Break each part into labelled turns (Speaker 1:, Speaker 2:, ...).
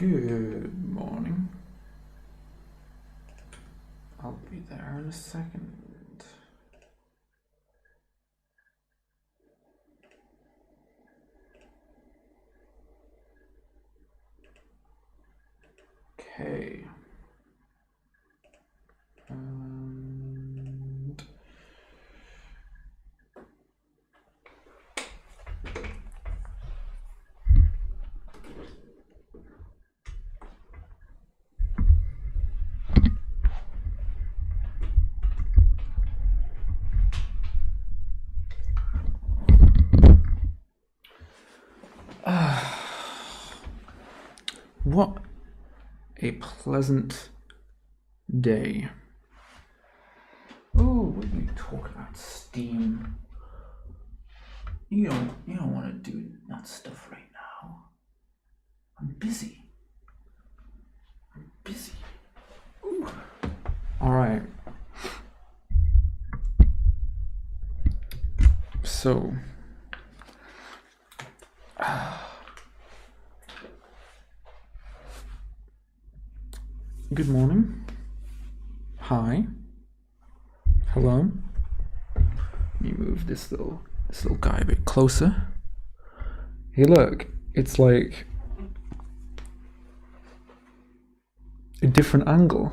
Speaker 1: Good morning. I'll be there in a second. Okay. And what a pleasant day. Oh, what are you talking about, Steam? You don't want to do that stuff right now. I'm busy. Ooh. All right. So, good morning. Hi. Hello. Let me move this little guy a bit closer. Hey, look, it's like a different angle.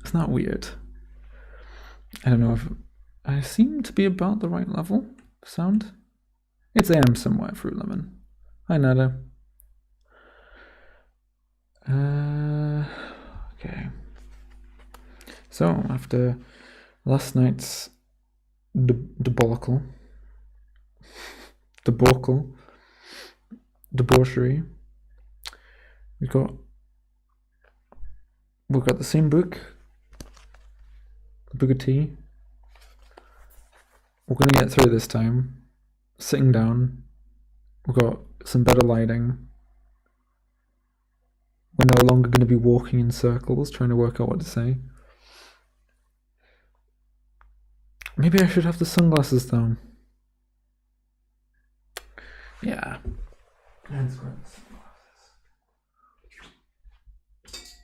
Speaker 1: Isn't that weird? I don't know if I seem to be about the right level of sound. It's AM somewhere, Fruit Lemon. Hi, Nada. Okay. So, after last night's debauchery, we've got the same book, the Book of Tea. We're going to get through this time, sitting down. We've got some better lighting. We're no longer going to be walking in circles, trying to work out what to say. Maybe I should have the sunglasses down. Yeah. Let's grab the sunglasses.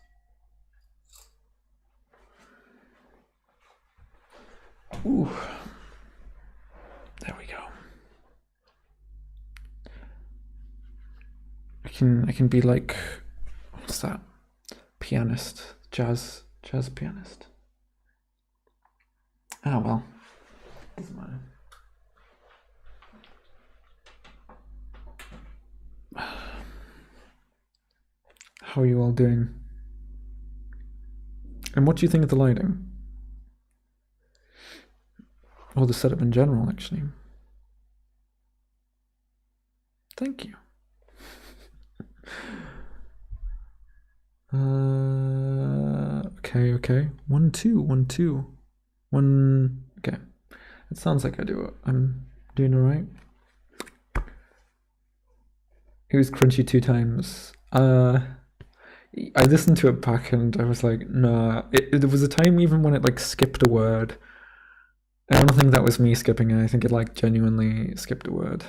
Speaker 1: Ooh. There we go. I can be like, what's that? Pianist, jazz pianist. Oh well, doesn't matter. How are you all doing? And what do you think of the lighting? Or the setup in general, actually? Thank you. Okay. 1, 2, 1, 2. 1. Okay. It sounds like I'm doing alright. It was crunchy 2 times. I listened to it back and I was like, nah. There was a time even when it like skipped a word. I don't think that was me skipping it. I think it like genuinely skipped a word.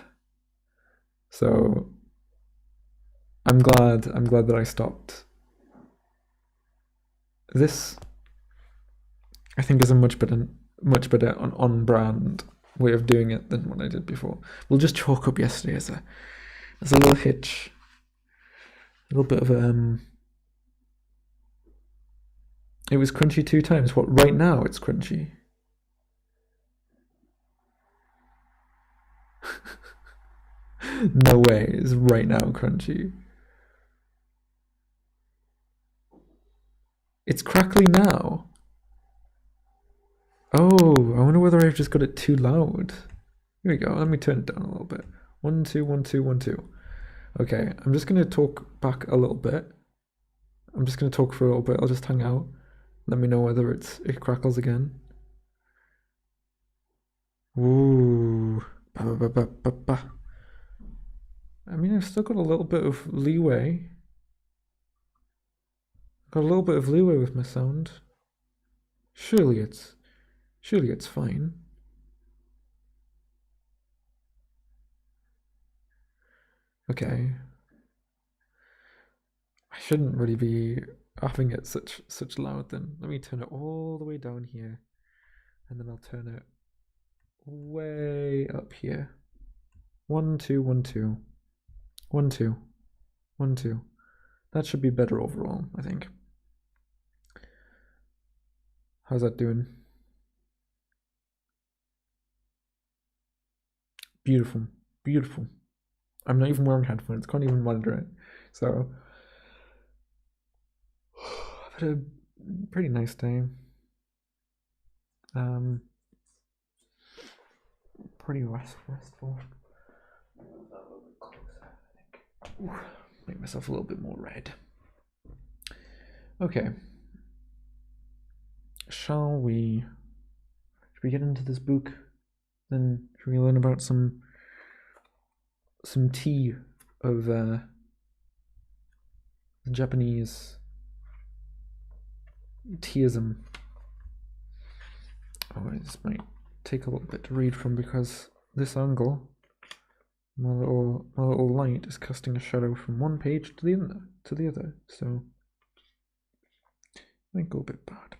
Speaker 1: So I'm glad that I stopped. This, I think, is a much better on brand way of doing it than what I did before. We'll just chalk up yesterday as a little hitch, a little bit of It was crunchy 2 times. What? Right now it's crunchy. No way, it's right now crunchy. It's crackly now. Oh, I wonder whether I've just got it too loud. Here we go. Let me turn it down a little bit. 1, 2, 1, 2, 1, 2. Okay, I'm just going to talk back a little bit. I'm just going to talk for a little bit. I'll just hang out. Let me know whether it crackles again. Ooh. Ba, ba, ba, ba, ba. I mean, I've still got a little bit of leeway. Got a little bit of leeway with my sound. Surely it's fine. Okay. I shouldn't really be having it such loud then. Let me turn it all the way down here. And then I'll turn it way up here. 1, 2, 1, 2. 1, 2. 1, 2. That should be better overall, I think. How's that doing? Beautiful. Beautiful. I'm not even wearing headphones, can't even monitor it. So I've had a pretty nice day. Pretty restful. Make myself a little bit more red. Okay. Should we get into this book? Then should we learn about some tea of the Japanese teaism? Oh, this might take a little bit to read from because this angle, my little light is casting a shadow from one page to the other, so it might go a bit bad.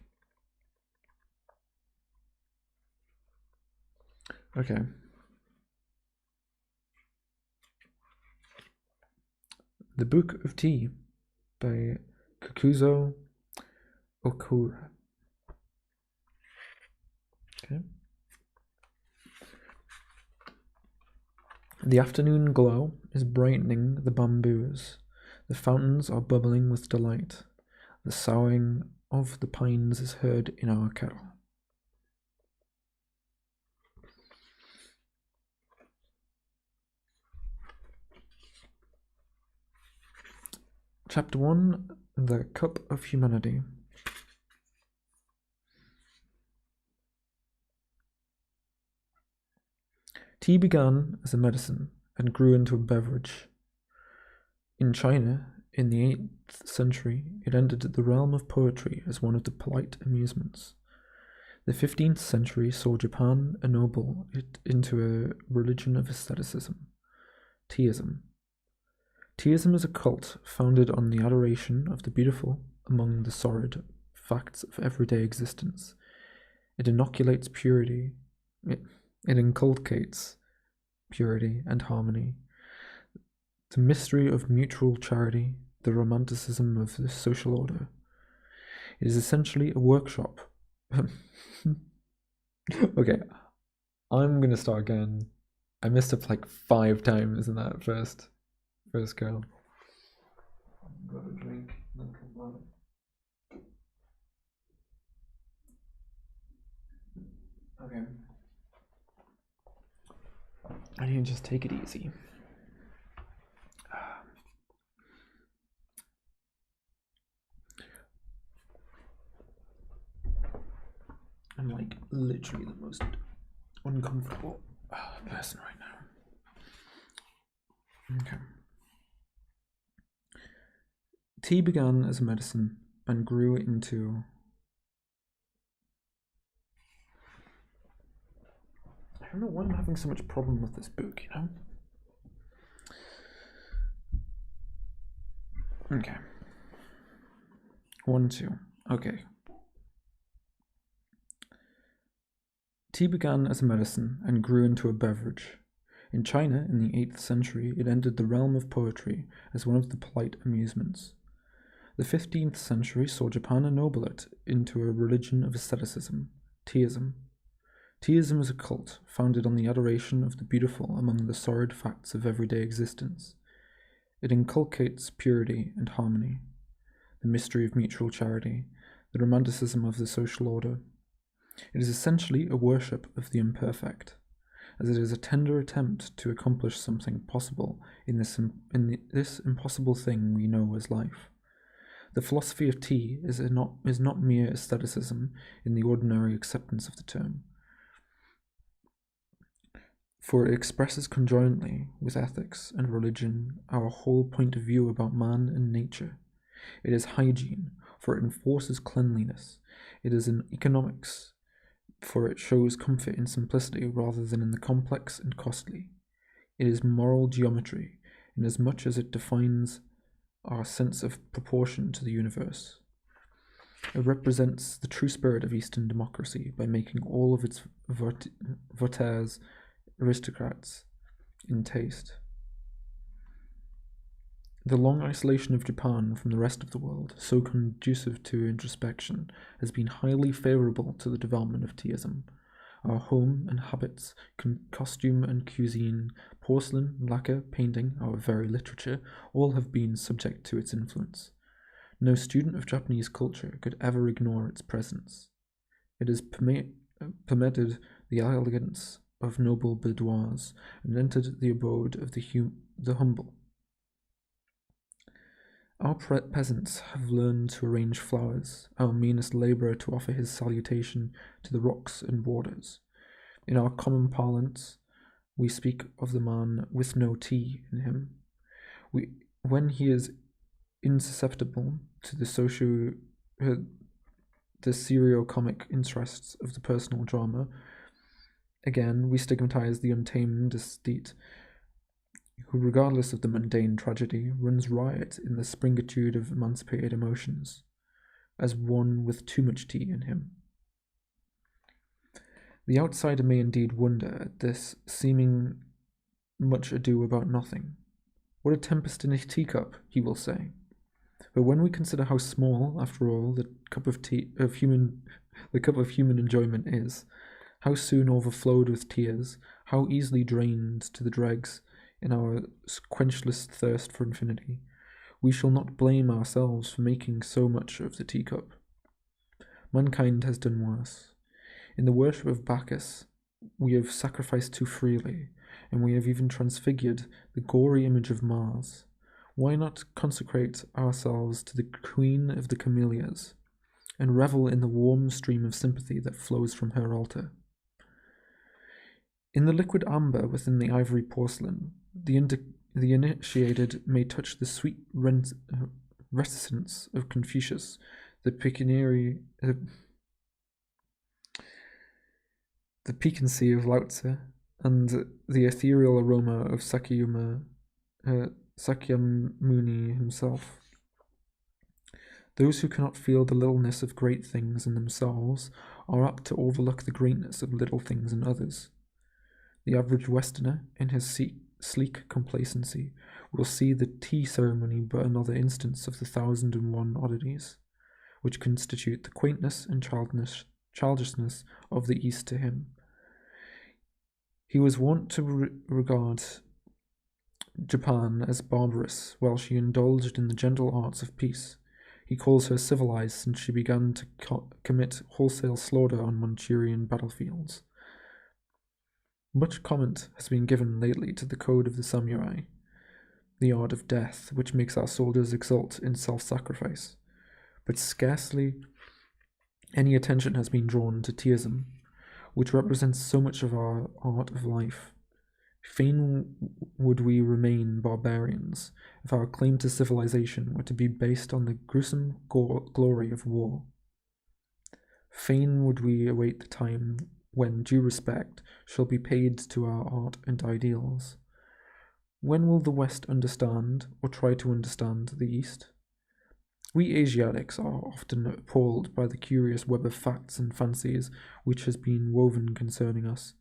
Speaker 1: Okay. The Book of Tea by Kakuzō Okakura. Okay. The afternoon glow is brightening the bamboos. The fountains are bubbling with delight. The soughing of the pines is heard in our kettle. Chapter 1, The Cup of Humanity. Tea began as a medicine and grew into a beverage. In China, in the 8th century, it entered the realm of poetry as one of the polite amusements. The 15th century saw Japan ennoble it into a religion of aestheticism, teaism. Teaism is a cult founded on the adoration of the beautiful among the sordid facts of everyday existence. It inoculates purity. It inculcates purity and harmony, the mystery of mutual charity, the romanticism of the social order. It is essentially a workshop. Okay, I'm gonna start again. I messed up like 5 times in that first go. Got a drink, then come on. Okay. I need to just take it easy. I'm like literally the most uncomfortable person right now. Okay. Tea began as a medicine and grew into... I don't know why I'm having so much problem with this book, you know? Okay. 1, 2. Okay. Tea began as a medicine and grew into a beverage. In China, in the 8th century, it entered the realm of poetry as one of the polite amusements. The 15th century saw Japan ennoble it into a religion of aestheticism, teaism. Teaism is a cult founded on the adoration of the beautiful among the sordid facts of everyday existence. It inculcates purity and harmony, the mystery of mutual charity, the romanticism of the social order. It is essentially a worship of the imperfect, as it is a tender attempt to accomplish something possible in this impossible thing we know as life. The philosophy of tea is not mere aestheticism in the ordinary acceptance of the term, for it expresses conjointly with ethics and religion our whole point of view about man and nature. It is hygiene, for it enforces cleanliness. It is in economics, for it shows comfort in simplicity rather than in the complex and costly. It is moral geometry, inasmuch as it defines our sense of proportion to the universe. It represents the true spirit of Eastern democracy by making all of its voters aristocrats in taste. The long isolation of Japan from the rest of the world, so conducive to introspection, has been highly favorable to the development of teaism. Our home and habits, costume and cuisine, porcelain, lacquer, painting, our very literature, all have been subject to its influence. No student of Japanese culture could ever ignore its presence. It has permitted the elegance of noble boudoirs and entered the abode of the humble. Our peasants have learned to arrange flowers, our meanest labourer to offer his salutation to the rocks and waters. In our common parlance, we speak of the man with no tea in him. When he is insusceptible to the serio-comic interests of the personal drama, again, we stigmatize the untamed aesthete who, regardless of the mundane tragedy, runs riot in the springitude of emancipated emotions, as one with too much tea in him. The outsider may indeed wonder at this seeming much ado about nothing. What a tempest in a teacup, he will say. But when we consider how small, after all, the cup of human enjoyment is, how soon overflowed with tears, how easily drained to the dregs in our quenchless thirst for infinity, we shall not blame ourselves for making so much of the teacup. Mankind has done worse. In the worship of Bacchus, we have sacrificed too freely, and we have even transfigured the gory image of Mars. Why not consecrate ourselves to the Queen of the Camellias, and revel in the warm stream of sympathy that flows from her altar? In the liquid amber within the ivory porcelain, the initiated may touch the sweet reticence of Confucius, the piquancy of Lao Tzu, and the ethereal aroma of Sakyamuni himself. Those who cannot feel the littleness of great things in themselves are apt to overlook the greatness of little things in others. The average Westerner, in his sleek complacency, will see the tea ceremony but another instance of the 1,001 oddities, which constitute the quaintness and childishness of the East to him. He was wont to regard Japan as barbarous, while she indulged in the gentle arts of peace. He calls her civilized since she began to commit wholesale slaughter on Manchurian battlefields. Much comment has been given lately to the code of the samurai, the art of death, which makes our soldiers exult in self-sacrifice. But scarcely any attention has been drawn to teaism, which represents so much of our art of life. Fain would we remain barbarians if our claim to civilization were to be based on the gruesome glory of war. Fain would we await the time when due respect shall be paid to our art and ideals. When will the West understand, or try to understand, the East? We Asiatics are often appalled by the curious web of facts and fancies which has been woven concerning us.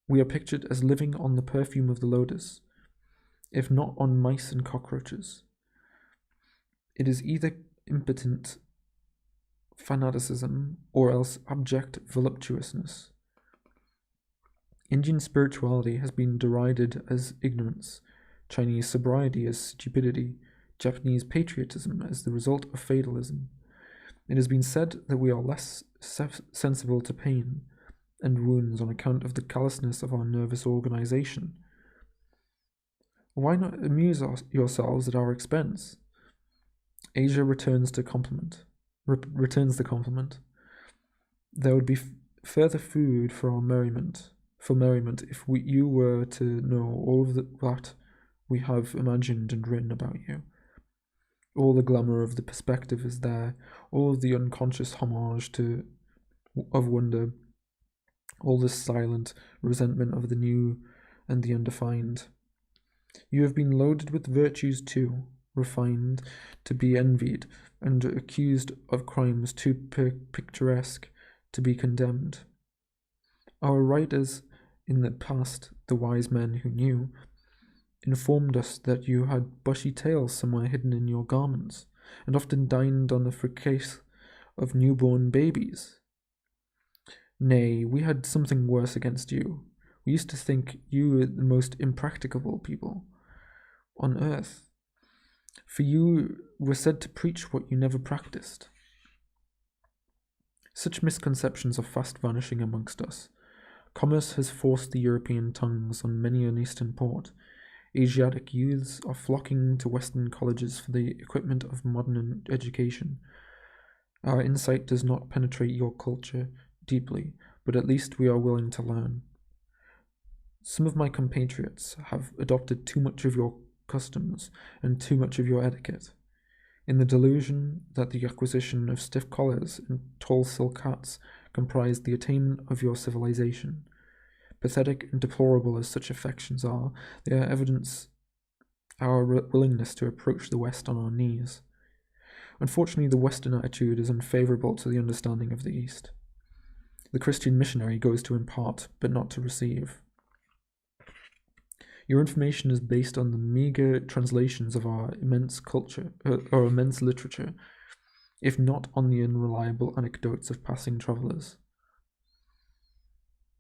Speaker 1: We are pictured as living on the perfume of the lotus, if not on mice and cockroaches. It is either impotent fanaticism or else abject voluptuousness. Indian spirituality has been derided as ignorance, Chinese sobriety as stupidity, Japanese patriotism as the result of fatalism. It has been said that we are less sensible to pain and wounds on account of the callousness of our nervous organization. Why not amuse yourselves at our expense? Asia returns the compliment. There would be further food for our merriment. If you were to know all of that we have imagined and written about you. All the glamour of the perspective is there, all of the unconscious homage of wonder, all the silent resentment of the new and the undefined. You have been loaded with virtues too, refined to be envied, and accused of crimes too picturesque to be condemned. Our writers in the past, the wise men who knew, informed us that you had bushy tails somewhere hidden in your garments, and often dined on the fricasse of newborn babies. Nay, we had something worse against you. We used to think you were the most impracticable people on earth, for you were said to preach what you never practiced. Such misconceptions are fast vanishing amongst us. Commerce has forced the European tongues on many an eastern port. Asiatic youths are flocking to Western colleges for the equipment of modern education. Our insight does not penetrate your culture deeply, but at least we are willing to learn. Some of my compatriots have adopted too much of your customs and too much of your etiquette, in the delusion that the acquisition of stiff collars and tall silk hats comprised the attainment of your civilization. Pathetic and deplorable as such affections are, they are evidence our willingness to approach the West on our knees. Unfortunately, the Western attitude is unfavorable to the understanding of the East. The Christian missionary goes to impart, but not to receive. Your information is based on the meager translations of our immense culture, or immense literature, if not on the unreliable anecdotes of passing travellers.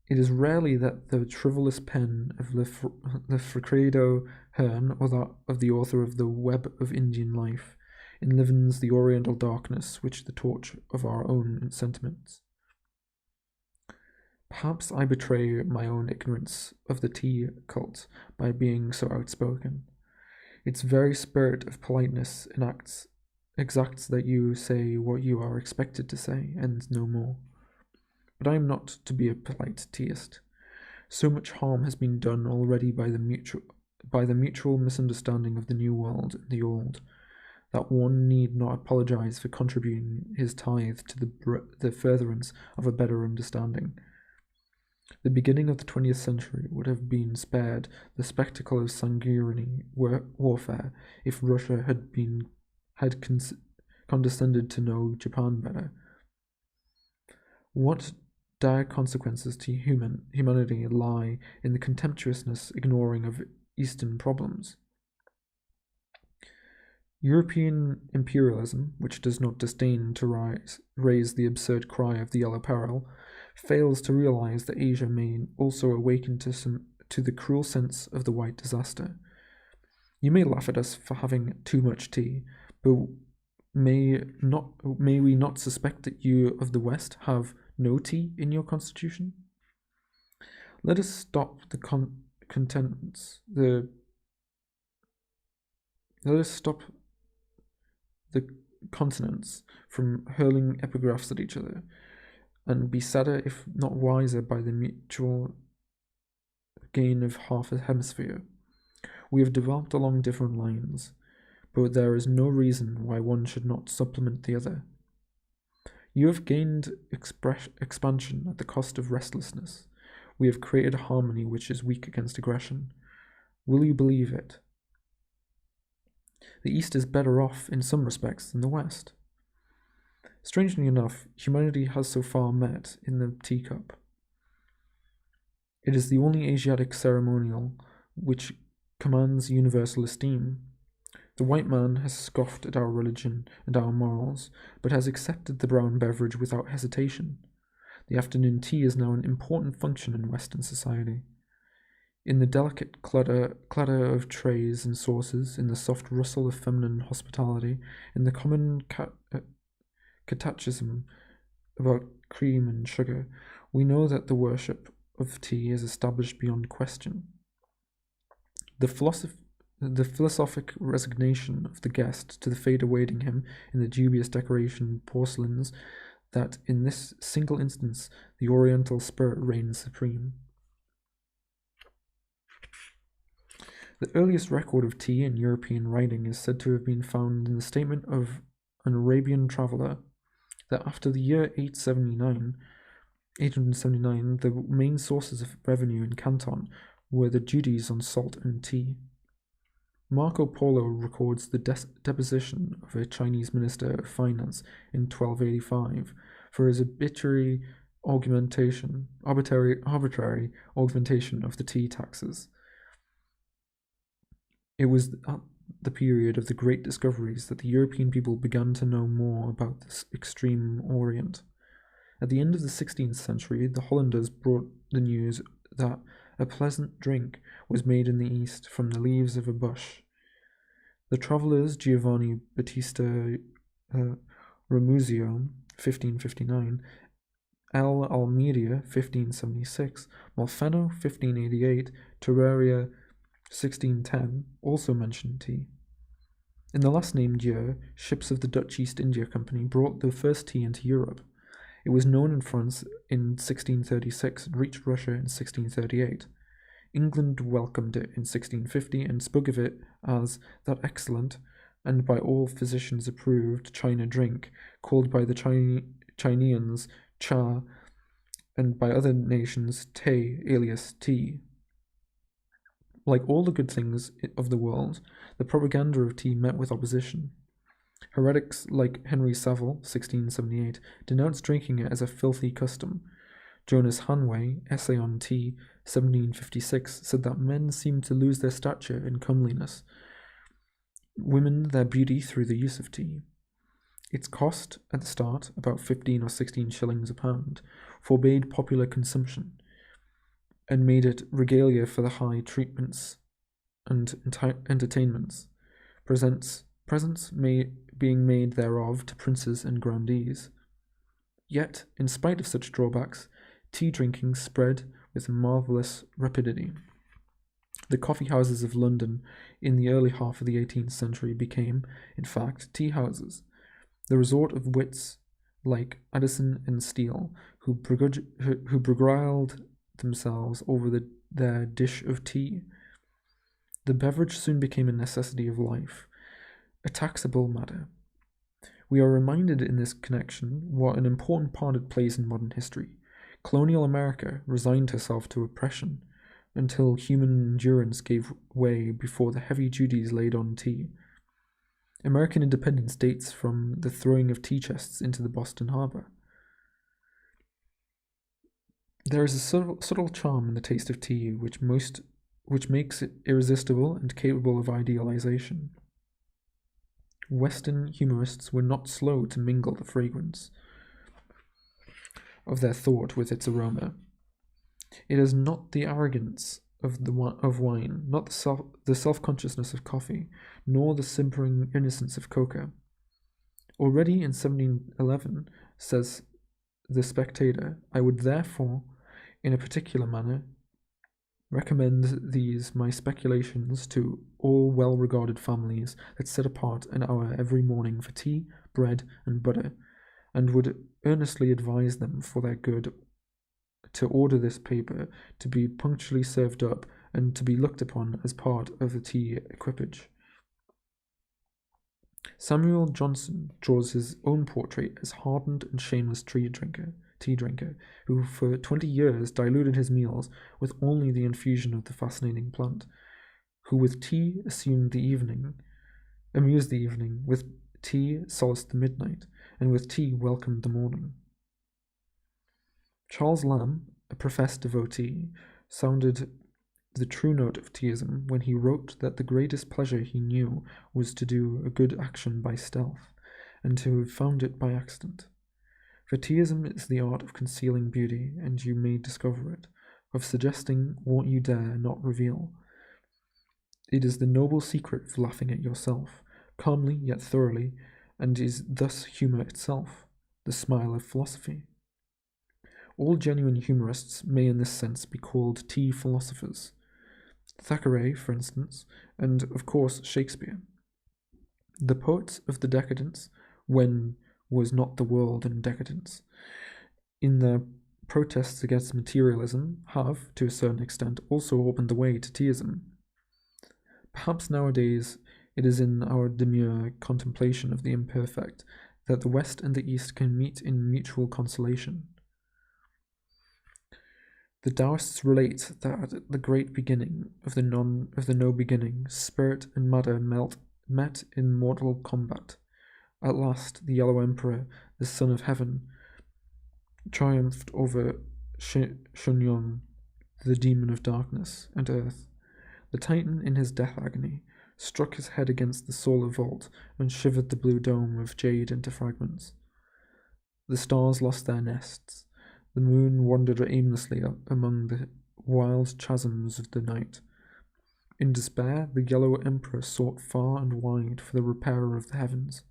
Speaker 1: It is rarely that the frivolous pen of Lefredo Hearn, or that of the author of The Web of Indian Life, enlivens the oriental darkness which the torch of our own sentiments. Perhaps I betray my own ignorance of the tea cult by being so outspoken. Its very spirit of politeness exacts that you say what you are expected to say, and no more. But I am not to be a polite teaist. So much harm has been done already by the mutual misunderstanding of the new world and the old, that one need not apologize for contributing his tithe to the furtherance of a better understanding. The beginning of the 20th century would have been spared the spectacle of sanguinary warfare if Russia had condescended to know Japan better. What dire consequences to humanity lie in the contemptuousness ignoring of Eastern problems? European imperialism, which does not disdain to raise the absurd cry of the Yellow Peril, fails to realize that Asia may also awaken to the cruel sense of the White Disaster. You may laugh at us for having too much tea, but may we not suspect that you of the West have no tea in your constitution? Let us stop the continents from hurling epigraphs at each other, and be sadder, if not wiser, by the mutual gain of half a hemisphere. We have developed along different lines, but there is no reason why one should not supplement the other. You have gained expansion at the cost of restlessness. We have created a harmony which is weak against aggression. Will you believe it? The East is better off in some respects than the West. Strangely enough, humanity has so far met in the teacup. It is the only Asiatic ceremonial which commands universal esteem. The white man has scoffed at our religion and our morals, but has accepted the brown beverage without hesitation. The afternoon tea is now an important function in Western society. In the delicate clatter of trays and saucers, in the soft rustle of feminine hospitality, in the common catechism about cream and sugar, we know that the worship of tea is established beyond question. The philosophic resignation of the guest to the fate awaiting him in the dubious decoration porcelains that in this single instance the oriental spirit reigns supreme. The earliest record of tea in European writing is said to have been found in the statement of an Arabian traveller that after the year 879, the main sources of revenue in Canton were the duties on salt and tea. Marco Polo records the deposition of a Chinese minister of finance in 1285 for his arbitrary augmentation of the tea taxes. It was at the period of the great discoveries that the European people began to know more about this extreme Orient. At the end of the 16th century, the Hollanders brought the news that a pleasant drink was made in the East from the leaves of a bush. The travellers Giovanni Battista Ramuzio, 1559, L. Almeida, 1576, Molfeno, 1588, Terraria, 1610, also mentioned tea. In the last named year, ships of the Dutch East India Company brought the first tea into Europe. It was known in France in 1636 and reached Russia in 1638. England welcomed it in 1650 and spoke of it as that excellent, and by all physicians approved, China drink, called by the Chineans cha, and by other nations te, alias tea. Like all the good things of the world, the propaganda of tea met with opposition. Heretics like Henry Saville, 1678, denounced drinking it as a filthy custom. Jonas Hanway, Essay on Tea, 1756, said that men seemed to lose their stature and comeliness, women their beauty through the use of tea. Its cost, at the start, about 15 or 16 shillings a pound, forbade popular consumption, and made it regalia for the high treatments and entertainments, presents being made thereof to princes and grandees. Yet, in spite of such drawbacks, tea drinking spread with marvellous rapidity. The coffee houses of London in the early half of the 18th century became, in fact, tea houses, the resort of wits like Addison and Steele, who beguiled themselves over their dish of tea. The beverage soon became a necessity of life, a taxable matter. We are reminded in this connection what an important part it plays in modern history. Colonial America resigned herself to oppression until human endurance gave way before the heavy duties laid on tea. American independence dates from the throwing of tea chests into the Boston Harbor. There is a subtle charm in the taste of tea which makes it irresistible and capable of idealization. Western humorists were not slow to mingle the fragrance of their thought with its aroma. It is not the arrogance of wine, not the self-consciousness of coffee, nor the simpering innocence of cocoa. Already in 1711, says the Spectator, I would therefore, in a particular manner, recommend these my speculations to all well-regarded families that set apart an hour every morning for tea, bread, and butter, and would earnestly advise them for their good to order this paper to be punctually served up and to be looked upon as part of the tea equipage. Samuel Johnson draws his own portrait as hardened and shameless tea drinker, who for 20 years diluted his meals with only the infusion of the fascinating plant, who with tea amused the evening, with tea solaced the midnight, and with tea welcomed the morning. Charles Lamb, a professed devotee, sounded the true note of teaism when he wrote that the greatest pleasure he knew was to do a good action by stealth, and to have found it by accident. For teaism is the art of concealing beauty, and you may discover it, of suggesting what you dare not reveal. It is the noble secret of laughing at yourself, calmly yet thoroughly, and is thus humour itself, the smile of philosophy. All genuine humorists may in this sense be called tea philosophers. Thackeray, for instance, and of course Shakespeare. The poets of the decadence, when was not the world in decadence, in their protests against materialism, have, to a certain extent, also opened the way to teaism. Perhaps nowadays it is in our demure contemplation of the imperfect that the West and the East can meet in mutual consolation. The Taoists relate that at the great beginning of the no beginning, spirit and matter met in mortal combat. At last, the Yellow Emperor, the Son of Heaven, triumphed over Shunyon, the demon of darkness and earth. The Titan, in his death agony, struck his head against the solar vault and shivered the blue dome of jade into fragments. The stars lost their nests. The moon wandered aimlessly among the wild chasms of the night. In despair, the Yellow Emperor sought far and wide for the repairer of the heavens.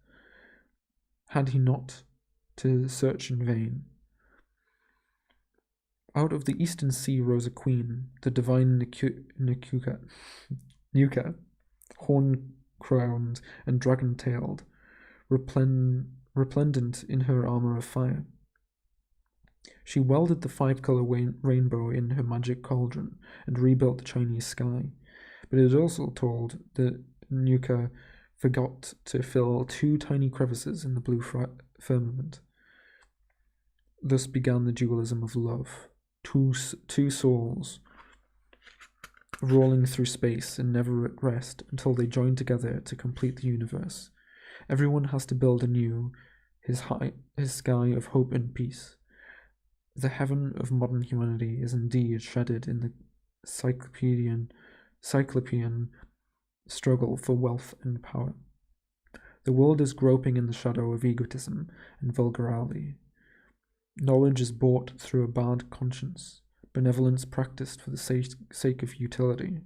Speaker 1: Had he not to search in vain? Out of the eastern sea rose a queen, the divine Nuka, horn-crowned and dragon-tailed, resplendent in her armor of fire. She welded the five-color rainbow in her magic cauldron and rebuilt the Chinese sky, but it is also told that Nuka forgot to fill 2 tiny crevices in the blue firmament. Thus began the dualism of love, two souls rolling through space and never at rest until they join together to complete the universe. Everyone has to build anew his sky of hope and peace. The heaven of modern humanity is indeed shredded in the cyclopean struggle for wealth and power. The world is groping in the shadow of egotism and vulgarity. Knowledge is bought through a bad conscience, benevolence practiced for the sake of utility.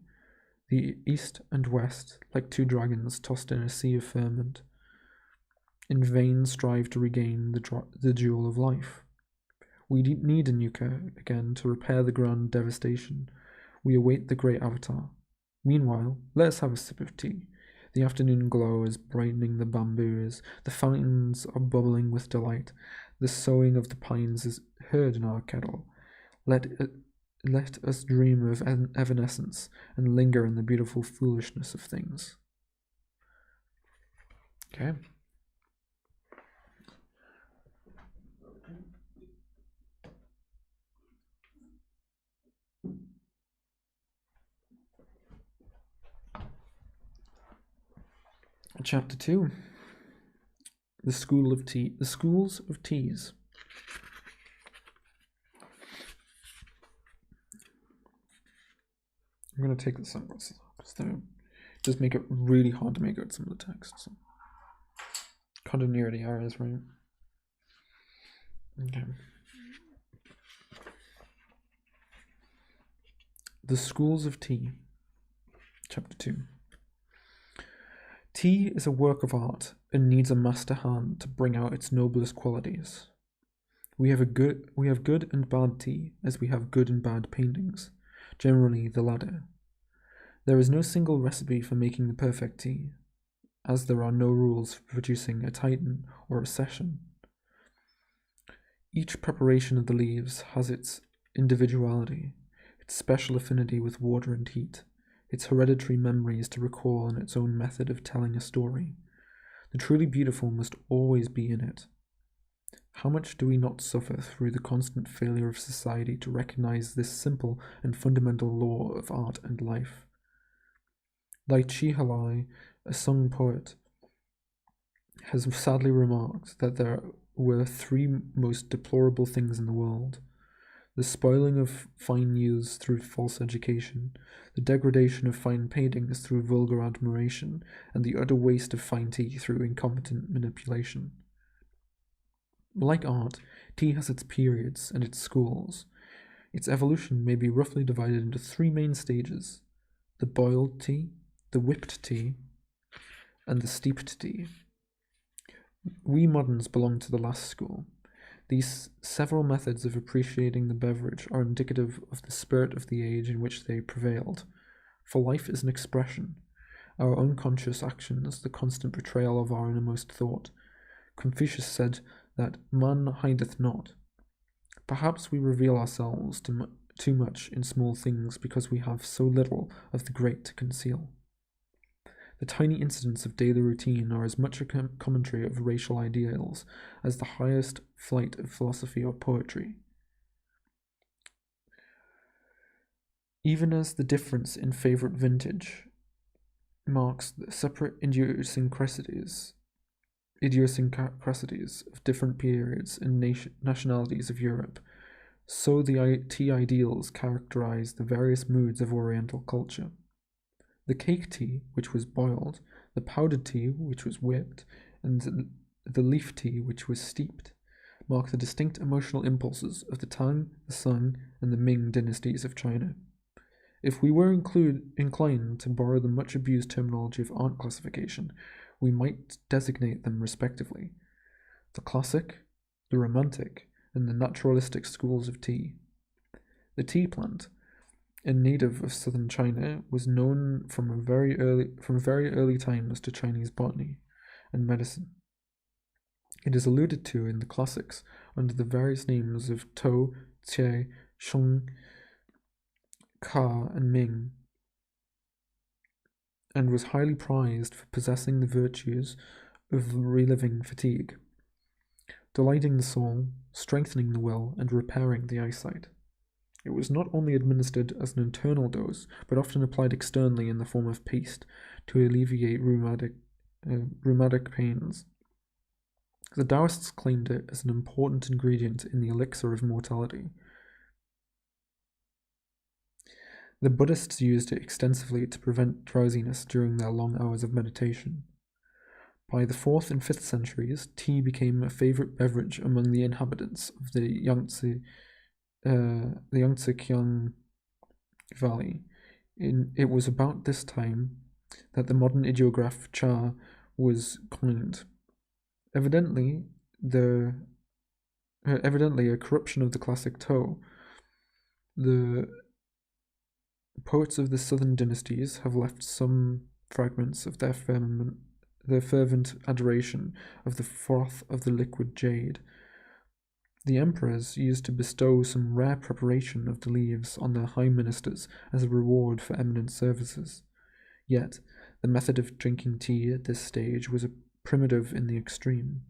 Speaker 1: The east and west, like 2 dragons tossed in a sea of ferment, in vain strive to regain the jewel of life. We need a Nuka again to repair the grand devastation. We await the great avatar. Meanwhile, let us have a sip of tea. The afternoon glow is brightening the bamboos. The fountains are bubbling with delight. The soughing of the pines is heard in our kettle. Let us dream of evanescence and linger in the beautiful foolishness of things. Okay. Chapter 2. The Schools of Teas. I'm going to take the sunglasses off because they just make it really hard to make out some of the text. So. Continuity errors, right? Okay. The Schools of Tea. Chapter 2. Tea is a work of art and needs a master hand to bring out its noblest qualities. We have good and bad tea, as we have good and bad paintings, generally the latter. There is no single recipe for making the perfect tea, as there are no rules for producing a Titan or a session. Each preparation of the leaves has its individuality, its special affinity with water and heat, its hereditary memories to recall, and its own method of telling a story. The truly beautiful must always be in it. How much do we not suffer through the constant failure of society to recognize this simple and fundamental law of art and life? Like Chihalai, a sung poet, has sadly remarked that there were 3 most deplorable things in the world: the spoiling of fine youths through false education, the degradation of fine paintings through vulgar admiration, and the utter waste of fine tea through incompetent manipulation. Like art, tea has its periods and its schools. Its evolution may be roughly divided into 3 main stages: the boiled tea, the whipped tea, and the steeped tea. We moderns belong to the last school. These several methods of appreciating the beverage are indicative of the spirit of the age in which they prevailed. For life is an expression, our unconscious actions the constant betrayal of our innermost thought. Confucius said that man hideth not. Perhaps we reveal ourselves too much in small things because we have so little of the great to conceal. The tiny incidents of daily routine are as much a commentary of racial ideals as the highest flight of philosophy or poetry. Even as the difference in favorite vintage marks the separate idiosyncrasies of different periods and nationalities of Europe, so the tea ideals characterize the various moods of Oriental culture. The cake tea, which was boiled, the powdered tea, which was whipped, and the leaf tea, which was steeped, mark the distinct emotional impulses of the Tang, the Sung, and the Ming dynasties of China. If we were inclined to borrow the much abused terminology of art classification, we might designate them respectively: the classic, the romantic, and the naturalistic schools of tea. The tea plant, a native of southern China, was known from very early times to Chinese botany and medicine. It is alluded to in the classics under the various names of Tou, Jie, Sheng, Ka, and Ming, and was highly prized for possessing the virtues of reliving fatigue, delighting the soul, strengthening the will, and repairing the eyesight. It was not only administered as an internal dose, but often applied externally in the form of paste to alleviate rheumatic pains. The Taoists claimed it as an important ingredient in the elixir of mortality. The Buddhists used it extensively to prevent drowsiness during their long hours of meditation. By the 4th and 5th centuries, tea became a favorite beverage among the inhabitants of the Yangtze-Kiang Valley. It was about this time that the modern ideograph cha was coined. Evidently, a corruption of the classic Tou. The poets of the southern dynasties have left some fragments of their fervent adoration of the froth of the liquid jade. The emperors used to bestow some rare preparation of the leaves on their high ministers as a reward for eminent services. Yet, the method of drinking tea at this stage was primitive in the extreme.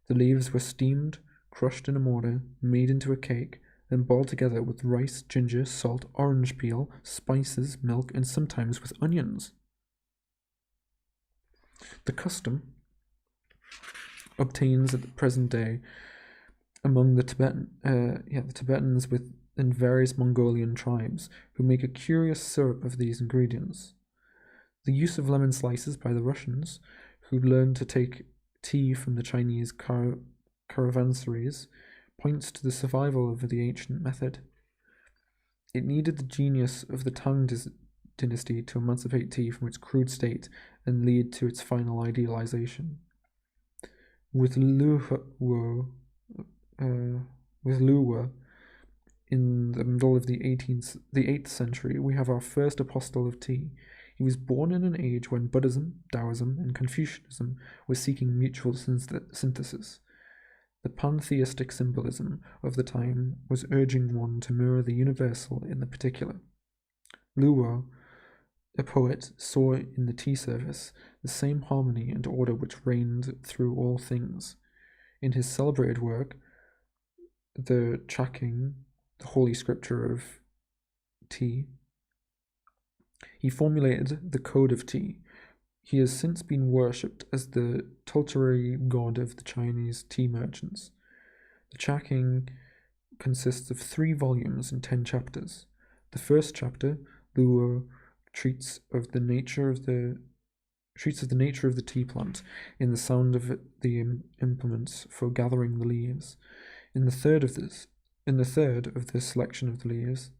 Speaker 1: The leaves were steamed, crushed in a mortar, made into a cake, then boiled together with rice, ginger, salt, orange peel, spices, milk, and sometimes with onions. The custom obtains at the present day among the Tibetans and various Mongolian tribes, who make a curious syrup of these ingredients. The use of lemon slices by the Russians, who learned to take tea from the Chinese caravansaries, points to the survival of the ancient method. It needed the genius of the Tang dynasty to emancipate tea from its crude state and lead to its final idealization. With Luo in the middle of the 8th century, we have our first apostle of tea. He was born in an age when Buddhism, Taoism, and Confucianism were seeking mutual synthesis. The pantheistic symbolism of the time was urging one to mirror the universal in the particular. Luo, a poet, saw in the tea service the same harmony and order which reigned through all things. In his celebrated work, the Chacking, the Holy Scripture of Tea, he formulated the Code of Tea. He has since been worshipped as the tutelary god of the Chinese tea merchants. The Chacking consists of 3 volumes and 10 chapters. The first chapter, Luo, treats of the nature of the tea plant in the sound of the implements for gathering the leaves. In the third of the selection of the leaves.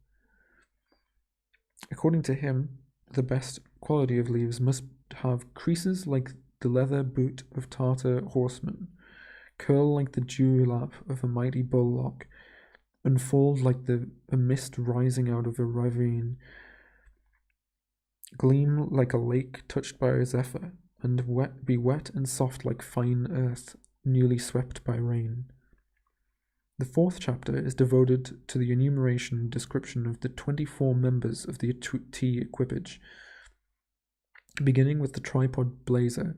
Speaker 1: According to him, the best quality of leaves must have creases like the leather boot of Tartar horsemen, curl like the dewlap of a mighty bullock, unfold like a mist rising out of a ravine, gleam like a lake touched by a zephyr, and be wet and soft like fine earth newly swept by rain. The 4th chapter is devoted to the enumeration and description of the 24 members of the tea equipage, beginning with the tripod brazier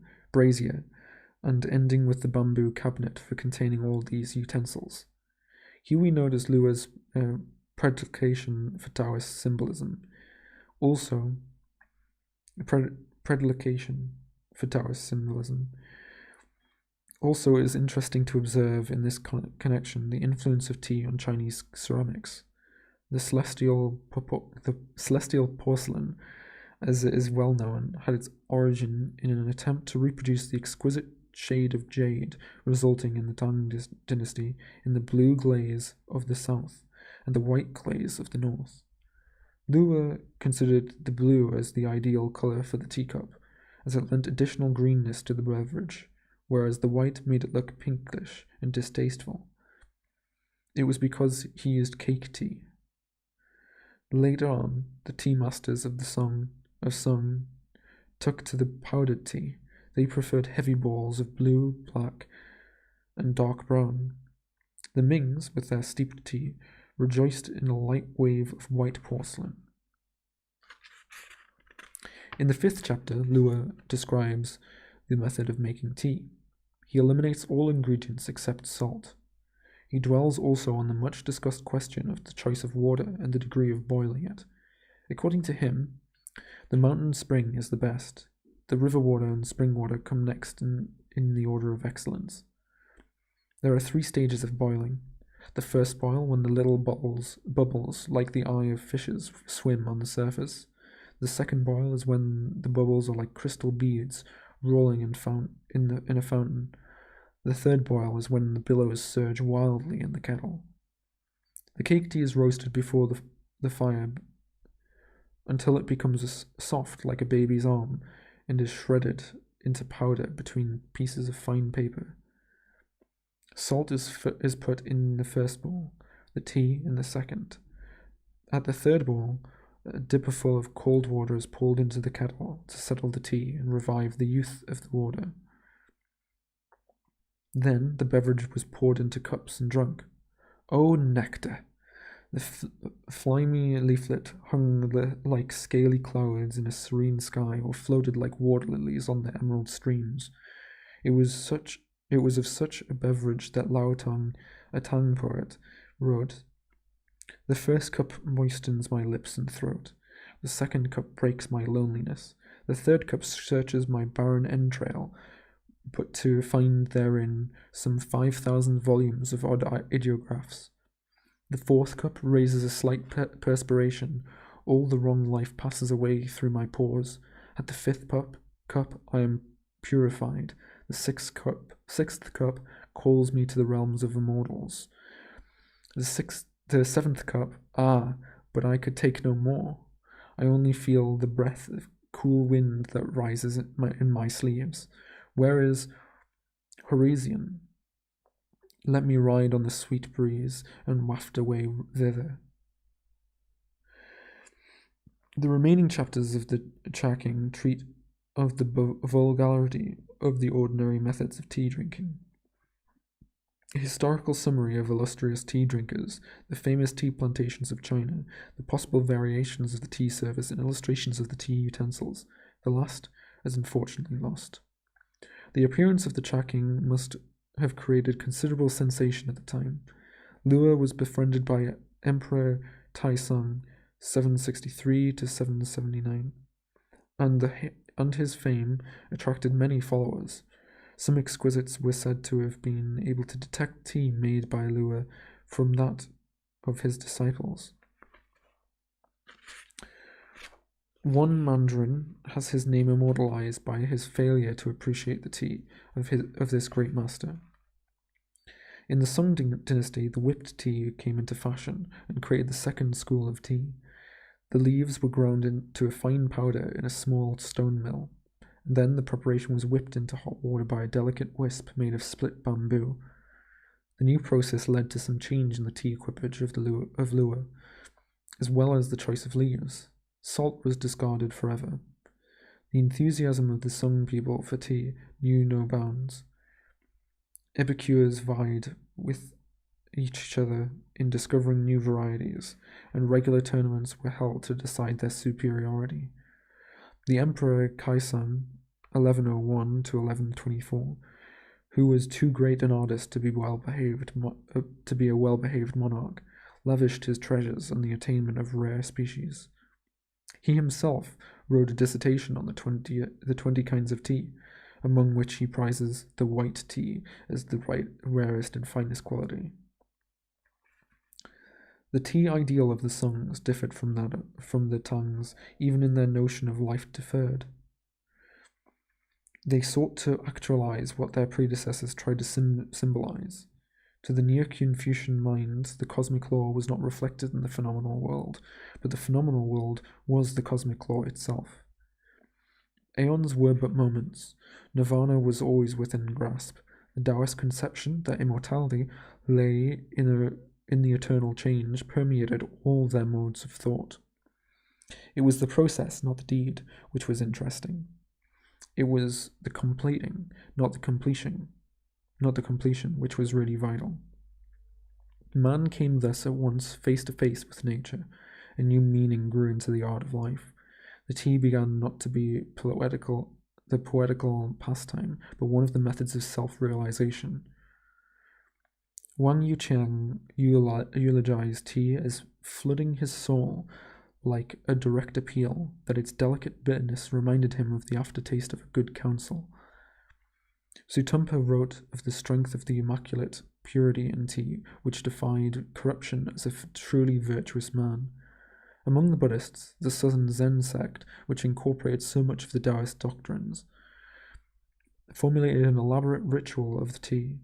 Speaker 1: and ending with the bamboo cabinet for containing all these utensils. Here we notice Luo's predilection for Taoist symbolism. Also, predilection for Taoist symbolism. Also, it is interesting to observe in this connection the influence of tea on Chinese ceramics. The celestial porcelain, as it is well known, had its origin in an attempt to reproduce the exquisite shade of jade resulting in the Tang dynasty in the blue glaze of the south and the white glaze of the north. Luo considered the blue as the ideal color for the teacup, as it lent additional greenness to the beverage, whereas the white made it look pinkish and distasteful. It was because he used cake tea. Later on, the tea masters of Song took to the powdered tea. They preferred heavy balls of blue, black, and dark brown. The Mings, with their steeped tea, rejoiced in a light wave of white porcelain. In the 5th chapter, Luo describes the method of making tea. He eliminates all ingredients except salt. He dwells also on the much-discussed question of the choice of water and the degree of boiling it. According to him, the mountain spring is the best. The river water and spring water come next in the order of excellence. There are 3 stages of boiling. The first boil, when the little bubbles like the eye of fishes swim on the surface. The second boil is when the bubbles are like crystal beads rolling in a fountain. The third boil is when the billows surge wildly in the kettle. The cake tea is roasted before the fire until it becomes soft like a baby's arm and is shredded into powder between pieces of fine paper. Salt is put in the first bowl, the tea in the second. At the third bowl, a dipperful of cold water is poured into the kettle to settle the tea and revive the youth of the water. Then the beverage was poured into cups and drunk. Oh, nectar! The slimy leaflet hung like scaly clouds in a serene sky, or floated like water lilies on the emerald streams. It was of such a beverage that Lao Tong, a Tang poet, wrote, "The first cup moistens my lips and throat. The second cup breaks my loneliness. The third cup searches my barren entrail, but to find therein some 5,000 volumes of odd ideographs. The fourth cup raises a slight perspiration. All the wrong life passes away through my pores. At the fifth cup I am purified. The sixth cup calls me to the realms of immortals. The seventh cup, but I could take no more. I only feel the breath of cool wind that rises in my sleeves. Where is Horizon? Let me ride on the sweet breeze and waft away thither." The remaining chapters of the Chaking treat of the vulgarity of the ordinary methods of tea drinking. A historical summary of illustrious tea drinkers, the famous tea plantations of China, the possible variations of the tea service, and illustrations of the tea utensils. The last is unfortunately lost. The appearance of the Chaking must have created considerable sensation at the time. Luo was befriended by Emperor Taisong, 763 to 779, and his fame attracted many followers. Some exquisites were said to have been able to detect tea made by Luo from that of his disciples. One Mandarin has his name immortalized by his failure to appreciate the tea of this great master. In the Song dynasty, the whipped tea came into fashion and created the second school of tea. The leaves were ground into a fine powder in a small stone mill. Then the preparation was whipped into hot water by a delicate wisp made of split bamboo. The new process led to some change in the tea equipage of Luo, as well as the choice of leaves. Salt was discarded forever. The enthusiasm of the Song people for tea knew no bounds. Epicures vied with each other in discovering new varieties, and regular tournaments were held to decide their superiority. The Emperor Kaisang, 1101 to 1124, who was too great an artist to be a well-behaved monarch, lavished his treasures on the attainment of rare species. He himself wrote a dissertation on the 20 kinds of tea, among which he prizes the white tea as the rarest and finest quality. The tea ideal of the Songs differed from the Tangs, even in their notion of life deferred. They sought to actualize what their predecessors tried to symbolize. To the near-Confucian mind, the cosmic law was not reflected in the phenomenal world, but the phenomenal world was the cosmic law itself. Aeons were but moments. Nirvana was always within grasp. The Taoist conception that immortality lay in the eternal change permeated all their modes of thought. It was the process, not the deed, which was interesting. It was the completing, not the completion, which was really vital. Man came thus at once face to face with nature. A new meaning grew into the art of life. The tea began not to be the poetical pastime, but one of the methods of self-realization. Wang Yuqiang eulogized tea as flooding his soul like a direct appeal, that its delicate bitterness reminded him of the aftertaste of a good counsel. Sutumpa wrote of the strength of the immaculate purity in tea, which defied corruption as a truly virtuous man. Among the Buddhists, the Southern Zen sect, which incorporated so much of the Taoist doctrines, formulated an elaborate ritual of the tea.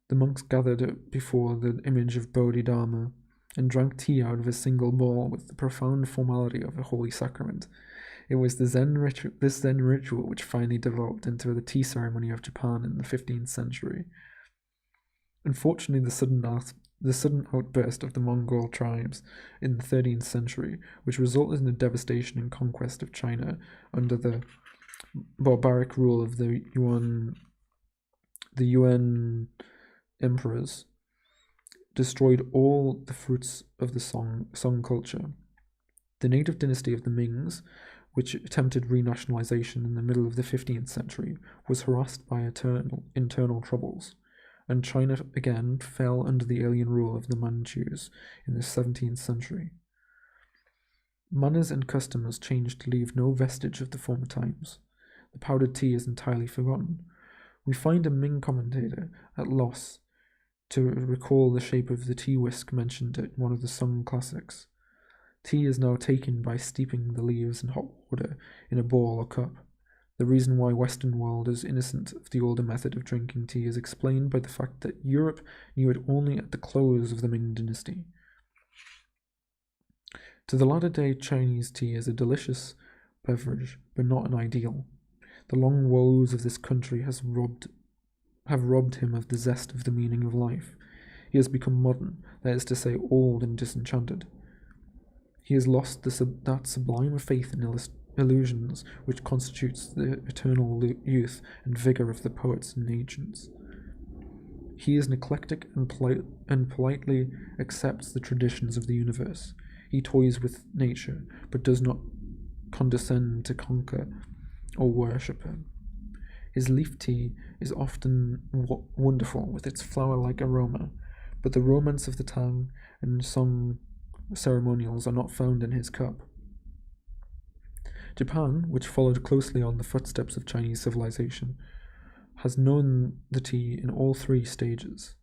Speaker 1: The monks gathered before the image of Bodhidharma and drank tea out of a single bowl with the profound formality of a holy sacrament. It was this Zen ritual which finally developed into the tea ceremony of Japan in the 15th century. Unfortunately, the sudden outburst of the Mongol tribes in the 13th century, which resulted in the devastation and conquest of China under the barbaric rule of the Yuan emperors, destroyed all the fruits of the Song culture. The native dynasty of the Mings, which attempted renationalization in the middle of the 15th century, was harassed by internal troubles, and China again fell under the alien rule of the Manchus in the 17th century. Manners and customs changed to leave no vestige of the former times. The powdered tea is entirely forgotten. We find a Ming commentator at loss to recall the shape of the tea whisk mentioned in one of the Song classics. Tea is now taken by steeping the leaves in hot water in a bowl or cup. The reason why Western world is innocent of the older method of drinking tea is explained by the fact that Europe knew it only at the close of the Ming dynasty. To the latter-day Chinese tea is a delicious beverage, but not an ideal. The long woes of this country have robbed him of the zest of the meaning of life. He has become modern, that is to say, old and disenchanted. He has lost that sublime faith in illusions which constitutes the eternal youth and vigour of the poets and ancients. He is eclectic and politely accepts the traditions of the universe. He toys with nature, but does not condescend to conquer or worship her. His leaf tea is often wonderful with its flower-like aroma, but the romance of the Tang and Song ceremonials are not found in his cup. Japan, which followed closely on the footsteps of Chinese civilization, has known the tea in all three stages.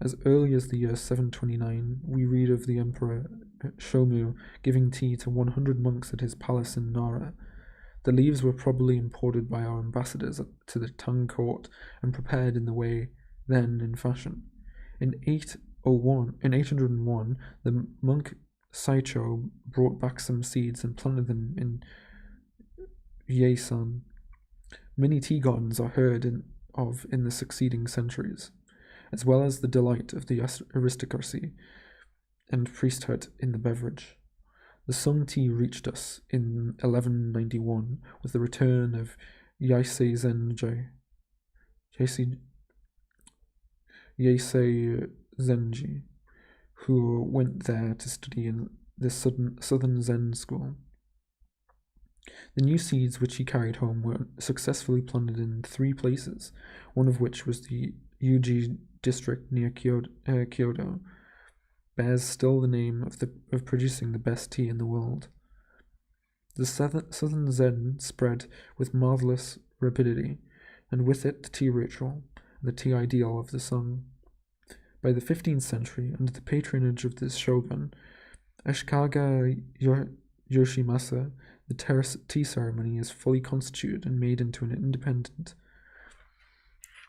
Speaker 1: As early as the year 729, we read of the Emperor Shomu giving tea to 100 monks at his palace in Nara. The leaves were probably imported by our ambassadors to the Tang court and prepared in the way then in fashion. In 801, the monk Saicho brought back some seeds and planted them in Yesan. Many tea gardens are heard of in the succeeding centuries, as well as the delight of the aristocracy and priesthood in the beverage. The Song tea reached us in 1191 with the return of Yeisei Zenji, who went there to study in the Southern Zen school. The new seeds which he carried home were successfully planted in 3 places, one of which was the Uji district near Kyoto. bears still the name of producing the best tea in the world. The southern Zen spread with marvelous rapidity, and with it the tea ritual, and the tea ideal of the sun. By the 15th century, under the patronage of the shogun, Ashikaga Yoshimasa, the tea ceremony is fully constituted and made into an independent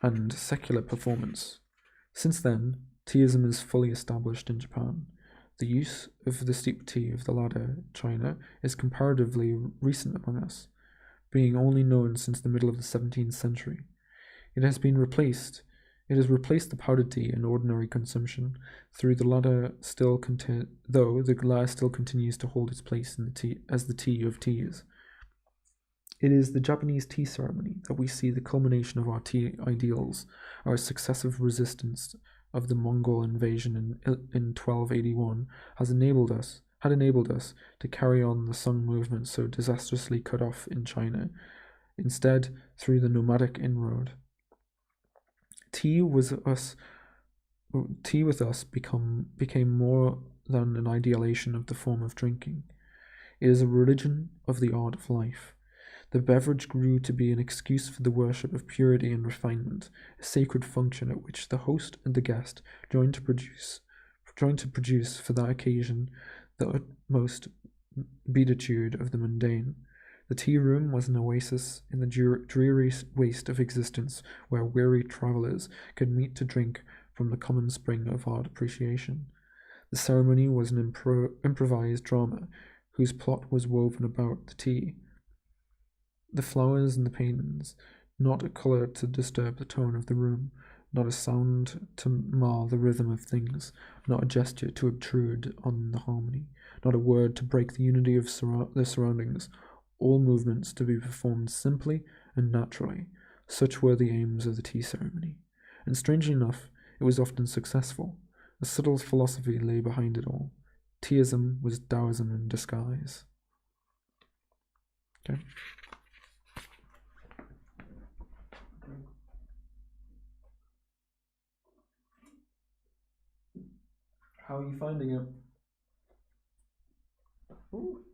Speaker 1: and secular performance. Since then, teaism is fully established in Japan. The use of the steeped tea of the latter China is comparatively recent among us, being only known since the middle of the 17th century. It has replaced the powdered tea in ordinary consumption, though the latter still continues to hold its place in the tea as the tea of teas. It is the Japanese tea ceremony that we see the culmination of our tea ideals, our successive resistance of the Mongol invasion in 1281 had enabled us to carry on the Sung movement so disastrously cut off in China, instead through the nomadic inroad. Tea with us became more than an idealization of the form of drinking. It is a religion of the art of life. The beverage grew to be an excuse for the worship of purity and refinement, a sacred function at which the host and the guest joined to produce for that occasion the utmost beatitude of the mundane. The tea room was an oasis in the dreary waste of existence where weary travellers could meet to drink from the common spring of art appreciation. The ceremony was an improvised drama whose plot was woven about the tea. The flowers and the paintings, not a colour to disturb the tone of the room, not a sound to mar the rhythm of things, not a gesture to obtrude on the harmony, not a word to break the unity of the surroundings, all movements to be performed simply and naturally. Such were the aims of the tea ceremony, and strangely enough, it was often successful. A subtle philosophy lay behind it all. Teaism was Taoism in disguise. Okay. How are you finding it? Ooh.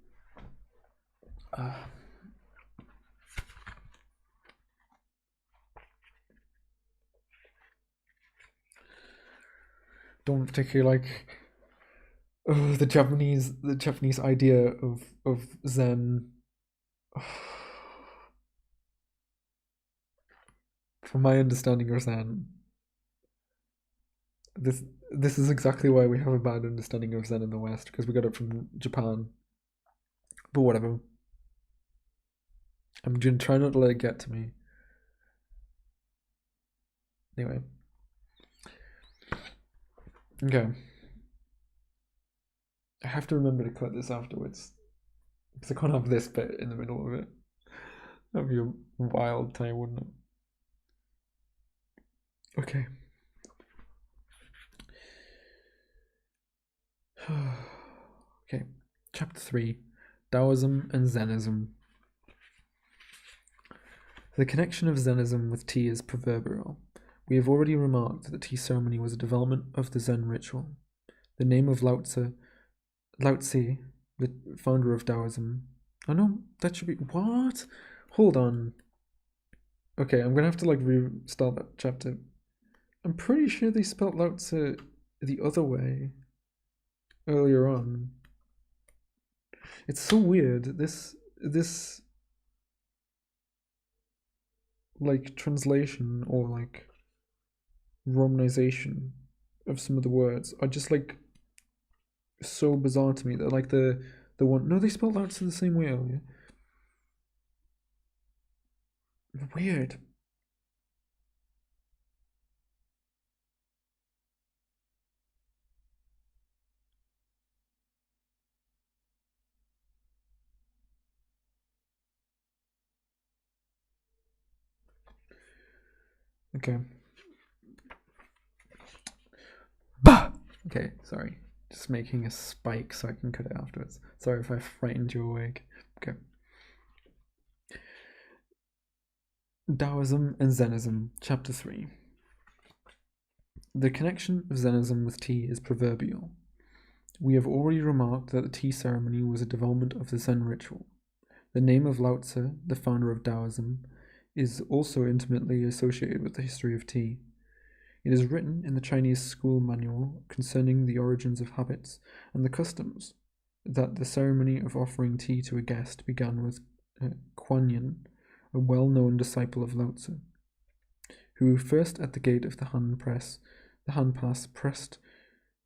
Speaker 1: Don't particularly like the Japanese idea of Zen. From my understanding of Zen, this is exactly why we have a bad understanding of Zen in the West, because we got it from Japan. But whatever. I'm gonna try not to let it get to me. Anyway. Okay. I have to remember to cut this afterwards, because I can't have this bit in the middle of it. That'd be a wild time, wouldn't it? Okay. Okay. Chapter 3. Taoism and Zenism. The connection of Zenism with tea is proverbial. We have already remarked that the tea ceremony was a development of the Zen ritual. The name of Lao Tzu, the founder of Taoism. Oh no, that should be... What? Hold on. Okay, I'm gonna have to restart that chapter. I'm pretty sure they spelled Lao Tzu the other way earlier on. It's so weird. This translation or romanization of some of the words are just so bizarre to me that the one... No, they spelled Lao Tzu the same way earlier. Weird. Okay. Bah! Okay, sorry. Just making a spike so I can cut it afterwards. Sorry if I frightened you awake. Okay. Taoism and Zenism, Chapter 3. The connection of Zenism with tea is proverbial. We have already remarked that the tea ceremony was a development of the Zen ritual. The name of Lao Tzu, the founder of Taoism, is also intimately associated with the history of tea. It is written in the Chinese school manual concerning the origins of habits and the customs that the ceremony of offering tea to a guest began with Kuan Yin, a well-known disciple of Lao Tzu, who first at the gate of the hand pass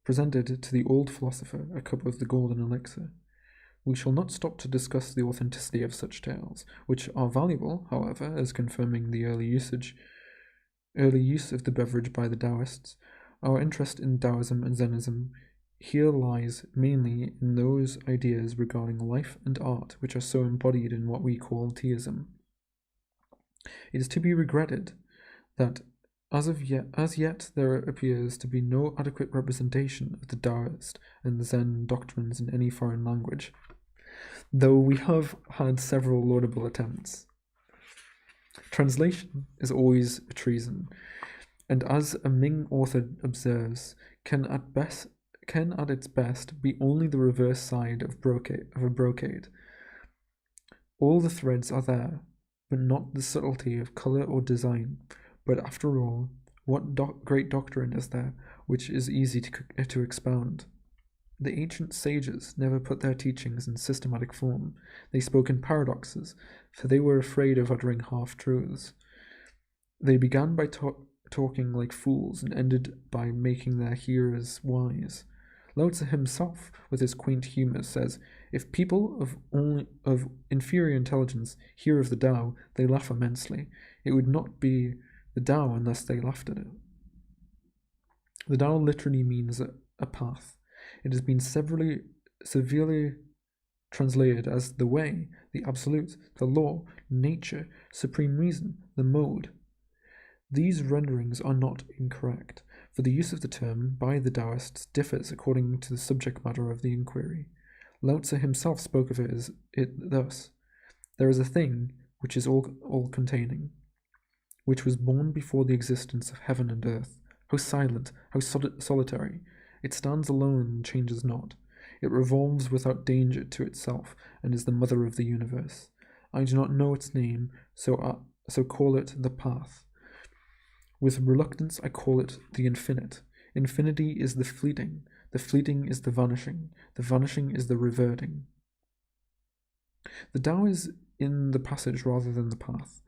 Speaker 1: presented to the old philosopher a cup of the golden elixir. We shall not stop to discuss the authenticity of such tales, which are valuable, however, as confirming the early use of the beverage by the Taoists. Our interest in Taoism and Zennism here lies mainly in those ideas regarding life and art which are so embodied in what we call teaism. It is to be regretted that as yet there appears to be no adequate representation of the Taoist and the Zen doctrines in any foreign language, though we have had several laudable attempts. Translation is always a treason, and as a Ming author observes, can at its best be only the reverse side of a brocade. All the threads are there, but not the subtlety of colour or design. But after all, what great doctrine is there which is easy to expound? The ancient sages never put their teachings in systematic form. They spoke in paradoxes, for they were afraid of uttering half-truths. They began by talking like fools and ended by making their hearers wise. Lao Tzu himself, with his quaint humour, says, "If people of inferior intelligence hear of the Tao, they laugh immensely. It would not be the Tao unless they laughed at it." The Tao literally means a path. It has been severely translated as the way, the absolute, the law, nature, supreme reason, the mode. These renderings are not incorrect, for the use of the term by the Taoists differs according to the subject matter of the inquiry. Lao Tzu himself spoke of it thus: "There is a thing which is all-containing, which was born before the existence of heaven and earth. How silent, how solitary! It stands alone and changes not. It revolves without danger to itself, and is the mother of the universe. I do not know its name, so call it the path. With reluctance I call it the infinite. Infinity is the fleeting is the vanishing is the reverting." The Tao is in the passage rather than the path.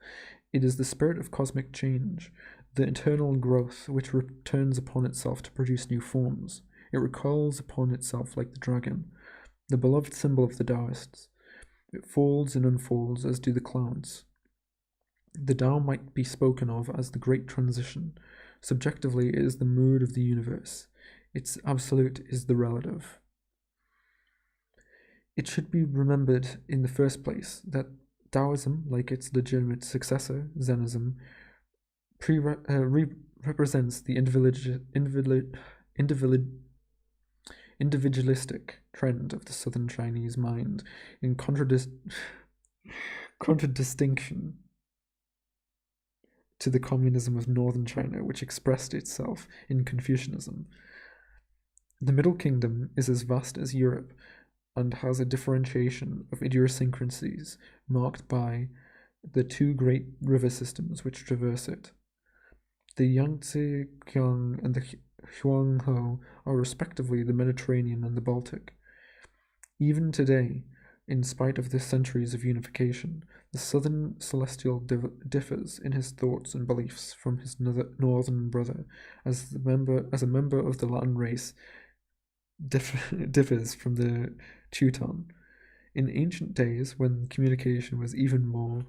Speaker 1: It is the spirit of cosmic change, the eternal growth which returns upon itself to produce new forms. It recoils upon itself like the dragon, the beloved symbol of the Taoists. It folds and unfolds as do the clouds. The Tao might be spoken of as the great transition. Subjectively, it is the mood of the universe. Its absolute is the relative. It should be remembered in the first place that Taoism, like its legitimate successor, Zennism, represents the individualistic trend of the southern Chinese mind in contradistinction to the communism of northern China, which expressed itself in Confucianism. The Middle Kingdom is as vast as Europe and has a differentiation of idiosyncrasies marked by the two great river systems which traverse it. The Yangtze Kiang and the Huanghe are respectively the Mediterranean and the Baltic. Even today, in spite of the centuries of unification, the southern celestial differs in his thoughts and beliefs from his northern brother, as a member of the Latin race differs from the Teuton. In ancient days, when communication was even more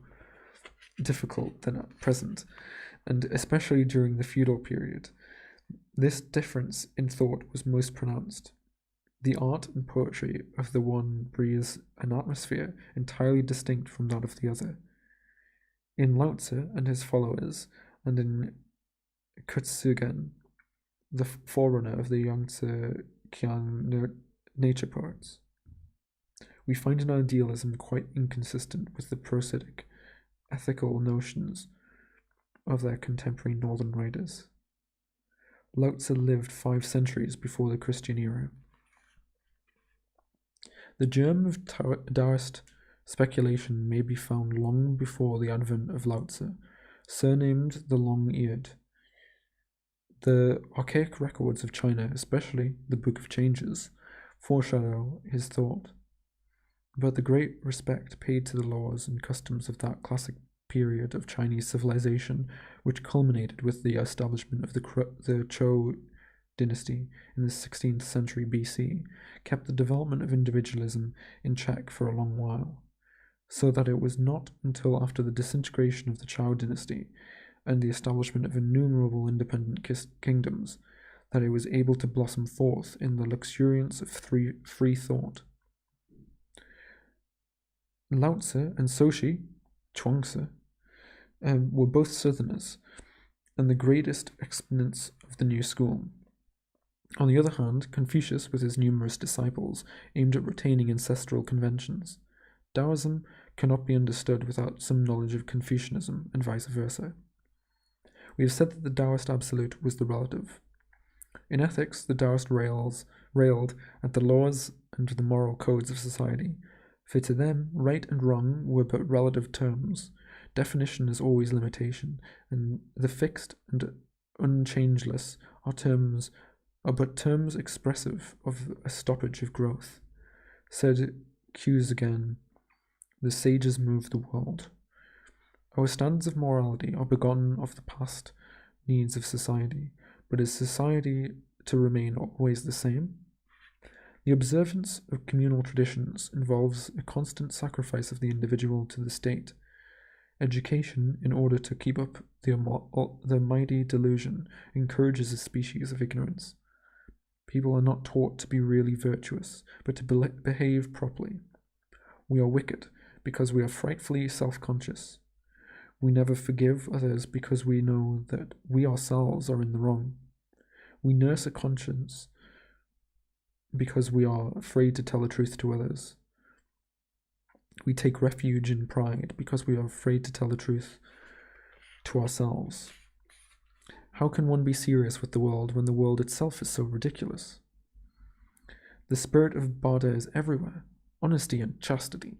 Speaker 1: difficult than at present, and especially during the feudal period, this difference in thought was most pronounced. The art and poetry of the one breathes an atmosphere entirely distinct from that of the other. In Lao Tzu and his followers, and in Kutsugen, the forerunner of the Yangtze Kiang nature poets, we find an idealism quite inconsistent with the prosaic, ethical notions of their contemporary northern writers. Lao Tzu lived 5 centuries before the Christian era. The germ of Taoist speculation may be found long before the advent of Lao Tzu, surnamed the Long-Eared. The archaic records of China, especially the Book of Changes, foreshadow his thought. But the great respect paid to the laws and customs of that classic period of Chinese civilization, which culminated with the establishment of the Zhou dynasty in the 16th century BC, kept the development of individualism in check for a long while, so that it was not until after the disintegration of the Zhou dynasty and the establishment of innumerable independent kingdoms that it was able to blossom forth in the luxuriance of free thought. Lao Tzu and Soshi, Chuangzi, were both Southerners and the greatest exponents of the new school. On the other hand, Confucius, with his numerous disciples, aimed at retaining ancestral conventions. Taoism cannot be understood without some knowledge of Confucianism, and vice versa. We have said that the Taoist absolute was the relative. In ethics, the Taoist railed at the laws and the moral codes of society, for to them right and wrong were but relative terms. Definition is always limitation, and the fixed and unchangeless are but terms expressive of a stoppage of growth. Said Hughes again, the sages move the world. Our standards of morality are begotten of the past needs of society, but is society to remain always the same? The observance of communal traditions involves a constant sacrifice of the individual to the state. Education, in order to keep up the mighty delusion, encourages a species of ignorance. People are not taught to be really virtuous, but to behave properly. We are wicked because we are frightfully self-conscious. We never forgive others because we know that we ourselves are in the wrong. We nurse a conscience because we are afraid to tell the truth to others. We take refuge in pride because we are afraid to tell the truth to ourselves. How can one be serious with the world when the world itself is so ridiculous? The spirit of Bada is everywhere, honesty and chastity.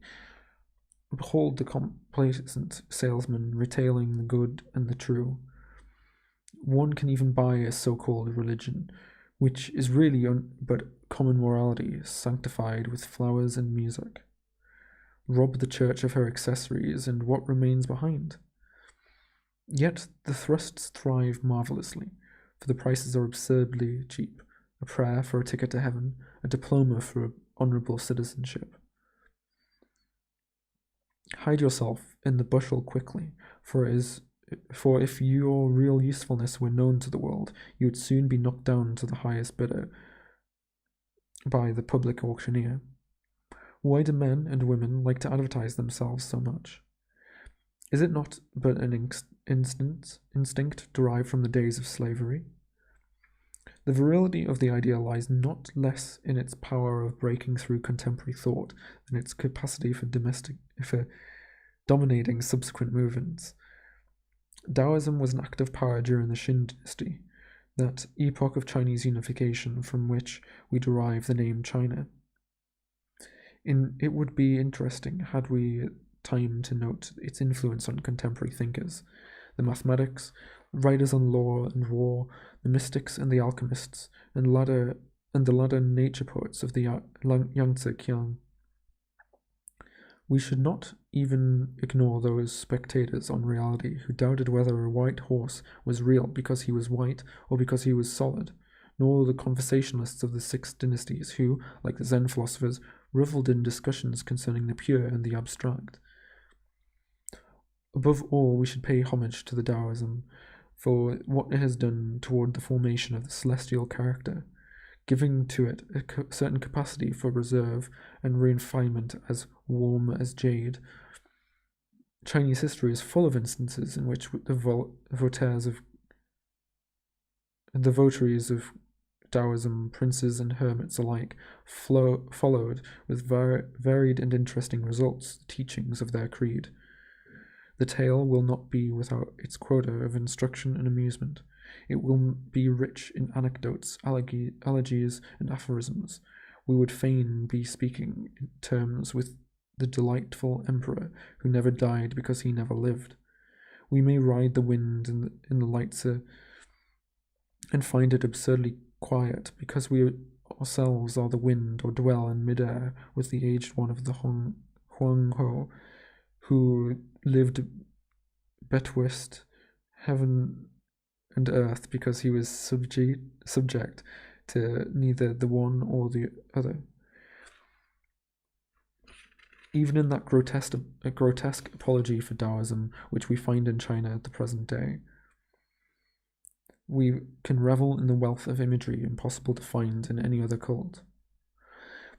Speaker 1: Behold the complacent salesman retailing the good and the true. One can even buy a so-called religion, which is really but common morality, sanctified with flowers and music. Rob the church of her accessories, and what remains behind? Yet the thrusts thrive marvellously, for the prices are absurdly cheap. A prayer for a ticket to heaven, a diploma for honourable citizenship. Hide yourself in the bushel quickly, for if your real usefulness were known to the world, you would soon be knocked down to the highest bidder by the public auctioneer. Why do men and women like to advertise themselves so much? Is it not but an instinct derived from the days of slavery? The virility of the idea lies not less in its power of breaking through contemporary thought than its capacity for dominating subsequent movements. Taoism was an active power during the Qin dynasty, that epoch of Chinese unification from which we derive the name China. It would be interesting had we time to note its influence on contemporary thinkers, the mathematics, writers on law and war, the mystics and the alchemists, and the latter nature poets of the Yangtze Kiang. We should not even ignore those spectators on reality who doubted whether a white horse was real because he was white or because he was solid, nor the conversationalists of the 6 dynasties who, like the Zen philosophers, revelled in discussions concerning the pure and the abstract. Above all, we should pay homage to the Taoism for what it has done toward the formation of the celestial character, giving to it a certain capacity for reserve and refinement as warm as jade. Chinese history is full of instances in which the votaries of Taoism, princes and hermits alike, followed with varied and interesting results the teachings of their creed. The tale will not be without its quota of instruction and amusement. It will be rich in anecdotes, elegies, and aphorisms, we would fain be speaking in terms with the delightful emperor who never died because he never lived. We may ride the wind in the Leitze and find it absurdly quiet because we ourselves are the wind, or dwell in midair with the aged one of the Huang Ho, who lived betwixt heaven and earth because he was subject to neither the one or the other. Even in that grotesque apology for Taoism which we find in China at the present day, we can revel in the wealth of imagery impossible to find in any other cult.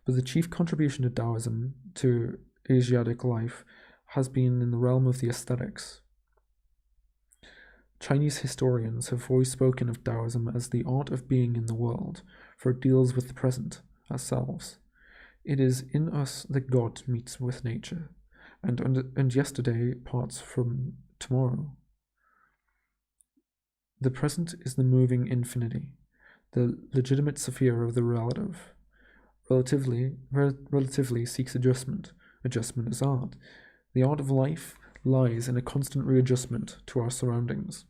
Speaker 1: But the chief contribution of Taoism to Asiatic life has been in the realm of the aesthetics. Chinese historians have always spoken of Taoism as the art of being in the world, for it deals with the present, ourselves. It is in us that God meets with nature, and yesterday parts from tomorrow. The present is the moving infinity, the legitimate sphere of the relative. Relatively seeks adjustment. Adjustment is art. The art of life lies in a constant readjustment to our surroundings.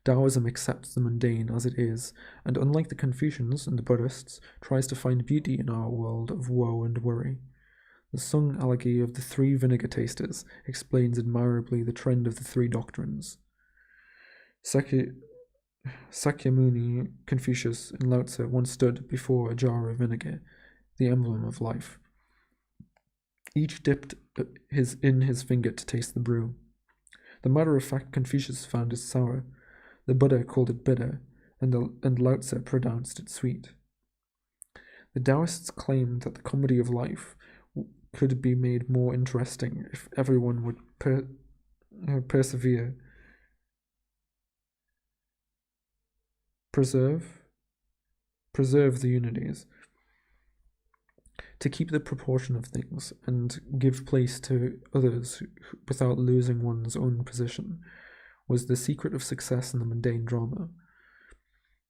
Speaker 1: Taoism accepts the mundane as it is, and unlike the Confucians and the Buddhists, tries to find beauty in our world of woe and worry. The Sung elegy of the three vinegar tasters explains admirably the trend of the three doctrines. Sakyamuni, Confucius, and Lao Tzu once stood before a jar of vinegar, the emblem of life. Each dipped his finger to taste the brew. The matter-of-fact Confucius found it sour, the Buddha called it bitter, and Lao Tzu pronounced it sweet. The Taoists claimed that the comedy of life could be made more interesting if everyone would preserve the unities, to keep the proportion of things and give place to others without losing one's own position, was the secret of success in the mundane drama.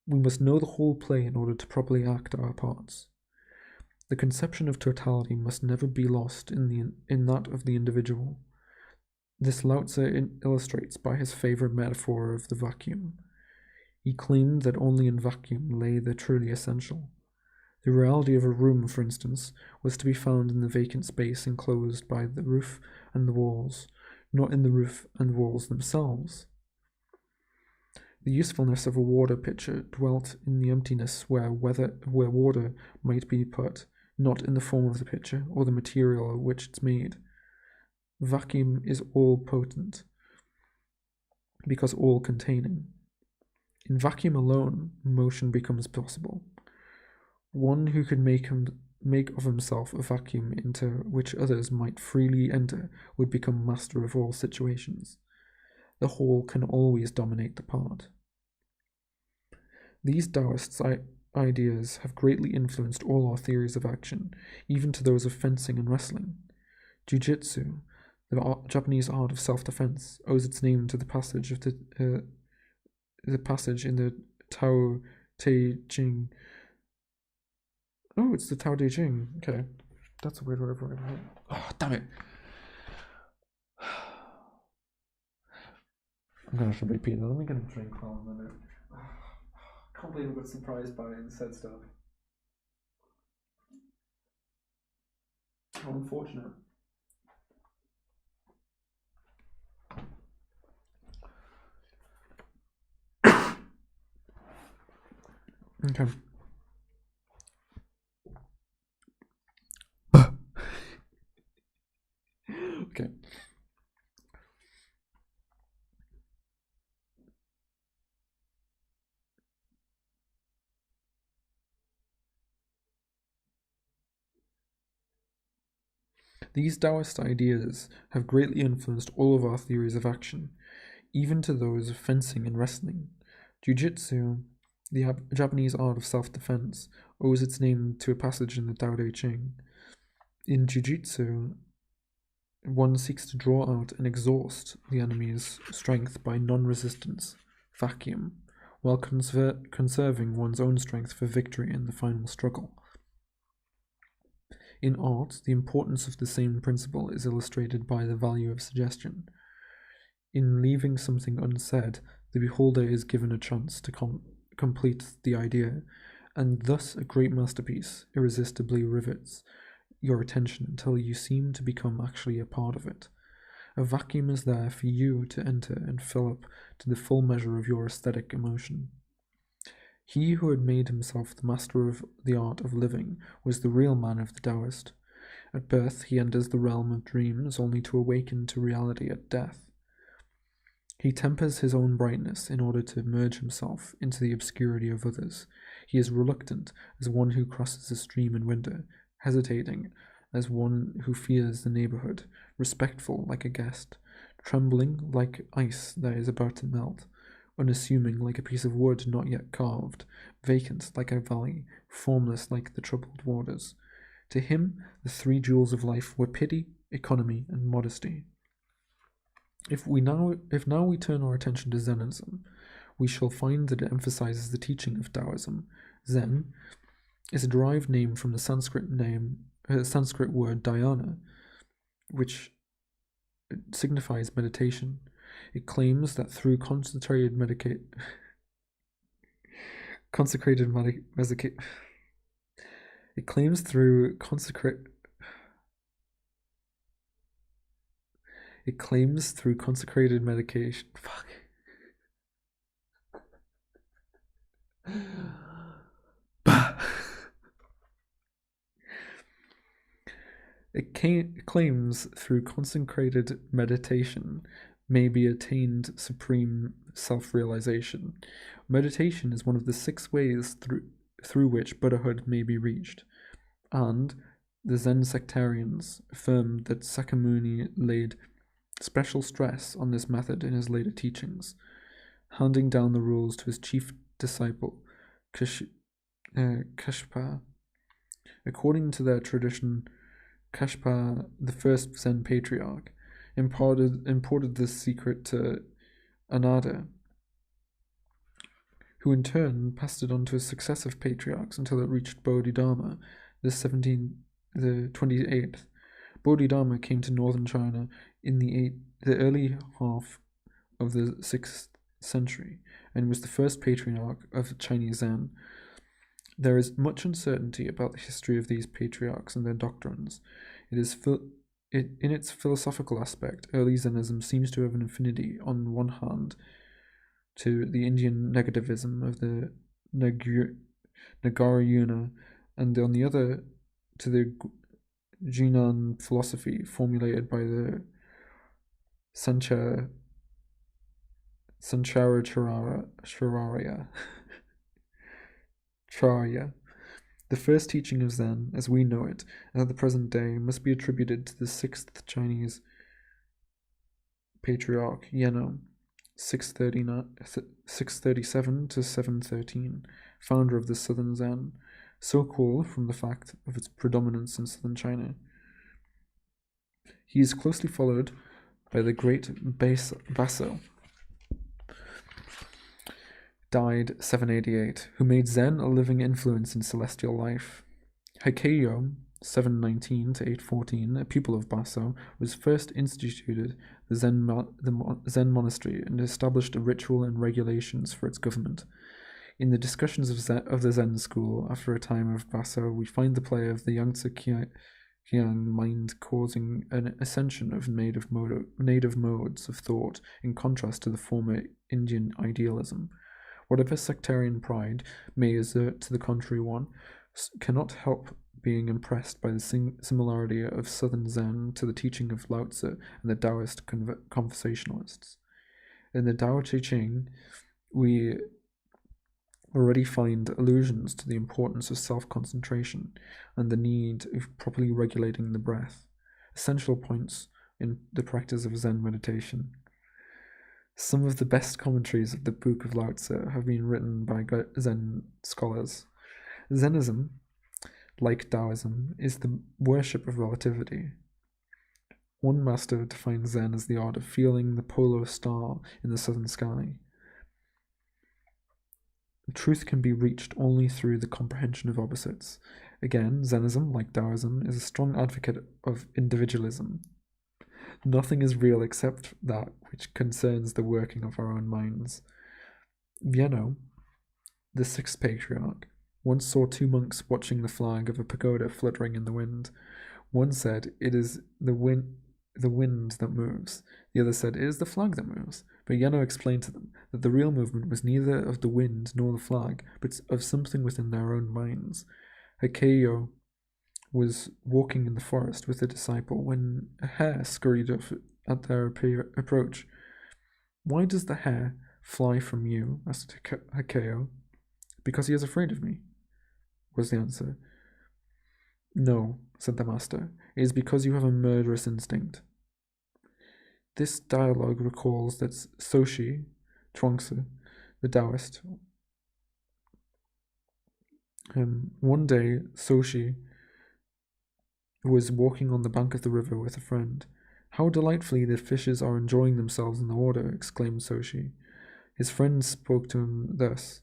Speaker 1: We must know the whole play in order to properly act our parts. The conception of totality must never be lost in that of the individual. This Lao Tzu illustrates by his favorite metaphor of the vacuum. He claimed that only in vacuum lay the truly essential. The reality of a room, for instance, was to be found in the vacant space enclosed by the roof and the walls, not in the roof and walls themselves. The usefulness of a water pitcher dwelt in the emptiness where water might be put, not in the form of the pitcher or the material of which it's made. Vacuum is all-potent, because all-containing. In vacuum alone, motion becomes possible. One who could make of himself a vacuum into which others might freely enter would become master of all situations. The whole can always dominate the part. These Taoist ideas have greatly influenced all our theories of action, even to those of fencing and wrestling. Jiu-jitsu, the Japanese art of self-defense, owes its name to the passage in the Tao Te Ching. Oh, it's the Tao Te Ching. Okay, that's a weird word for it. Oh, damn it! I'm gonna have to repeat that. Let me get a drink while I'm in it. I can't believe I got surprised by it and said stuff. How unfortunate. Okay. Okay. These Taoist ideas have greatly influenced all of our theories of action, even to those of fencing and wrestling. Jiu-jitsu, the Japanese art of self-defense, owes its name to a passage in the Tao Te Ching. In Jiu-jitsu, one seeks to draw out and exhaust the enemy's strength by non-resistance, vacuum, while conserving one's own strength for victory in the final struggle. In art, the importance of the same principle is illustrated by the value of suggestion. In leaving something unsaid, the beholder is given a chance to complete the idea, and thus a great masterpiece irresistibly rivets your attention until you seem to become actually a part of it. A vacuum is there for you to enter and fill up to the full measure of your aesthetic emotion. He who had made himself the master of the art of living was the real man of the Taoist. At birth he enters the realm of dreams only to awaken to reality at death. He tempers his own brightness in order to merge himself into the obscurity of others. He is reluctant as one who crosses a stream in winter, hesitating as one who fears the neighborhood, respectful like a guest, trembling like ice that is about to melt, unassuming like a piece of wood not yet carved, vacant like a valley, formless like the troubled waters. To him, the three jewels of life were pity, economy, and modesty. If now we turn our attention to Zennism, we shall find that it emphasizes the teaching of Taoism. Zen is a derived name from the Sanskrit word dhyana, which signifies meditation. It claims that through consecrated medication. Fuck. It claims through consecrated meditation may be attained supreme self-realization. Meditation is one of the 6 ways through which Buddhahood may be reached, and the Zen sectarians affirm that Sakyamuni laid special stress on this method in his later teachings, handing down the rules to his chief disciple, Kashpa. According to their tradition, Kashpa, the first Zen patriarch, imported this secret to Ananda, who in turn passed it on to his successive patriarchs until it reached Bodhidharma, the 28th. Bodhidharma came to northern China in the early half of the 6th century and was the first patriarch of Chinese Zen. There is much uncertainty about the history of these patriarchs and their doctrines. In its philosophical aspect, early Zennism seems to have an affinity, on one hand, to the Indian negativism of the Nagarjuna, and on the other, to the Jinan philosophy formulated by the Charya. The first teaching of Zen, as we know it, at the present day, must be attributed to the 6th Chinese patriarch, Yeno, 637 to 713, founder of the Southern Zen, so called from the fact of its predominance in southern China. He is closely followed by the great Baso, died 788, who made Zen a living influence in celestial life. Heikeiyo, 719 to 814, a pupil of Baso, was first instituted the Zen monastery and established a ritual and regulations for its government. In the discussions of the Zen school after a time of Baso, we find the play of the Yangtze Kiang mind causing an ascension of native modes of thought in contrast to the former Indian idealism. Whatever sectarian pride may assert to the contrary one cannot help being impressed by the similarity of Southern Zen to the teaching of Lao Tzu and the Taoist conversationalists. In the Tao Te Ching, we already find allusions to the importance of self-concentration and the need of properly regulating the breath, essential points in the practice of Zen meditation. Some of the best commentaries of the Book of Lao Tzu have been written by Zen scholars. Zennism, like Taoism, is the worship of relativity. One master defines Zen as the art of feeling the polar star in the southern sky. Truth can be reached only through the comprehension of opposites, Again, Zennism, like Taoism, is a strong advocate of individualism. Nothing is real except that which concerns the working of our own minds. Vienno, the sixth patriarch, once saw two monks watching the flag of a pagoda fluttering in the wind. One said, "It is the wind that moves." The other said, "It is the flag that moves." But Yano explained to them that the real movement was neither of the wind nor the flag, but of something within their own minds. Hakeiyo was walking in the forest with a disciple when a hare scurried up at their approach. "Why does the hare fly from you?" asked Hakeiyo. "Because he is afraid of me," was the answer. "No," said the master, "it is because you have a murderous instinct." This dialogue recalls that Soshi, Chuangzi, the Taoist, one day Soshi was walking on the bank of the river with a friend. "How delightfully the fishes are enjoying themselves in the water," exclaimed Soshi. His friend spoke to him thus: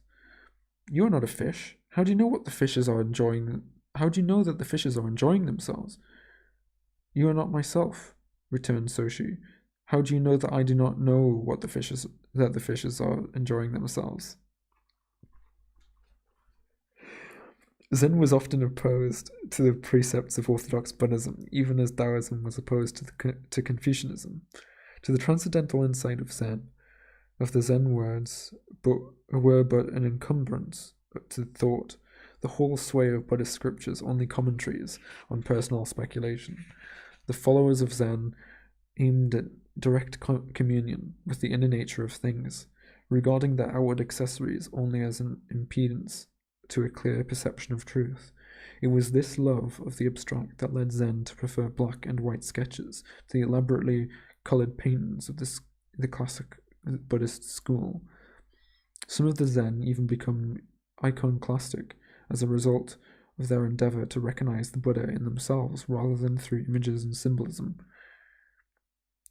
Speaker 1: "You are not a fish. How do you know what the fishes are enjoying? How do you know that the fishes are enjoying themselves?" "You are not myself," returned Soshi. "How do you know that I do not know what the fishes are enjoying themselves?" Zen was often opposed to the precepts of orthodox Buddhism, even as Taoism was opposed to Confucianism. To the transcendental insight of the Zen words were but an encumbrance to thought, the whole sway of Buddhist scriptures only commentaries on personal speculation. The followers of Zen aimed at direct communion with the inner nature of things, regarding their outward accessories only as an impedance to a clear perception of truth. It was this love of the abstract that led Zen to prefer black and white sketches to the elaborately colored paintings of the classic Buddhist school. Some of the Zen even become iconoclastic as a result of their endeavor to recognize the Buddha in themselves rather than through images and symbolism.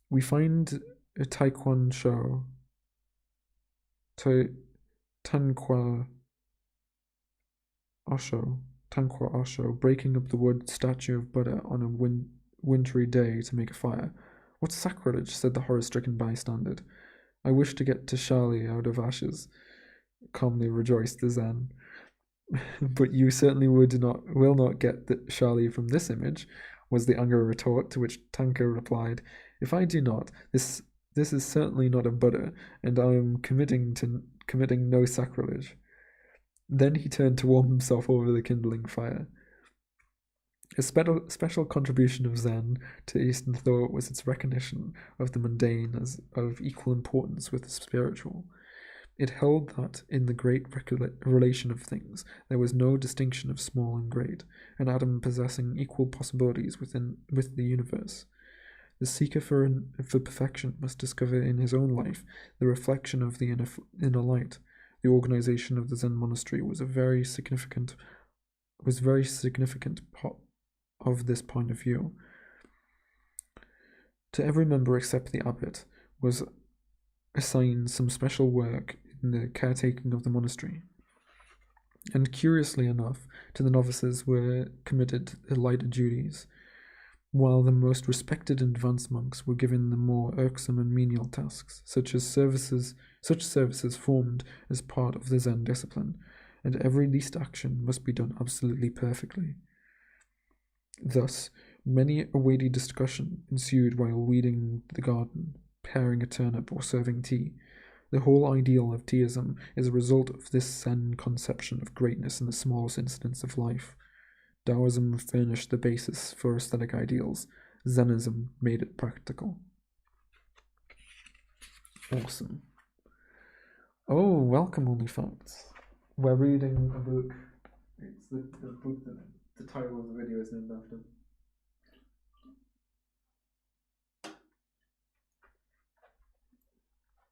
Speaker 1: We find a Taekwa Osho breaking up the wood statue of Buddha on a wintry day to make a fire. "What sacrilege," said the horror-stricken bystander. "I wish to get Shali out of ashes," calmly rejoiced the Zen. "But you certainly will not get the Shali from this image," was the angry retort, to which Tanka replied, "If I do not, this is certainly not a Buddha, and I am committing no sacrilege." Then he turned to warm himself over the kindling fire. A special contribution of Zen to Eastern thought was its recognition of the mundane as of equal importance with the spiritual. It held that in the great relation of things there was no distinction of small and great, an atom possessing equal possibilities with the universe. The seeker for perfection must discover in his own life the reflection of the inner light. The organization of the Zen monastery was very significant of this point of view. To every member except the abbot was assigned some special work in the caretaking of the monastery, and curiously enough, to the novices were committed the lighter duties, while the most respected and advanced monks were given the more irksome and menial tasks, such services formed as part of the Zen discipline, and every least action must be done absolutely perfectly. Thus, many a weighty discussion ensued while weeding the garden, paring a turnip, or serving tea. The whole ideal of Teaism is a result of this Zen conception of greatness in the smallest incidents of life. Taoism furnished the basis for aesthetic ideals. Zennism made it practical. Awesome. Oh, welcome, Only Facts. We're reading a book. It's the book that the title of the video is named after.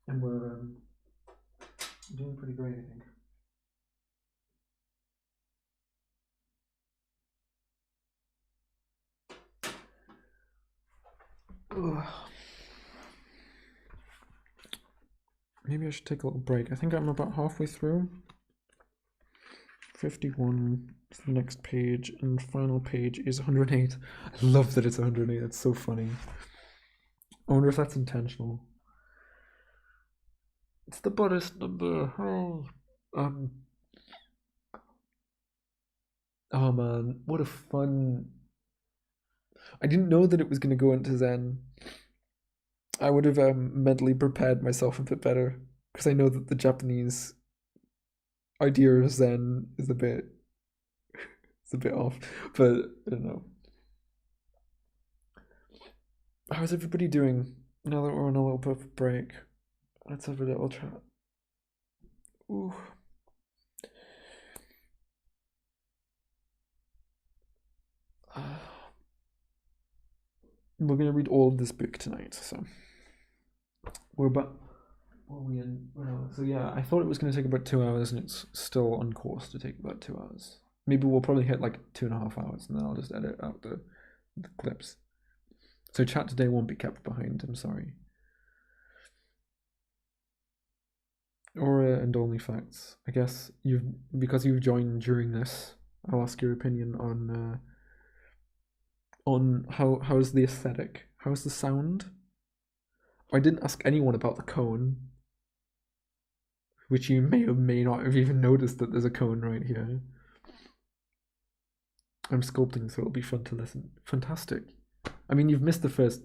Speaker 1: And we're doing pretty great, I think. Ugh. Maybe I should take a little break. I think I'm about halfway through. 51 is the next page, and final page is 108. I love that it's 108. It's so funny. I wonder if that's intentional. It's the Buddhist number. Oh man, what a fun. I didn't know that it was going to go into Zen. I would have mentally prepared myself a bit better, because I know that the Japanese idea of Zen is a bit off, but I don't know. How's everybody doing now that we're on a little bit of a break? Let's have a little chat. Ooh. We're gonna read all of this book tonight, so we're about. What are we in? So yeah, I thought it was gonna take about 2 hours, and it's still on course to take about 2 hours. Maybe we'll probably hit like 2.5 hours, and then I'll just edit out the clips. So chat today won't be kept behind. I'm sorry. Aura and only facts. I guess because you've joined during this. I'll ask your opinion on how's the aesthetic, how's the sound. I didn't ask anyone about the cone, which you may or may not have even noticed that there's a cone right here. I'm sculpting, so it'll be fun to listen. Fantastic. I mean, you've missed the first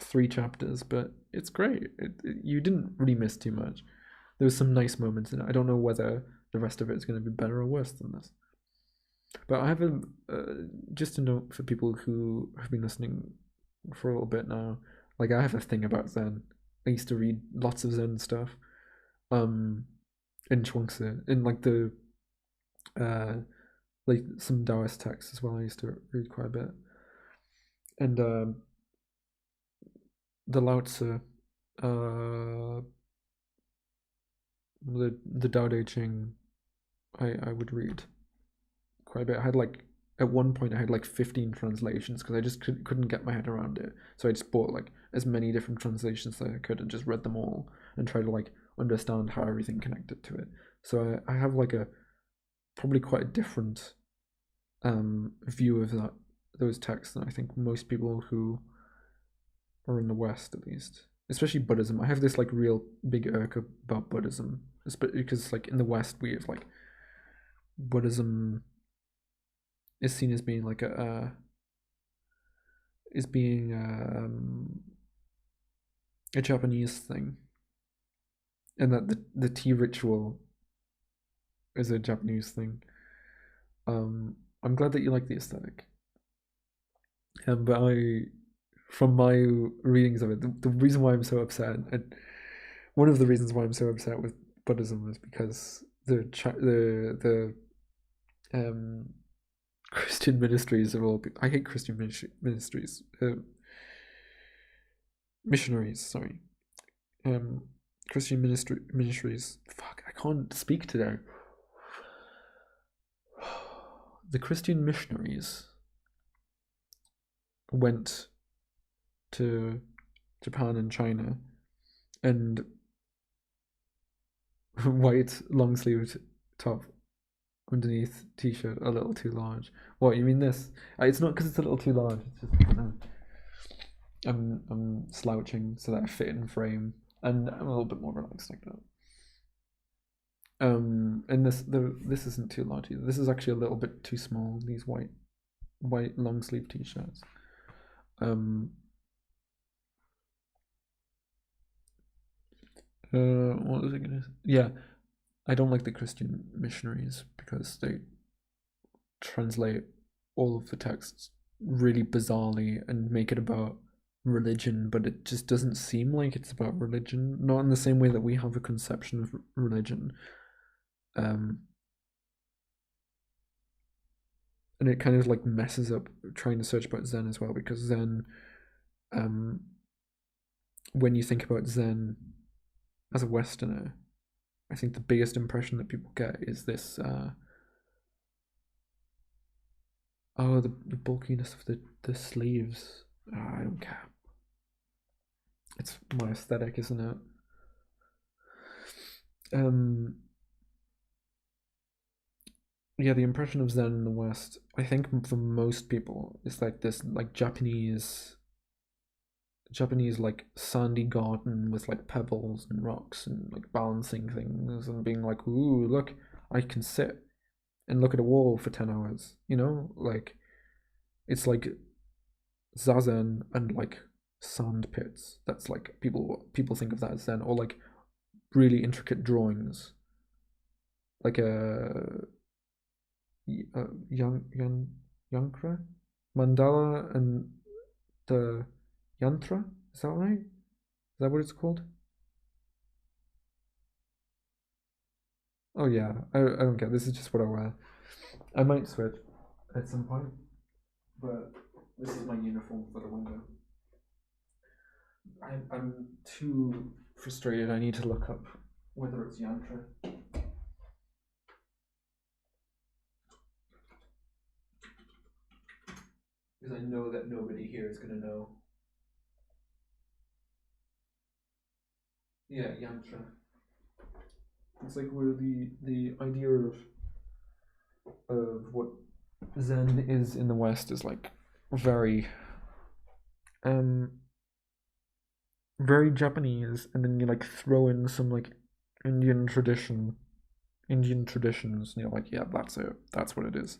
Speaker 1: 3 chapters, but it's great. You didn't really miss too much. There was some nice moments in it. I don't know whether the rest of it is going to be better or worse than this. But I have just a note for people who have been listening for a little bit now. Like, I have a thing about Zen. I used to read lots of Zen stuff. In Chuangzi, in like the like some Taoist texts as well. I used to read quite a bit. And the Lao Tzu, the Tao Te Ching, I would read quite a bit. I had like at one point I had like 15 translations because I just couldn't get my head around it. So I just bought like as many different translations that I could and just read them all and try to like understand how everything connected to it. So I have like a probably quite a different view of those texts than I think most people who are in the West, at least. Especially Buddhism. I have this like real big irk about Buddhism, because like in the West we have like Buddhism is seen as being like a Japanese thing, and that the tea ritual is a Japanese thing. I'm glad that you like the aesthetic. But from my readings of it, the reason why I'm so upset, and one of the reasons why I'm so upset with Buddhism is because the Christian ministries of all people. I hate Christian ministries. Missionaries, sorry. Christian ministries. Fuck, I can't speak today. The Christian missionaries went to Japan and China, and white long-sleeved top underneath t-shirt a little too large. What, you mean this? It's not because it's a little too large. It's just, I don't know. I'm slouching so that I fit in frame, and I'm a little bit more relaxed like that. And this isn't too large either. This is actually a little bit too small. These white long sleeve t-shirts. What was I gonna say? Yeah, I don't like the Christian missionaries because they translate all of the texts really bizarrely and make it about religion, but it just doesn't seem like it's about religion. Not in the same way that we have a conception of religion. And it kind of like messes up trying to search about Zen as well, because Zen, when you think about Zen as a Westerner, I think the biggest impression that people get is this the bulkiness of the sleeves. I don't care. It's my aesthetic, isn't it? yeah, the impression of Zen in the West, I think for most people, is like this like Japanese like sandy garden with like pebbles and rocks and like balancing things and being like, ooh, look, I can sit and look at a wall for 10 hours. Like it's like zazen and like sand pits. That's like people think of that as Zen, or like really intricate drawings, like a yankra mandala and the yantra. Is that right? Is that what it's called? Oh yeah, I don't care. This is just what I wear. I might switch at some point, but this is my uniform for the window. I'm too frustrated. I need to look up whether it's yantra, because I know that nobody here is gonna know. Yeah, yantra. It's like where the idea of what Zen is in the West is like very um very Japanese, and then you like throw in some like Indian tradition, Indian traditions, and you're like, yeah, that's it. That's what it is.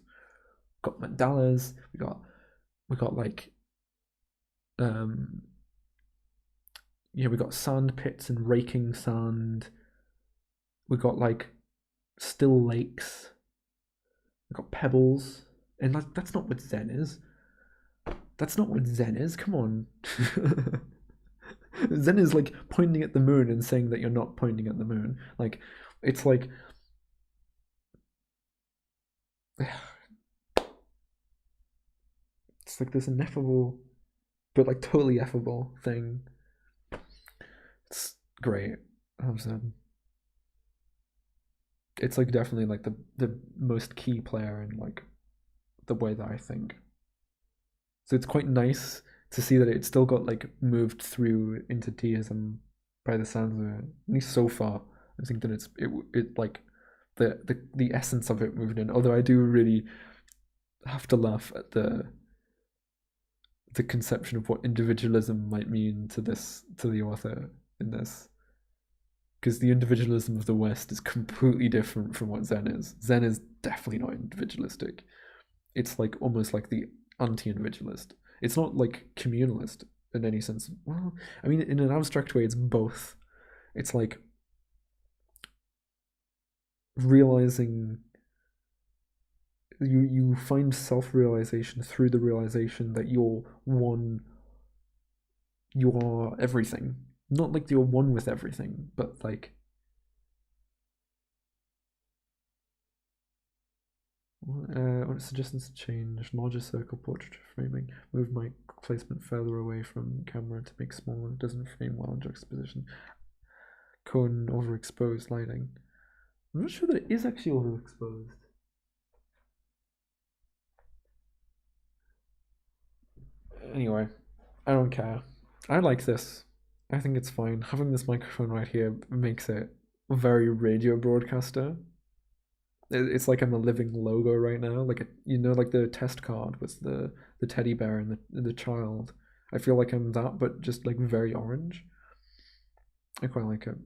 Speaker 1: Got mandalas. We got like um yeah, we got sand pits and raking sand. We got like still lakes. We got pebbles, and like that's not what Zen is. That's not what Zen is. Come on. Zen is like pointing at the moon and saying that you're not pointing at the moon. Like, it's like it's like this ineffable, but like totally effable thing. It's great. I'm Zen. It's like definitely like the most key player in like the way that I think. So it's quite nice to see that it still got like moved through into deism by the sounds of it. At least so far, I think that it like the essence of it moved in. Although I do really have to laugh at the conception of what individualism might mean to the author in this, because the individualism of the West is completely different from what Zen is. Zen is definitely not individualistic. It's like almost like the anti-individualist. It's not like communalist in any sense. Well, I mean, in an abstract way, it's both. It's like realizing you find self-realization through the realization that you're one, you are everything. Not like you're one with everything, but like what suggestions to change? Larger circle portrait framing. Move mic placement further away from camera to make smaller. It doesn't frame well in juxtaposition. Cone overexposed lighting. I'm not sure that it is actually overexposed. Anyway, I don't care. I like this. I think it's fine. Having this microphone right here makes it very radio broadcaster. It's like I'm a living logo right now. Like like the test card with the teddy bear and the child. I feel like I'm that, but just like very orange. I quite like it,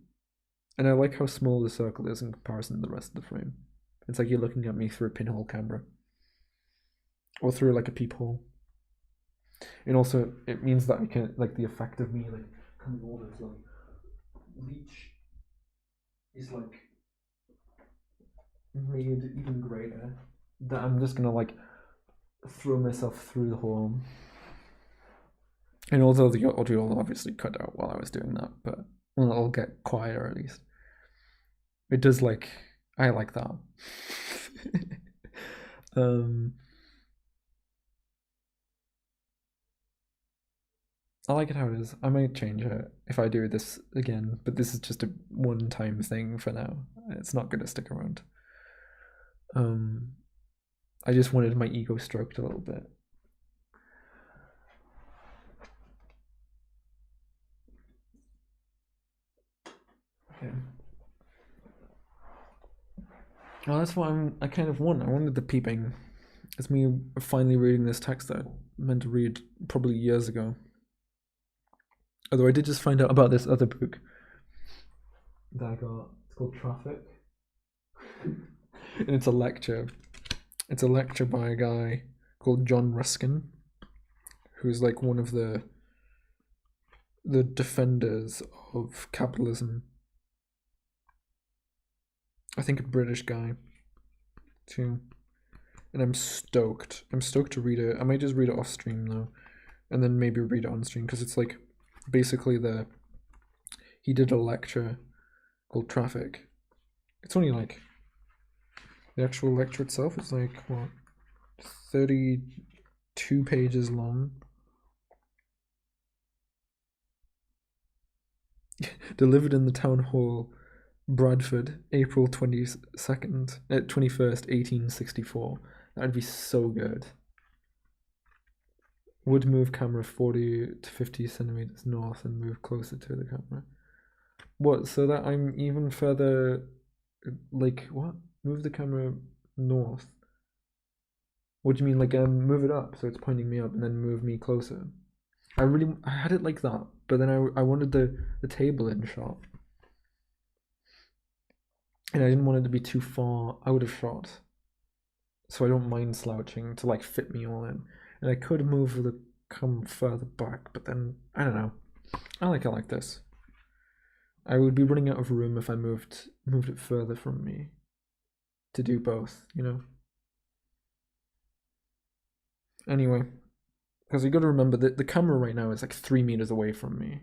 Speaker 1: and I like how small the circle is in comparison to the rest of the frame. It's like you're looking at me through a pinhole camera, or through like a peephole. And also, it means that I can like the effect of me like coming over to like reach is like made even greater. That I'm just gonna like throw myself through the hole. And although the audio will obviously cut out while I was doing that, but well, it'll get quieter at least. It does like I like that. um, I like it how it is. I might change it if I do this again, but this is just a one-time thing for now. It's not gonna stick around. Um, I just wanted my ego stroked a little bit. Okay. Well, that's what I kind of want. I wanted the peeping. It's me finally reading this text that I meant to read probably years ago. Although I did just find out about this other book that I got. It's called Traffic. And it's a lecture. It's a lecture by a guy called John Ruskin, who's like one of the defenders of capitalism. I think a British guy too. And I'm stoked. I'm stoked to read it. I might just read it off stream though, and then maybe read it on stream because it's like basically he did a lecture called Traffic. It's only like the actual lecture itself is like what 32 pages long. Delivered in the town hall, Bradford, April 21st, 1864. That'd be so good. Would move camera 40 to 50 centimeters north and move closer to the camera. What? So that I'm even further. Like what? Move the camera north. What do you mean? Like move it up so it's pointing me up, and then move me closer. I had it like that, but then I wanted the table in shot, and I didn't want it to be too far out of shot, so I don't mind slouching to like fit me all in. And I could move the camera further back, but then I don't know. I like it like this. I would be running out of room if I moved it further from me to do both, you know. Anyway, because you got to remember that the camera right now is like 3 meters away from me.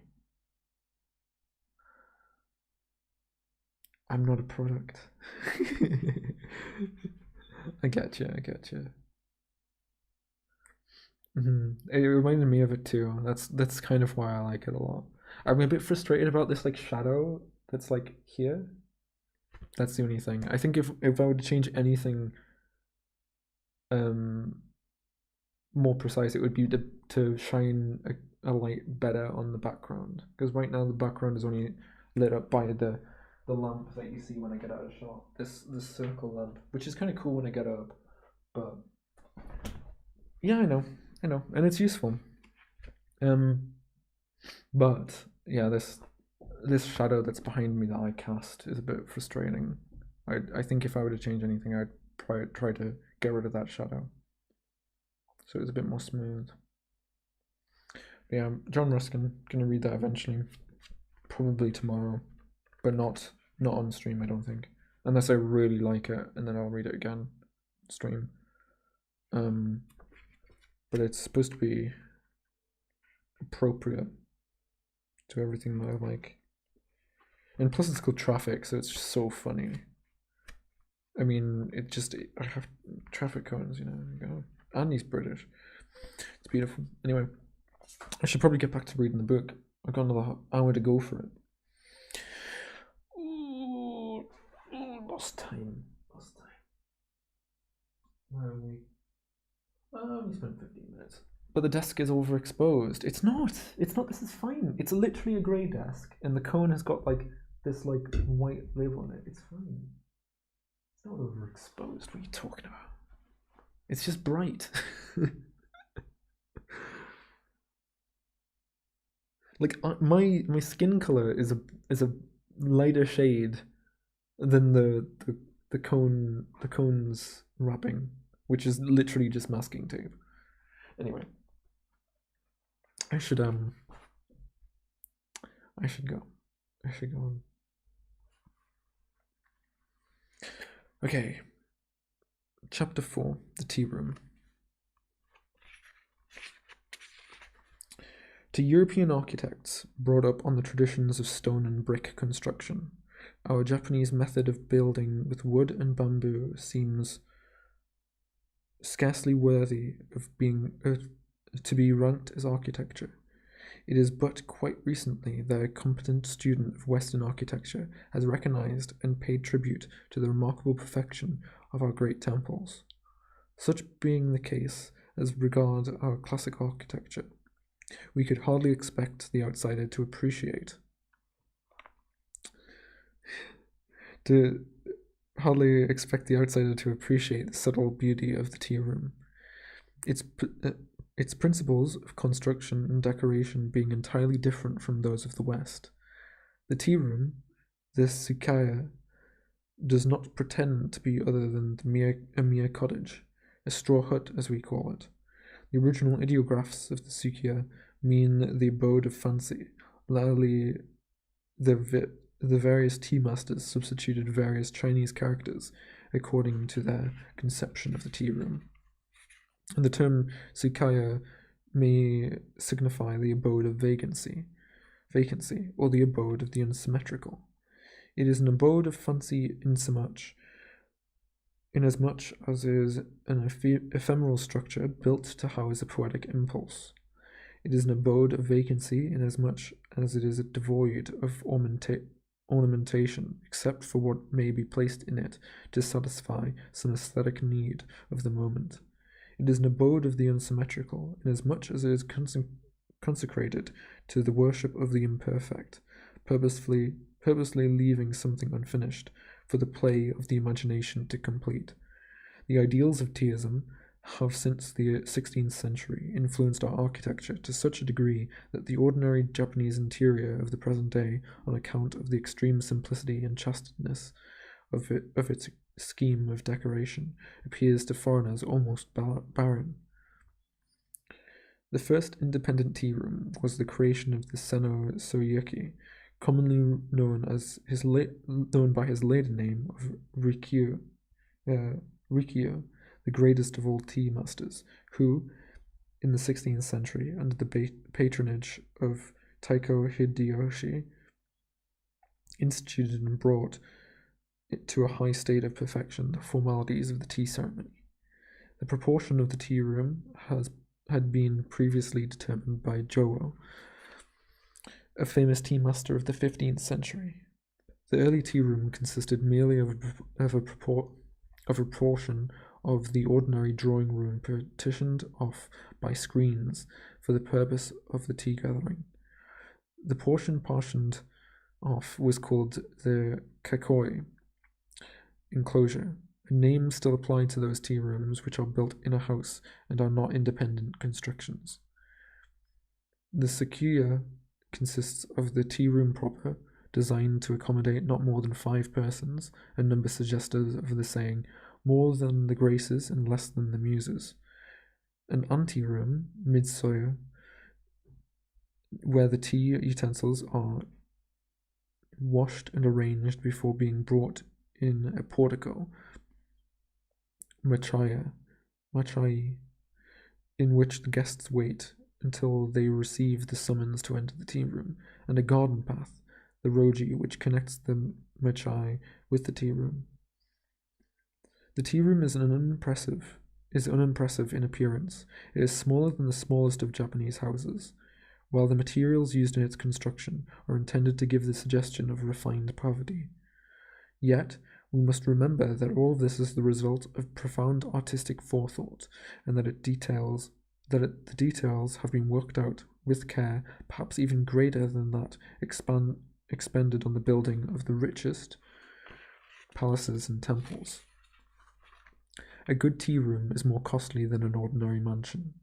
Speaker 1: I'm not a product. I get you. It reminded me of it too. That's kind of why I like it a lot. I'm a bit frustrated about this like shadow that's like here. That's the only thing. I think if I would change anything more precise, it would be to shine a light better on the background. Because right now the background is only lit up by the lamp that you see when I get out of shot. This circle lamp, which is kind of cool when I get up, but yeah, I know, and it's useful. But yeah, this shadow that's behind me that I cast is a bit frustrating. I think if I were to change anything, I'd try to get rid of that shadow, so it's a bit more smooth. But yeah, John Ruskin, gonna read that eventually, probably tomorrow, but not on stream, I don't think, unless I really like it, and then I'll read it again, stream. But it's supposed to be appropriate to everything that I like, and plus it's called Traffic, so it's just so funny. I mean, I have traffic cones, you know, and he's British. It's beautiful. Anyway, I should probably get back to reading the book. I've got another hour to go for it. Lost time. Where are we? We spent 15 minutes. But the desk is overexposed. It's not. This is fine. It's literally a grey desk, and the cone has got like this like white label on it. It's fine. It's not overexposed. What are you talking about? It's just bright. Like my skin color is a lighter shade than the cone's wrapping, which is literally just masking tape. Anyway, I should go. On. Okay. Chapter 4, The Tea Room. To European architects brought up on the traditions of stone and brick construction, our Japanese method of building with wood and bamboo seems scarcely worthy of being to be ranked as architecture. It is but quite recently that a competent student of Western architecture has recognized and paid tribute to the remarkable perfection of our great temples. Such being the case as regards our classic architecture, we could hardly expect the outsider to appreciate. hardly expect the outsider to appreciate the subtle beauty of the tea room. Its principles of construction and decoration being entirely different from those of the West. The tea room, the tsukaya, does not pretend to be other than a mere cottage, a straw hut as we call it. The original ideographs of the tsukaya mean the abode of fancy. Latterly, the various tea masters substituted various Chinese characters according to their conception of the tea room. And the term tsukaya may signify the abode of vacancy, or the abode of the unsymmetrical. It is an abode of fancy inasmuch as it is an ephemeral structure built to house a poetic impulse. It is an abode of vacancy inasmuch as it is devoid of ornamentation, except for what may be placed in it to satisfy some aesthetic need of the moment. It is an abode of the unsymmetrical, inasmuch as it is consecrated to the worship of the imperfect, purposely leaving something unfinished for the play of the imagination to complete. The ideals of teaism have since the 16th century influenced our architecture to such a degree that the ordinary Japanese interior of the present day, on account of the extreme simplicity and chasteness of its scheme of decoration, appears to foreigners almost barren. The first independent tea room was the creation of the Seno Soyuki, commonly known by his later name of Rikyo, the greatest of all tea masters, who, in the 16th century, under the patronage of Taiko Hideyoshi, instituted and brought it to a high state of perfection the formalities of the tea ceremony. The proportion of the tea room had been previously determined by Jowo, a famous tea master of the 15th century. The early tea room consisted merely of a proportion of the ordinary drawing room partitioned off by screens for the purpose of the tea gathering. The portion partitioned off was called the kakoi enclosure, a name still applied to those tea rooms which are built in a house and are not independent constructions. The tsukaya consists of the tea room proper, designed to accommodate not more than 5 persons, a number suggestive of the saying, more than the graces and less than the muses. An anteroom, midsoya, where the tea utensils are washed and arranged before being brought in a portico, machai, in which the guests wait until they receive the summons to enter the tea room, and a garden path, the roji, which connects the machai with the tea room. The tea room is unimpressive in appearance. It is smaller than the smallest of Japanese houses, while the materials used in its construction are intended to give the suggestion of refined poverty. Yet, we must remember that all of this is the result of profound artistic forethought, and that the details have been worked out with care, perhaps even greater than that expended on the building of the richest palaces and temples. A good tea room is more costly than an ordinary mansion,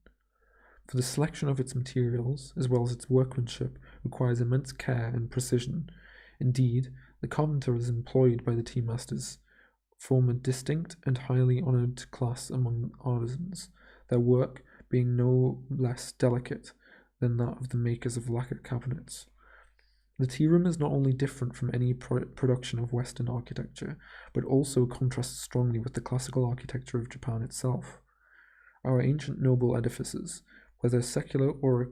Speaker 1: for the selection of its materials, as well as its workmanship, requires immense care and precision. Indeed, the carpenters employed by the tea masters form a distinct and highly honoured class among artisans, their work being no less delicate than that of the makers of lacquer cabinets. The tea room is not only different from any production of Western architecture, but also contrasts strongly with the classical architecture of Japan itself. Our ancient noble edifices, whether secular or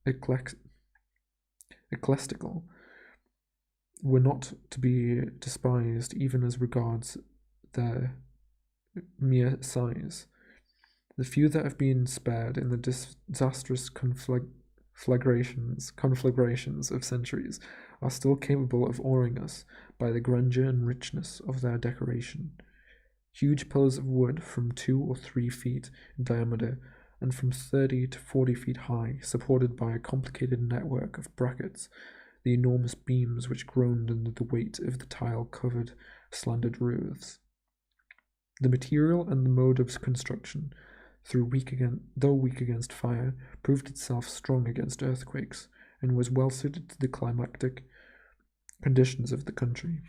Speaker 1: ecclesiastical, were not to be despised even as regards their mere size. The few that have been spared in the disastrous conflagrations of centuries are still capable of awing us by the grandeur and richness of their decoration. Huge pillars of wood from 2 or 3 feet in diameter and from 30 to 40 feet high, supported by a complicated network of brackets, the enormous beams which groaned under the weight of the tile-covered, slanted roofs. The material and the mode of construction, though weak against fire, proved itself strong against earthquakes, and was well suited to the climatic conditions of the country.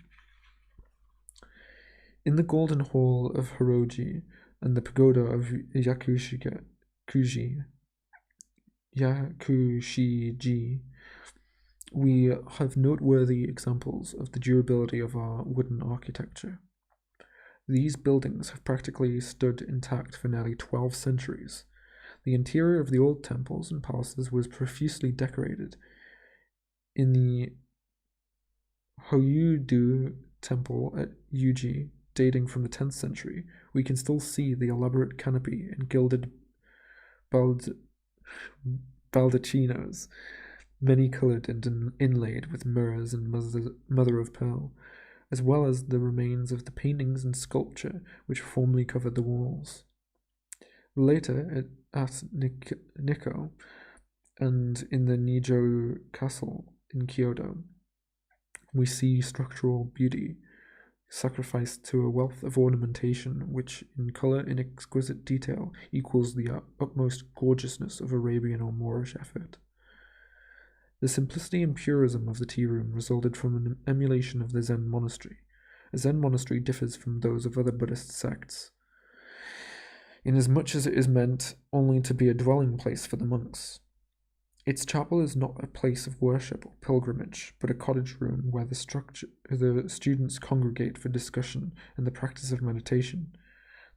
Speaker 1: In the Golden Hall of Hiroji and the pagoda of Yakushiji, we have noteworthy examples of the durability of our wooden architecture. These buildings have practically stood intact for nearly 12 centuries. The interior of the old temples and palaces was profusely decorated. In the Hoyudu temple at Yuji, dating from the 10th century, we can still see the elaborate canopy and gilded baldacchinos, many-coloured and inlaid with mirrors and mother of pearl, as well as the remains of the paintings and sculpture which formerly covered the walls. Later, at Nikko and in the Nijo Castle in Kyoto, we see structural beauty sacrificed to a wealth of ornamentation which, in colour and exquisite detail, equals the utmost gorgeousness of Arabian or Moorish effort. The simplicity and purism of the tea room resulted from an emulation of the Zen monastery. A Zen monastery differs from those of other Buddhist sects, inasmuch as it is meant only to be a dwelling place for the monks. Its chapel is not a place of worship or pilgrimage, but a cottage room where the students congregate for discussion and the practice of meditation.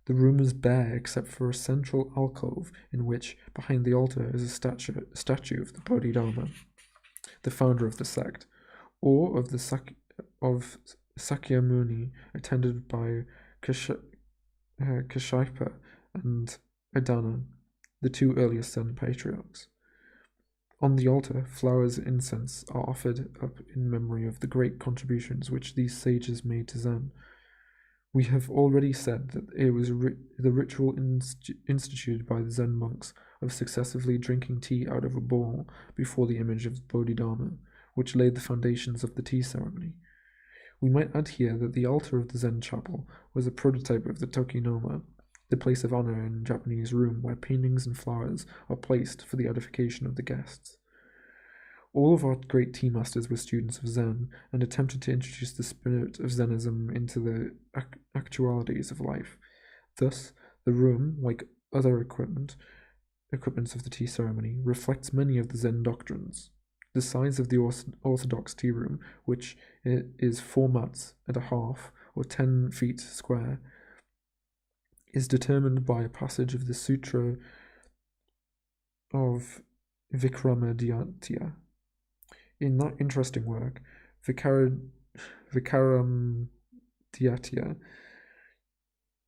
Speaker 1: The room is bare except for a central alcove in which, behind the altar, is a statue of the Bodhidharma, the founder of the sect, or of Sakyamuni, attended by Kashyapa and Adana, the two earliest Zen patriarchs. On the altar, flowers and incense are offered up in memory of the great contributions which these sages made to Zen. We have already said that it was the ritual instituted by the Zen monks of successively drinking tea out of a bowl before the image of the Bodhidharma, which laid the foundations of the tea ceremony. We might add here that the altar of the Zen chapel was a prototype of the Tokinoma, the place of honor in a Japanese room where paintings and flowers are placed for the edification of the guests. All of our great tea masters were students of Zen and attempted to introduce the spirit of Zennism into the actualities of life. Thus, the room, like other equipments of the tea ceremony, reflects many of the Zen doctrines. The size of the orthodox tea room, which is 4 mats and a half, or 10 feet square, is determined by a passage of the Sutra of Vikramaditya. In that interesting work, Vikramaditya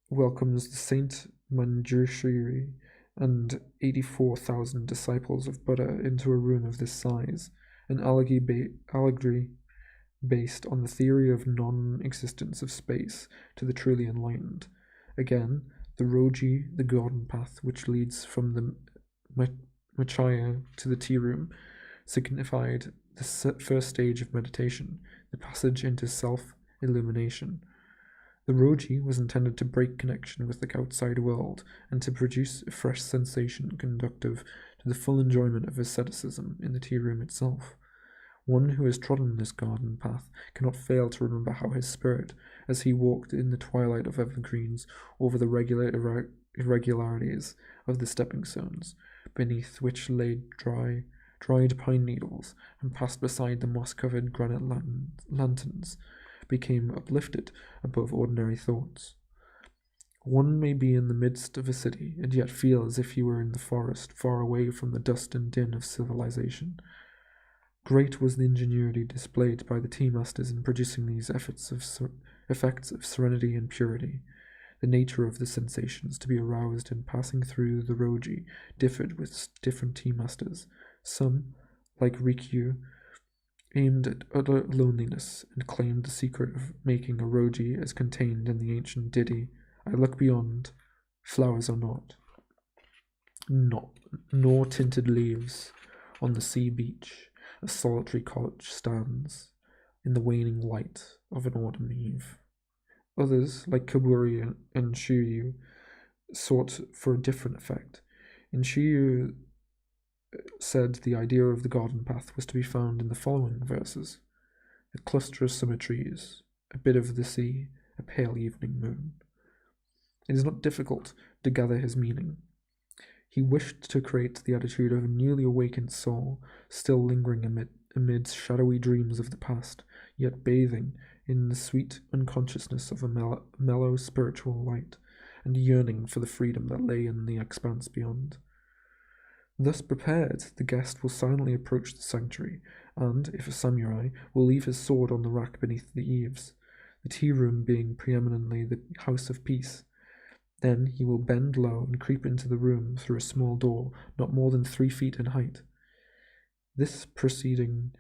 Speaker 1: welcomes the Saint Manjushri and 84,000 disciples of Buddha into a room of this size, an allegory based on the theory of non-existence of space to the truly enlightened. Again, the Roji, the garden path which leads from the Machaya to the tea room, signified the first stage of meditation, the passage into self-illumination. The Roji was intended to break connection with the outside world and to produce a fresh sensation conducive to the full enjoyment of asceticism in the tea room itself. One who has trodden this garden path cannot fail to remember how his spirit, as he walked in the twilight of evergreens over the irregularities of the stepping stones, beneath which lay dried pine needles, and passed beside the moss-covered granite lanterns, became uplifted above ordinary thoughts. One may be in the midst of a city and yet feel as if he were in the forest, far away from the dust and din of civilization. Great was the ingenuity displayed by the tea masters in producing these effects of serenity and purity. The nature of the sensations to be aroused in passing through the Roji differed with different tea masters. Some, like Rikyu, aimed at utter loneliness and claimed the secret of making a Roji as contained in the ancient ditty, I look beyond, flowers are not, nor tinted leaves on the sea beach. A solitary cottage stands in the waning light of an autumn eve. Others, like Kaburi and Shiryu, sought for a different effect. In Shiryu said the idea of the garden path was to be found in the following verses: a cluster of summer trees, a bit of the sea, a pale evening moon. It is not difficult to gather his meaning. He wished to create the attitude of a newly awakened soul, still lingering amid shadowy dreams of the past, yet bathing in the sweet unconsciousness of a mellow spiritual light, and yearning for the freedom that lay in the expanse beyond. Thus prepared, the guest will silently approach the sanctuary, and, if a samurai, will leave his sword on the rack beneath the eaves, the tea-room being preeminently the house of peace. Then he will bend low and creep into the room through a small door not more than 3 feet in height. This proceeding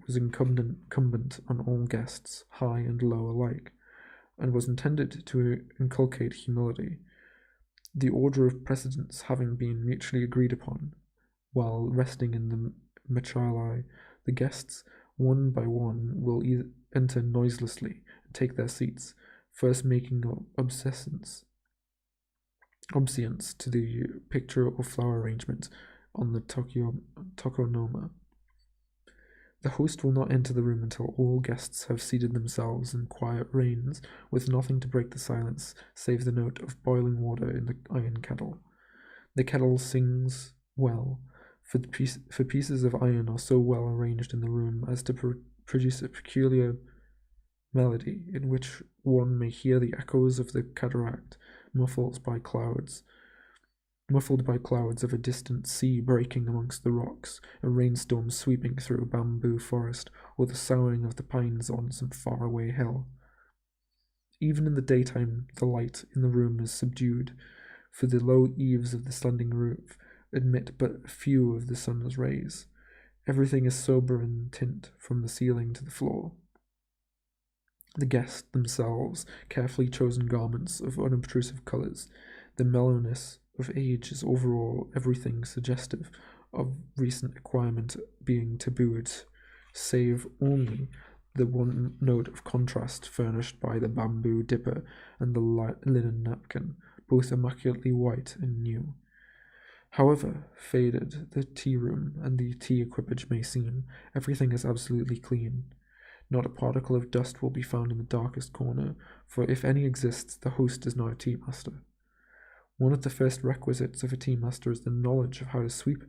Speaker 1: was incumbent on all guests, high and low alike, and was intended to inculcate humility, the order of precedence having been mutually agreed upon. While resting in the Machali, the guests, one by one, will enter noiselessly and take their seats, first making obeisance to the picture or flower arrangement on the tokonoma. The host will not enter the room until all guests have seated themselves in quiet reigns, with nothing to break the silence save the note of boiling water in the iron kettle. The kettle sings well, for pieces of iron are so well arranged in the room as to produce a peculiar melody in which one may hear the echoes of the cataract muffled by clouds of a distant sea breaking amongst the rocks, a rainstorm sweeping through a bamboo forest, or the soughing of the pines on some faraway hill. Even in the daytime, the light in the room is subdued, for the low eaves of the standing roof admit but a few of the sun's rays. Everything is sober in tint from the ceiling to the floor. The guests themselves, carefully chosen garments of unobtrusive colours, the mellowness of age is overall everything suggestive of recent acquirement being tabooed, save only the one note of contrast furnished by the bamboo dipper and the linen napkin, both immaculately white and new. However faded the tea-room and the tea equipage may seem, everything is absolutely clean. Not a particle of dust will be found in the darkest corner, for if any exists, the host is not a tea-master. One of the first requisites of a tea-master is the knowledge of how to sweep,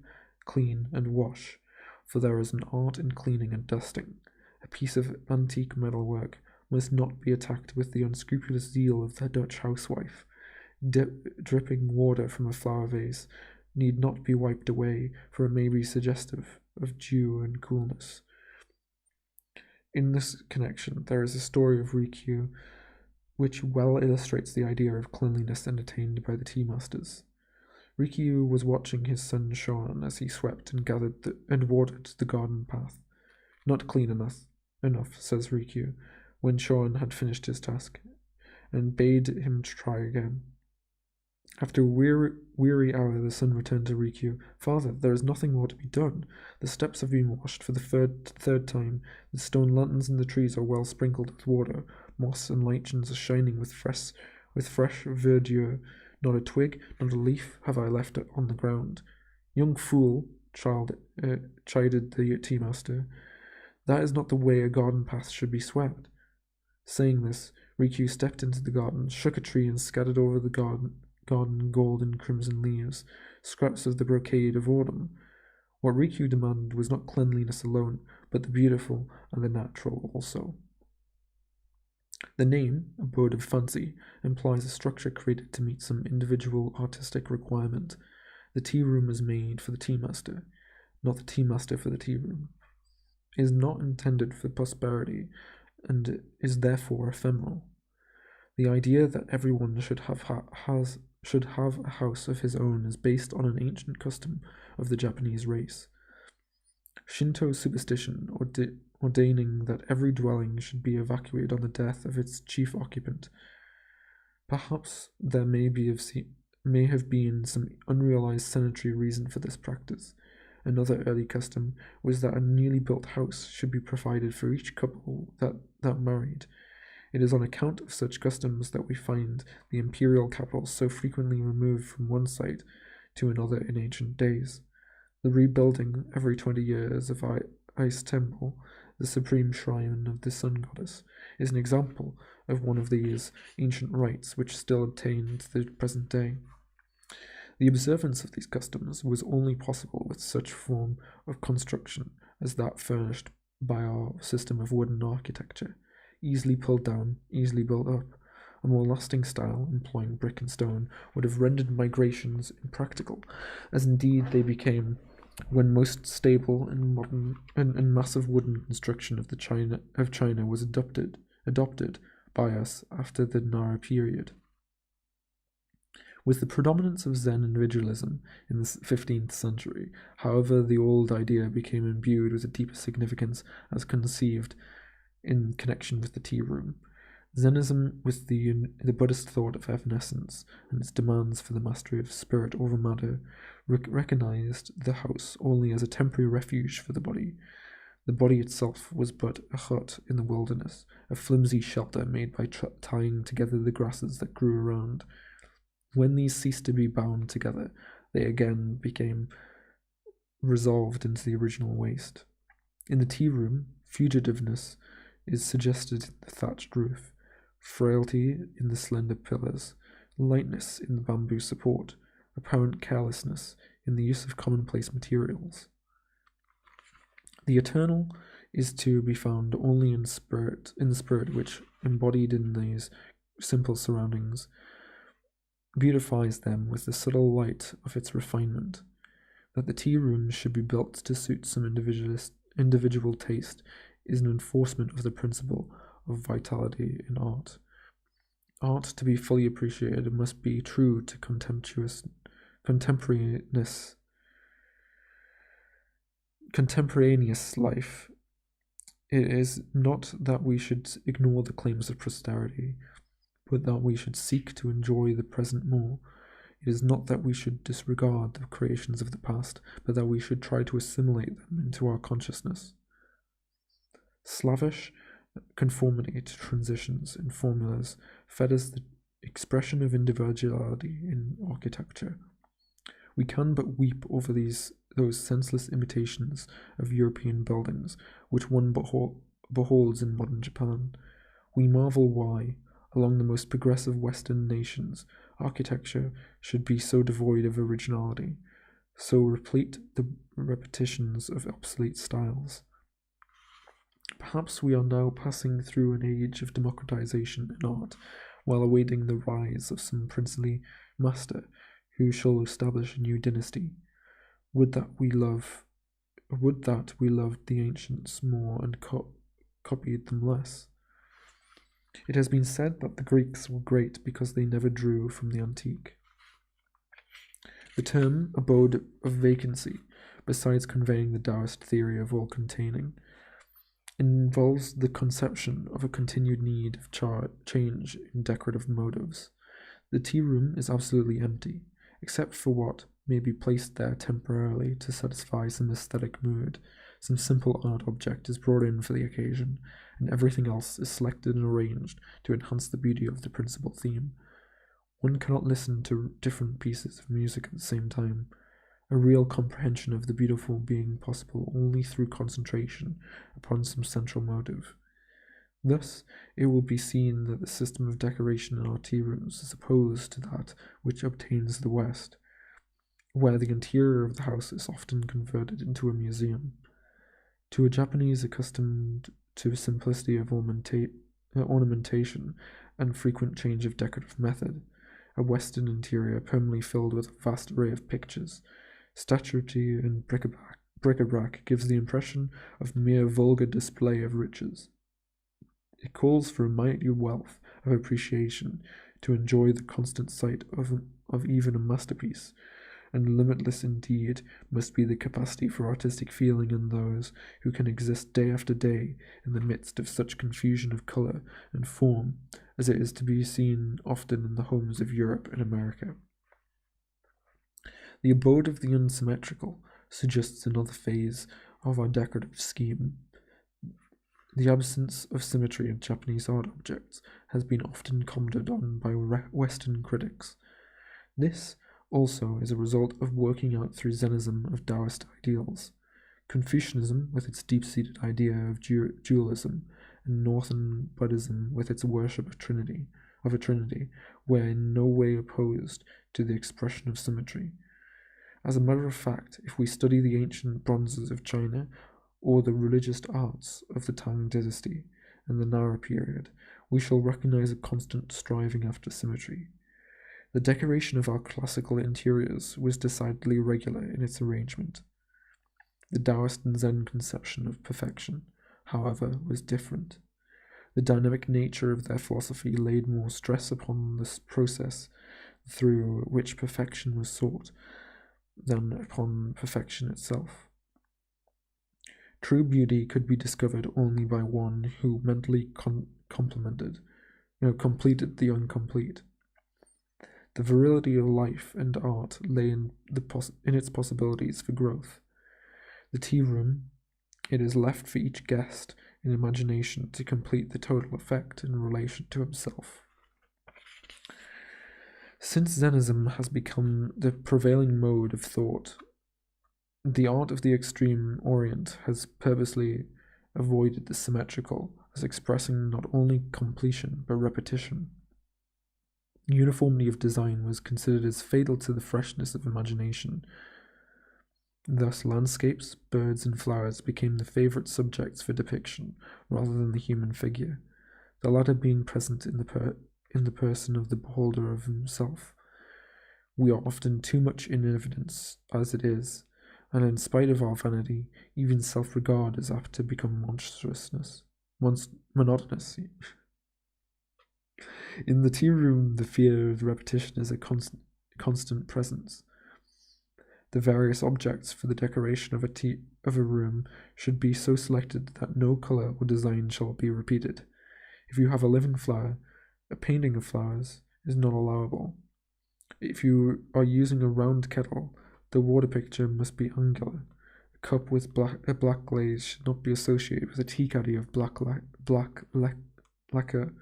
Speaker 1: clean, and wash, for there is an art in cleaning and dusting. A piece of antique metalwork must not be attacked with the unscrupulous zeal of the Dutch housewife. Dripping water from a flower vase need not be wiped away, for it may be suggestive of dew and coolness. In this connection, there is a story of Rikyu which well illustrates the idea of cleanliness entertained by the tea-masters. Rikyu was watching his son Shoan as he swept and gathered and watered the garden path. Not clean enough, says Rikyu, when Shoan had finished his task, and bade him try again. After a weary hour, the son returned to Rikyu. "Father, there is nothing more to be done. The steps have been washed for the third time. The stone lanterns in the trees are well sprinkled with water. Moss and lichens are shining with fresh verdure. Not a twig, not a leaf have I left on the ground." "Young fool," chided the tea-master. "That is not the way a garden path should be swept." Saying this, Rikyu stepped into the garden, shook a tree, and scattered over the garden gold and crimson leaves, scraps of the brocade of autumn. What Rikyu demanded was not cleanliness alone, but the beautiful and the natural also. The name, Abode of Fancy, implies a structure created to meet some individual artistic requirement. The tea room is made for the tea-master, not the tea-master for the tea room. It is not intended for prosperity, and is therefore ephemeral. The idea that everyone should have a house of his own is based on an ancient custom of the Japanese race. Shinto superstition ordaining that every dwelling should be evacuated on the death of its chief occupant. Perhaps there may have been some unrealized sanitary reason for this practice, Another early custom was that a newly built house should be provided for each couple that married. It is on account of such customs that we find the imperial capitals so frequently removed from one site to another in ancient days. The rebuilding every 20 years of Ice Temple, the supreme shrine of the sun goddess, is an example of one of these ancient rites which still obtain to the present day. The observance of these customs was only possible with such form of construction as that furnished by our system of wooden architecture, easily pulled down, easily built up. A more lasting style, employing brick and stone, would have rendered migrations impractical, as indeed they became when most stable and modern and massive wooden construction of China was adopted by us after the Nara period. With the predominance of Zen individualism in the 15th century, however, the old idea became imbued with a deeper significance as conceived in connection with the tea room. Zenism, with the Buddhist thought of evanescence and its demands for the mastery of spirit over matter, recognized the house only as a temporary refuge for the body. The body itself was but a hut in the wilderness, a flimsy shelter made by tying together the grasses that grew around. When these ceased to be bound together, they again became resolved into the original waste. In the tea room, fugitiveness is suggested in the thatched roof, frailty in the slender pillars, lightness in the bamboo support, apparent carelessness in the use of commonplace materials. The eternal is to be found only in the spirit which, embodied in these simple surroundings, beautifies them with the subtle light of its refinement. That the tea room should be built to suit some individual taste is an enforcement of the principle of vitality in art. Art, to be fully appreciated, must be true to contemporaneous life. It is not that we should ignore the claims of posterity, but that we should seek to enjoy the present more. It is not that we should disregard the creations of the past, but that we should try to assimilate them into our consciousness. Slavish conformity to transitions and formulas fetters the expression of individuality in architecture. We can but weep over those senseless imitations of European buildings which one beholds in modern Japan. We marvel why, along the most progressive Western nations, architecture should be so devoid of originality, so replete the repetitions of obsolete styles. Perhaps we are now passing through an age of democratization in art, while awaiting the rise of some princely master who shall establish a new dynasty. Would that we loved the ancients more and copied them less. It has been said that the Greeks were great because they never drew from the antique. The term abode of vacancy, besides conveying the Taoist theory of all containing, involves the conception of a continued need of change in decorative motives. The tea room is absolutely empty, except for what may be placed there temporarily to satisfy some aesthetic mood. Some simple art object is brought in for the occasion, and everything else is selected and arranged to enhance the beauty of the principal theme. One cannot listen to different pieces of music at the same time. A real comprehension of the beautiful being possible only through concentration upon some central motive. Thus, it will be seen that the system of decoration in our tea rooms is opposed to that which obtains the West, where the interior of the house is often converted into a museum. To a Japanese accustomed to simplicity of ornamentation and frequent change of decorative method, a Western interior permanently filled with a vast array of pictures, statuary, and bric-a-brac gives the impression of mere vulgar display of riches. It calls for a mighty wealth of appreciation to enjoy the constant sight of even a masterpiece, and limitless indeed must be the capacity for artistic feeling in those who can exist day after day in the midst of such confusion of colour and form as it is to be seen often in the homes of Europe and America. The abode of the unsymmetrical, suggests another phase of our decorative scheme. The absence of symmetry in Japanese art objects has been often commented on by Western critics. This also is a result of working out through Zennism of Taoist ideals, Confucianism with its deep-seated idea of dualism, and Northern Buddhism with its worship of a trinity, were in no way opposed to the expression of symmetry. As a matter of fact, if we study the ancient bronzes of China or the religious arts of the Tang dynasty and the Nara period, we shall recognize a constant striving after symmetry. The decoration of our classical interiors was decidedly irregular in its arrangement. The Taoist and Zen conception of perfection, however, was different. The dynamic nature of their philosophy laid more stress upon this process through which perfection was sought than upon perfection itself. True beauty could be discovered only by one who mentally completed the incomplete. The virility of life and art lay in its possibilities for growth. The tea room, it is left for each guest in imagination to complete the total effect in relation to himself. Since Zennism has become the prevailing mode of thought, the art of the extreme Orient has purposely avoided the symmetrical as expressing not only completion but repetition. Uniformity of design was considered as fatal to the freshness of imagination. Thus, landscapes, birds, and flowers became the favorite subjects for depiction rather than the human figure, the latter being present in the person of the beholder of himself. We are often too much in evidence as it is, and in spite of our vanity, even self-regard is apt to become monotonous. In the tea room, the fear of repetition is a constant presence. The various objects for the decoration of a room should be so selected that no color or design shall be repeated. If you have a living flower, a painting of flowers is not allowable. If you are using a round kettle, the water picture must be angular. A cup with a black glaze should not be associated with a tea caddy of black lacquer.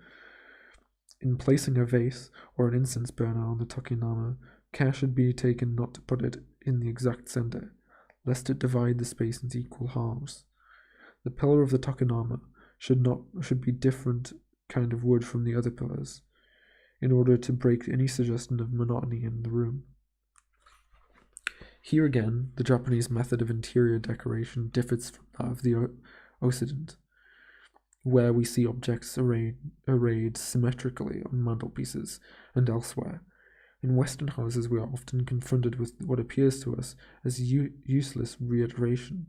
Speaker 1: In placing a vase or an incense burner on the tokinama, care should be taken not to put it in the exact center, lest it divide the space into equal halves. The pillar of the tokinama should be different kind of wood from the other pillars, in order to break any suggestion of monotony in the room. Here again, the Japanese method of interior decoration differs from that of the Occident, where we see objects arrayed symmetrically on mantelpieces and elsewhere. In Western houses, we are often confronted with what appears to us as useless reiteration.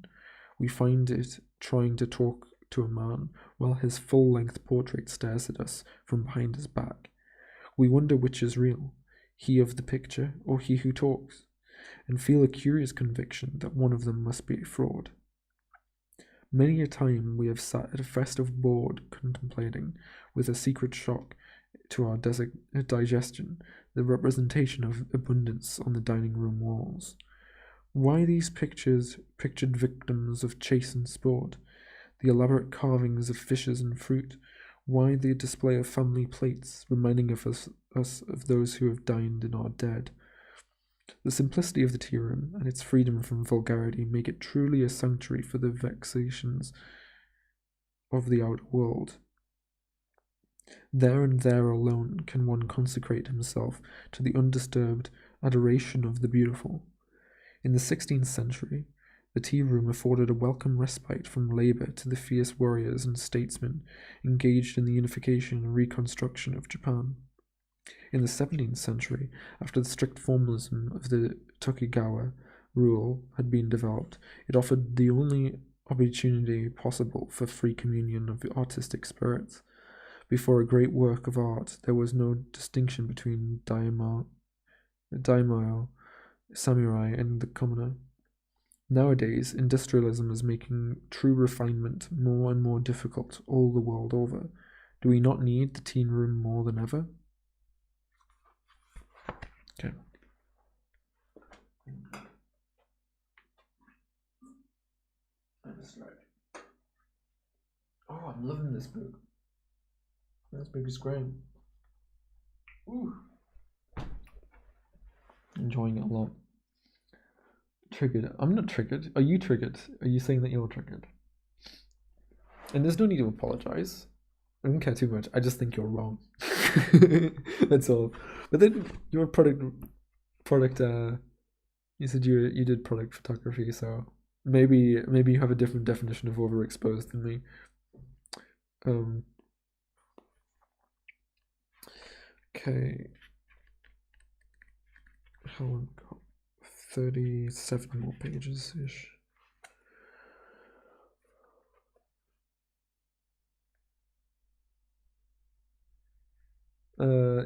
Speaker 1: We find it trying to talk to a man while his full-length portrait stares at us from behind his back. We wonder which is real, he of the picture or he who talks, and feel a curious conviction that one of them must be a fraud. Many a time we have sat at a festive board contemplating, with a secret shock to our digestion, the representation of abundance on the dining room walls. Why these pictured victims of chase and sport, the elaborate carvings of fishes and fruit? Why the display of family plates, reminding us of those who have dined and are dead? The simplicity of the tea room and its freedom from vulgarity make it truly a sanctuary for the vexations of the outer world. There and there alone can one consecrate himself to the undisturbed adoration of the beautiful. In the 16th century, the tea room afforded a welcome respite from labor to the fierce warriors and statesmen engaged in the unification and reconstruction of Japan. In the 17th century, after the strict formalism of the Tokugawa rule had been developed, it offered the only opportunity possible for free communion of artistic spirits. Before a great work of art, there was no distinction between daimyo, samurai, and the commoner. Nowadays, industrialism is making true refinement more and more difficult all the world over. Do we not need the tea room more than ever? Okay. and a stretch. Oh, I'm loving this book. This book is great. Ooh. Enjoying it a lot. Triggered. I'm not triggered. Are you triggered? Are you saying that you're triggered? And there's no need to apologize. I don't care too much. I just think you're wrong. That's all. But then your product. You said you did product photography, so maybe you have a different definition of overexposed than me. Okay. How long? 37 more pages ish.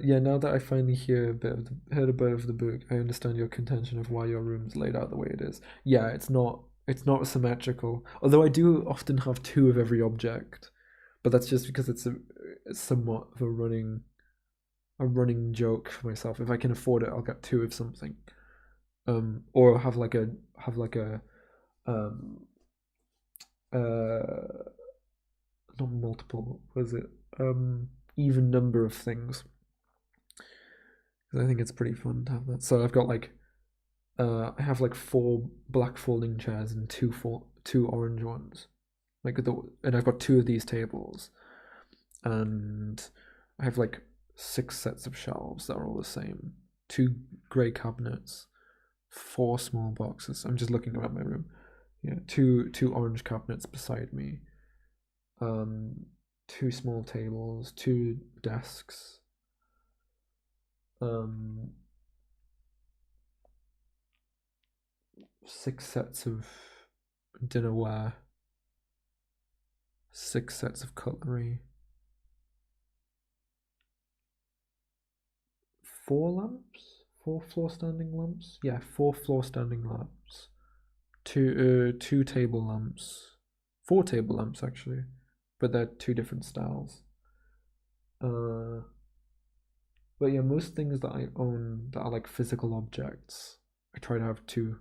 Speaker 1: Yeah, now that I finally heard a bit of the book, I understand your contention of why your room's laid out the way it is. Yeah, it's not symmetrical. Although I do often have two of every object, but that's just because it's somewhat of a running joke for myself. If I can afford it, I'll get two of something. Or have like a not multiple, was it? Even number of things. Because I think it's pretty fun to have that. So I've got like I have like 4 black folding chairs and two orange ones. And I've got 2 of these tables. And I have like 6 sets of shelves that are all the same. 2 grey cabinets, 4 small boxes. I'm just looking around my room. Yeah, two orange cabinets beside me. 2 small tables, 2 desks. 6 sets of dinnerware. 6 sets of cutlery. 4 lamps? 4 floor standing lamps? Yeah, 4 floor standing lamps. 2 table lamps. 4 table lamps actually, but they're 2 different styles. But yeah, most things that I own that are like physical objects, I try to have 2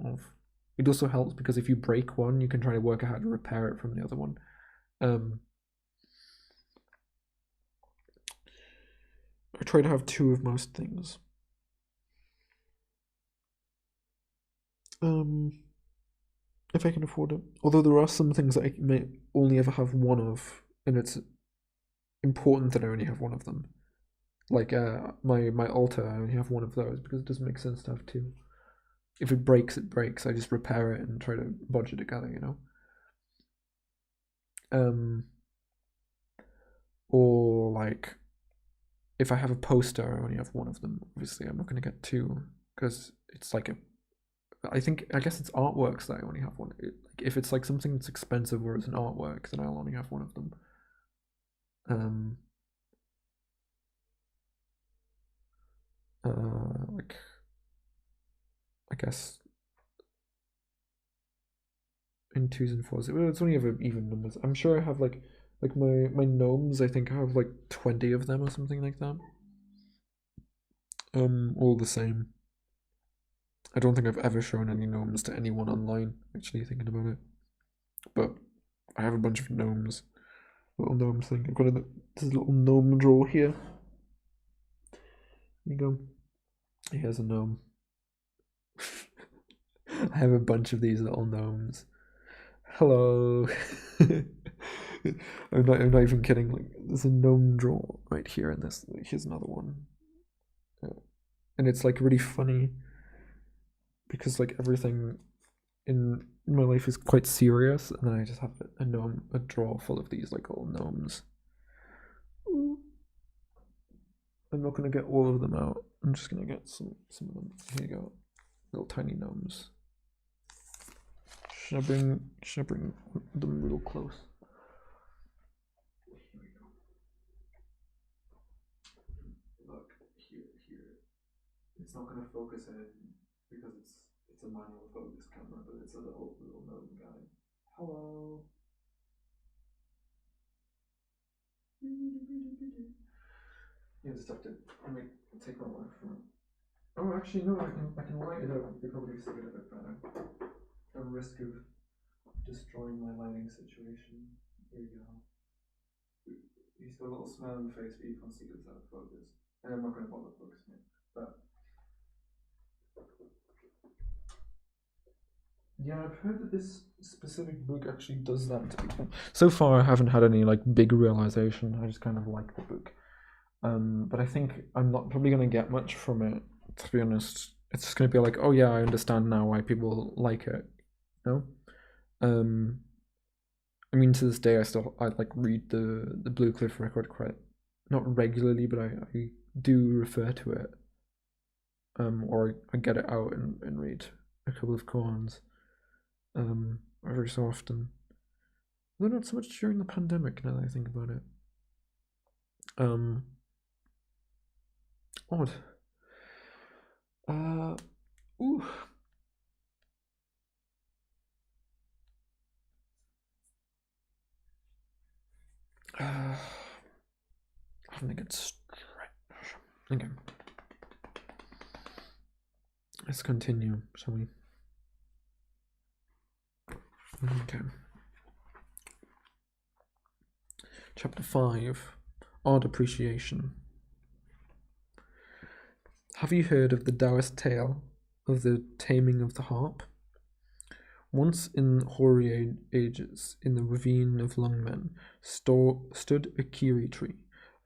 Speaker 1: of. It also helps because if you break one, you can try to work out how to repair it from the other one. I try to have 2 of most things. If I can afford it. Although there are some things that I may only ever have 1 of, and it's important that I only have 1 of them. Like my altar, I only have 1 of those because it doesn't make sense to have 2. If it breaks, it breaks. I just repair it and try to bodge it together, you know. Or like, if I have a poster, I only have 1 of them. Obviously, I'm not going to get 2 because it's like I guess it's artworks that I only have 1. If it's like something that's expensive or it's an artwork, then I'll only have 1 of them. Like, I guess in 2s and 4s. Well, it's only ever even numbers. I'm sure I have like my gnomes. I think I have like 20 of them or something like that. All the same. I don't think I've ever shown any gnomes to anyone online. Actually, thinking about it, but I have a bunch of gnomes. Little gnomes thing. I've got this little gnome drawer here. Here you go. Here's a gnome. I have a bunch of these little gnomes. Hello. I'm not even kidding. Like, there's a gnome drawer right here, and here's another one. And it's like really funny because like everything in my life is quite serious, and then I just have a drawer full of these like little gnomes. I'm not gonna get all of them out. I'm just gonna get some of them. Here you go, little tiny gnomes. Should I bring them real close? Here we go. Look here. It's not gonna focus in because it's a manual focus camera, but it's a little gnome guy. Hello. You just have to take my life from it. Oh, actually, no, I can light it up. You can probably see it a bit better. A risk of destroying my lighting situation. Here we go. He's got a little smile on the face, but you can't see because out of focus. And I'm not going to bother focusing it. But yeah, I've heard that this specific book actually does that to people. So far, I haven't had any like big realization. I just kind of like the book. But I think I'm not probably going to get much from it, to be honest. It's just going to be like, oh yeah, I understand now why people like it. No? I mean, to this day, I like read the Blue Cliff record quite, not regularly, but I do refer to it. Or I get it out and read a couple of koans. Every so often. Though not so much during the pandemic now that I think about it. Odd. Ooh. I think it's strange. Okay. Let's continue, shall we? Okay. Chapter 5. Odd Appreciation. Have you heard of the Taoist tale of the taming of the harp? Once in hoary ages, in the ravine of Lungmen, stood a kiri tree,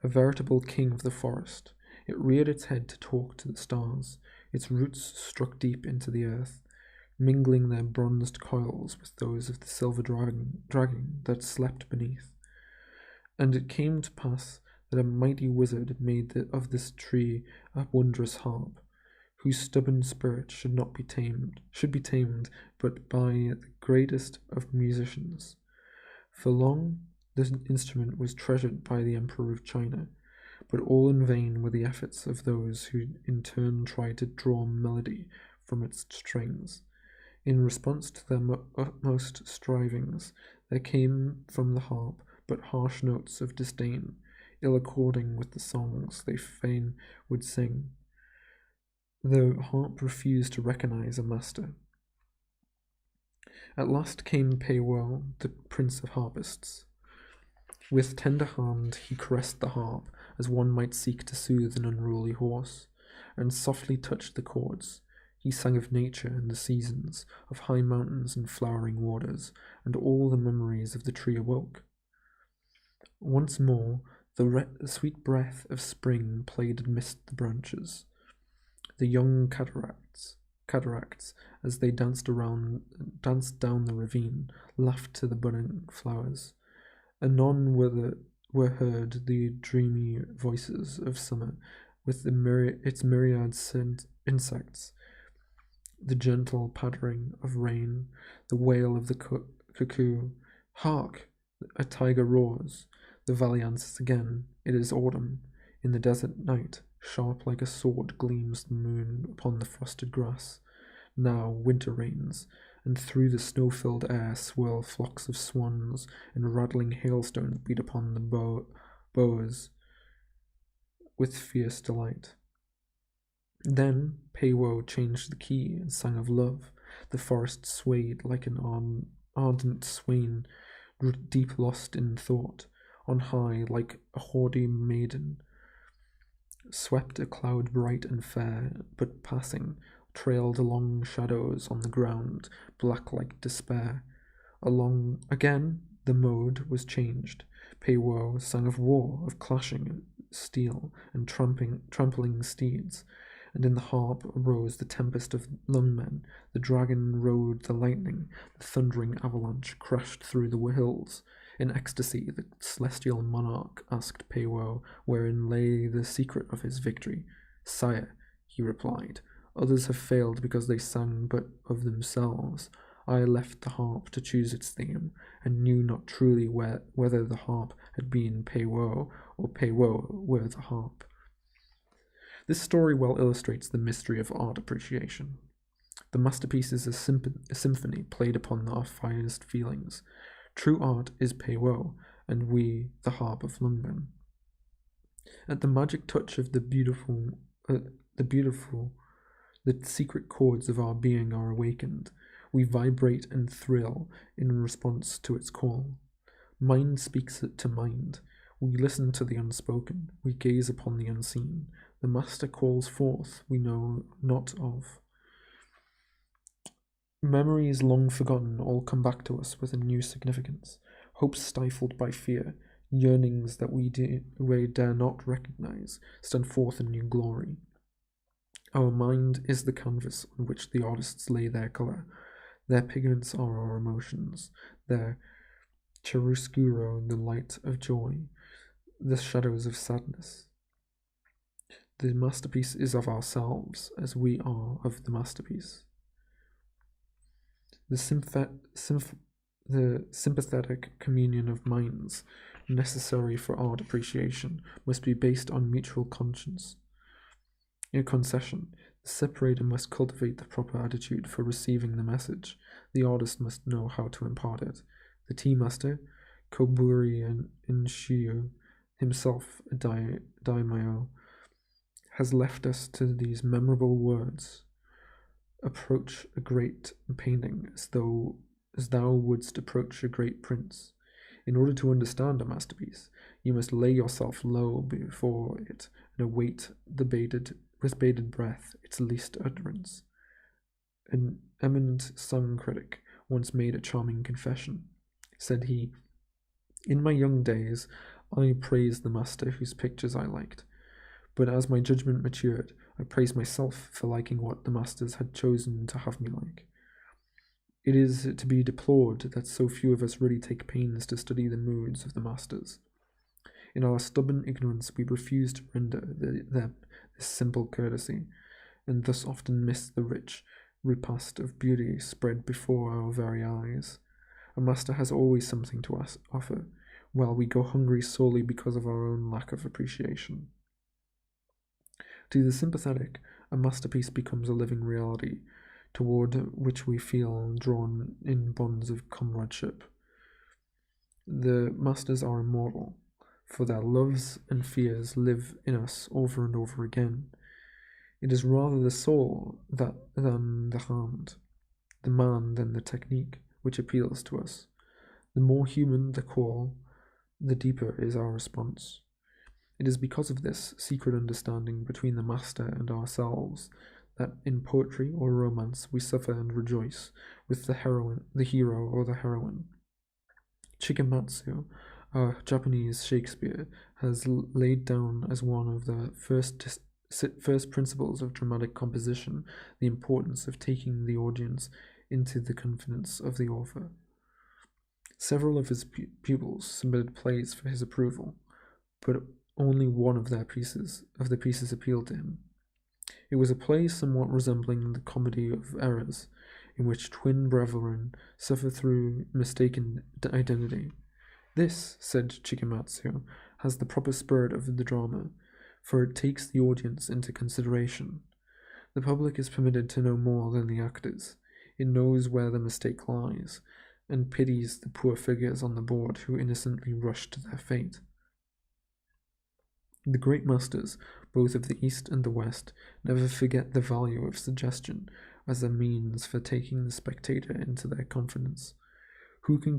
Speaker 1: a veritable king of the forest. It reared its head to talk to the stars. Its roots struck deep into the earth, mingling their bronzed coils with those of the silver dragon that slept beneath. And it came to pass that a mighty wizard made of this tree a wondrous harp, whose stubborn spirit should be tamed but by the greatest of musicians. For long this instrument was treasured by the Emperor of China, but all in vain were the efforts of those who in turn tried to draw melody from its strings. In response to their utmost strivings, there came from the harp but harsh notes of disdain, ill according with the songs they fain would sing. The harp refused to recognize a master. At last came Pei Wo, the prince of harpists. With tender hand he caressed the harp, as one might seek to soothe an unruly horse, and softly touched the chords. He sang of nature and the seasons, of high mountains and flowering waters, and all the memories of the tree awoke. Once more the sweet breath of spring played amidst the branches. The young cataracts, as they danced down the ravine, laughed to the budding flowers. Anon were heard the dreamy voices of summer, with its myriad insects, the gentle pattering of rain, the wail of the cuckoo. Hark! A tiger roars. The valley answers again. It is autumn. In the desert night, sharp like a sword gleams the moon upon the frosted grass. Now winter reigns, and through the snow-filled air swirl flocks of swans, and rattling hailstones beat upon the boughs with fierce delight. Then Pei Wo changed the key and sang of love. The forest swayed like an ardent swain, deep lost in thought. On high, like a haughty maiden, swept a cloud bright and fair, but passing, trailed long shadows on the ground, black like despair. Again the mode was changed. Pei Wo sang of war, of clashing steel and trampling steeds, and in the harp arose the tempest of Lungmen. The dragon rode the lightning, the thundering avalanche crashed through the hills. In ecstasy, the celestial monarch asked Pei Wo wherein lay the secret of his victory. Sire, he replied, others have failed because they sang but of themselves. I left the harp to choose its theme, and knew not truly whether the harp had been Pei Wo, or Pei Wo were the harp. This story well illustrates the mystery of art appreciation. The masterpiece is a symphony played upon our finest feelings. True art is Pei Wo, and we the harp of Lungmen. At the magic touch of the secret chords of our being are awakened. We vibrate and thrill in response to its call. Mind speaks to mind. We listen to the unspoken. We gaze upon the unseen. The master calls forth we know not of. Memories long forgotten all come back to us with a new significance. Hopes stifled by fear, yearnings that we dare not recognize, stand forth in new glory. Our mind is the canvas on which the artists lay their colour. Their pigments are our emotions, their chiaroscuro the light of joy, the shadows of sadness. The masterpiece is of ourselves, as we are of the masterpiece. The sympathetic communion of minds, necessary for art appreciation, must be based on mutual conscience. In concession, the separator must cultivate the proper attitude for receiving the message. The artist must know how to impart it. The tea master, Koburi Inshiyu, himself a daimyo, has left us to these memorable words. Approach a great painting as thou wouldst approach a great prince. In order to understand a masterpiece, you must lay yourself low before it and await with bated breath its least utterance. An eminent song critic once made a charming confession. Said he, "In my young days, I praised the master whose pictures I liked. But as my judgment matured, I praised myself for liking what the masters had chosen to have me like. It is to be deplored that so few of us really take pains to study the moods of the masters. In our stubborn ignorance, we refuse to render them this simple courtesy, and thus often miss the rich repast of beauty spread before our very eyes. A master has always something to offer, while we go hungry solely because of our own lack of appreciation. To the sympathetic, a masterpiece becomes a living reality, toward which we feel drawn in bonds of comradeship. The masters are immortal, for their loves and fears live in us over and over again. It is rather the soul than the hand, the man than the technique, which appeals to us. The more human the call, the deeper is our response. It is because of this secret understanding between the master and ourselves that in poetry or romance we suffer and rejoice with the hero or the heroine. Chikamatsu, our Japanese Shakespeare, has laid down as one of the first principles of dramatic composition the importance of taking the audience into the confidence of the author. Several of his pupils submitted plays for his approval, but only one of the pieces appealed to him. It was a play somewhat resembling the Comedy of Errors, in which twin brethren suffer through mistaken identity. This, said Chikamatsu, has the proper spirit of the drama, for it takes the audience into consideration. The public is permitted to know more than the actors. It knows where the mistake lies, and pities the poor figures on the board who innocently rush to their fate. The great masters, both of the East and the West, never forget the value of suggestion as a means for taking the spectator into their confidence. Who can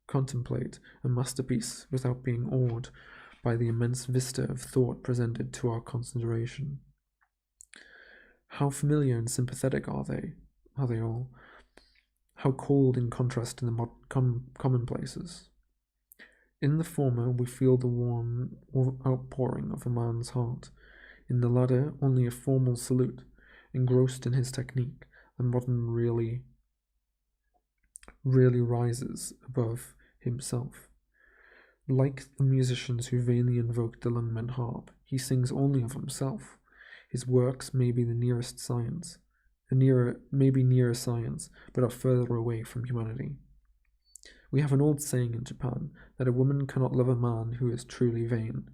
Speaker 1: contemplate a masterpiece without being awed by the immense vista of thought presented to our consideration? How familiar and sympathetic are they all? How cold in contrast to the commonplaces! In the former, we feel the warm outpouring of a man's heart. In the latter, only a formal salute. Engrossed in his technique, the modern really rises above himself. Like the musicians who vainly invoke the Lungmen harp, he sings only of himself. His works may be the nearest science, nearer science, but are further away from humanity. We have an old saying in Japan that a woman cannot love a man who is truly vain,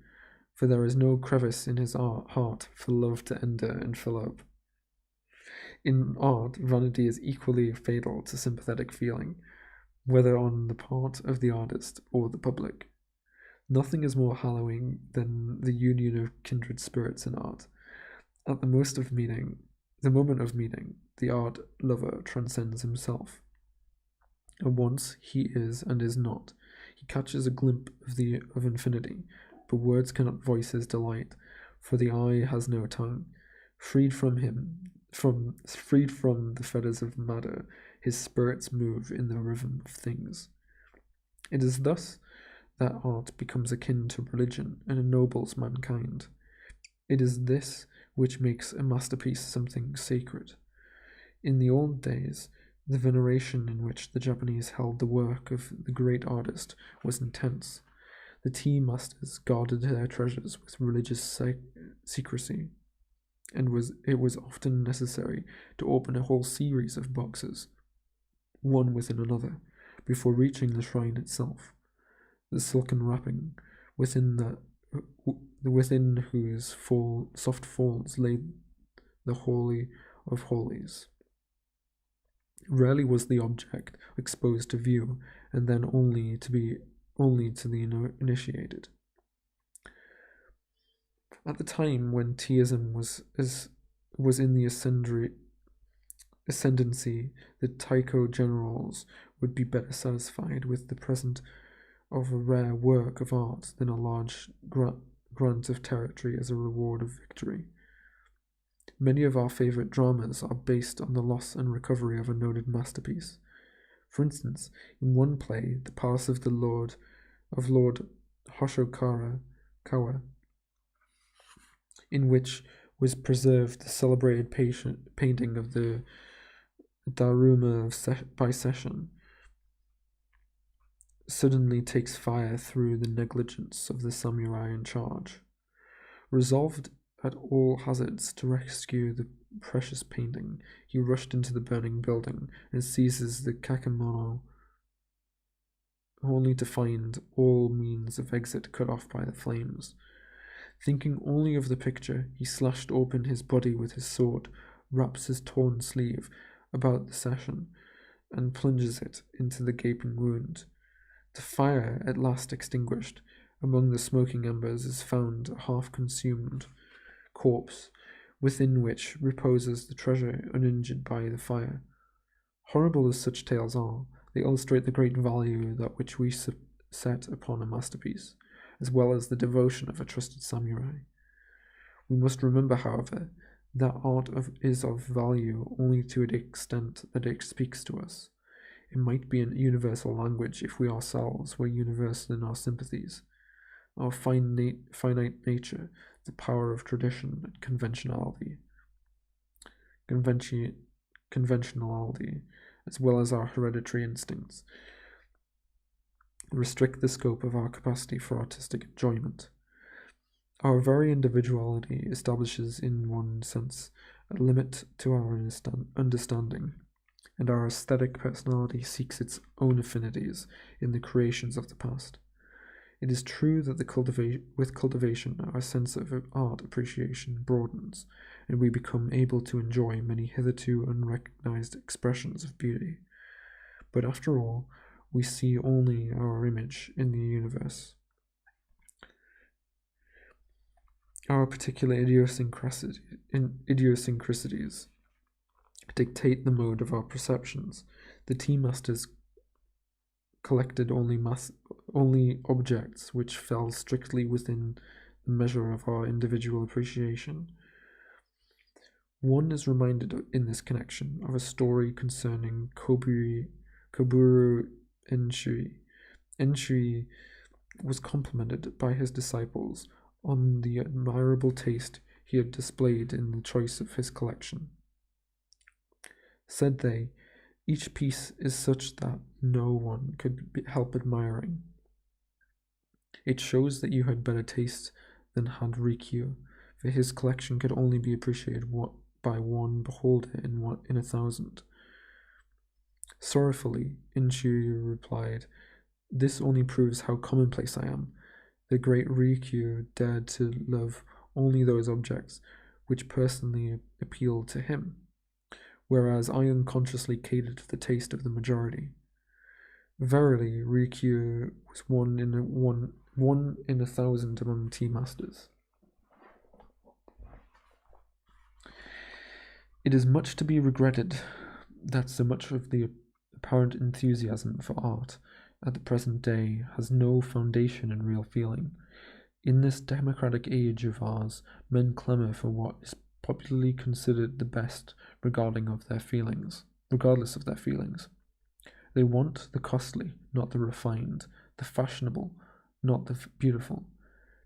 Speaker 1: for there is no crevice in his heart for love to enter and fill up. In art, vanity is equally fatal to sympathetic feeling, whether on the part of the artist or the public. Nothing is more hallowing than the union of kindred spirits in art. At the moment of meeting, the art lover transcends himself. At once he is and is not. He catches a glimpse of infinity, but words cannot voice his delight, for the eye has no tongue. Freed from the fetters of matter, his spirits move in the rhythm of things. It is thus that art becomes akin to religion and ennobles mankind. It is this which makes a masterpiece something sacred. In the old days, the veneration in which the Japanese held the work of the great artist was intense. The tea masters guarded their treasures with religious secrecy, and it was often necessary to open a whole series of boxes, one within another, before reaching the shrine itself. The silken wrapping within whose soft folds lay the Holy of Holies. Rarely was the object exposed to view, and then only to the initiated. At the time when Teaism was in the ascendancy, the Taiko generals would be better satisfied with the present of a rare work of art than a large grant of territory as a reward of victory. Many of our favorite dramas are based on the loss and recovery of a noted masterpiece. For instance, in one play, The Palace of Lord Hoshokara Kawa, in which was preserved the celebrated painting of the Daruma by Session, suddenly takes fire through the negligence of the samurai in charge. Resolved at all hazards to rescue the precious painting, he rushed into the burning building and seizes the kakemono, only to find all means of exit cut off by the flames. Thinking only of the picture, he slashed open his body with his sword, wraps his torn sleeve about the Session, and plunges it into the gaping wound. The fire, at last extinguished, among the smoking embers is found a half-consumed corpse, within which reposes the treasure uninjured by the fire. Horrible as such tales are, they illustrate the great value that which we set upon a masterpiece, as well as the devotion of a trusted samurai. We must remember, however, that art is of value only to the extent that it speaks to us. It might be an universal language if we ourselves were universal in our sympathies. Our finite nature, the power of tradition and conventionality, as well as our hereditary instincts, restrict the scope of our capacity for artistic enjoyment. Our very individuality establishes, in one sense, a limit to our understanding, and our aesthetic personality seeks its own affinities in the creations of the past. It is true that with cultivation, our sense of art appreciation broadens, and we become able to enjoy many hitherto unrecognized expressions of beauty. But after all, we see only our image in the universe. Our particular idiosyncrasies dictate the mode of our perceptions. The tea masters collected only objects which fell strictly within the measure of our individual appreciation. One is reminded in this connection of a story concerning Koburu Enshui. Enshui was complimented by his disciples on the admirable taste he had displayed in the choice of his collection. Said they, each piece is such that no one could help admiring. It shows that you had better taste than had Rikyu, for his collection could only be appreciated by one beholder in 1,000. Sorrowfully, Enshui replied, "This only proves how commonplace I am. The great Rikyu dared to love only those objects which personally appealed to him, whereas I unconsciously catered to the taste of the majority. Verily, Rikyu was one in 1,000 among tea masters." It is much to be regretted that so much of the apparent enthusiasm for art at the present day has no foundation in real feeling. In this democratic age of ours, men clamour for what is popularly considered the best regardless of their feelings. They want the costly, not the refined, the fashionable, not the beautiful.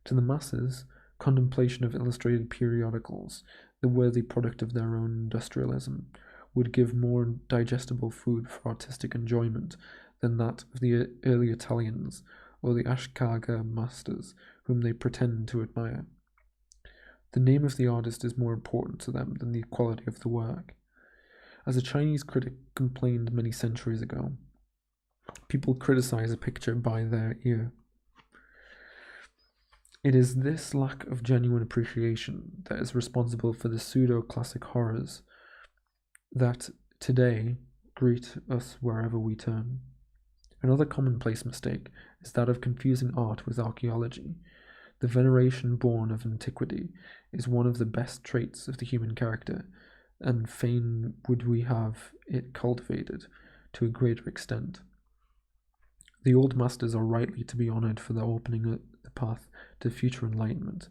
Speaker 1: To the masses, contemplation of illustrated periodicals, the worthy product of their own industrialism, would give more digestible food for artistic enjoyment than that of the early Italians or the Ashkaga masters whom they pretend to admire. The name of the artist is more important to them than the quality of the work. As a Chinese critic complained many centuries ago, people criticize a picture by their ear. It is this lack of genuine appreciation that is responsible for the pseudo-classic horrors that today greet us wherever we turn. Another commonplace mistake is that of confusing art with archaeology. The veneration born of antiquity is one of the best traits of the human character, and fain would we have it cultivated to a greater extent. The old masters are rightly to be honoured for their opening the path to future enlightenment.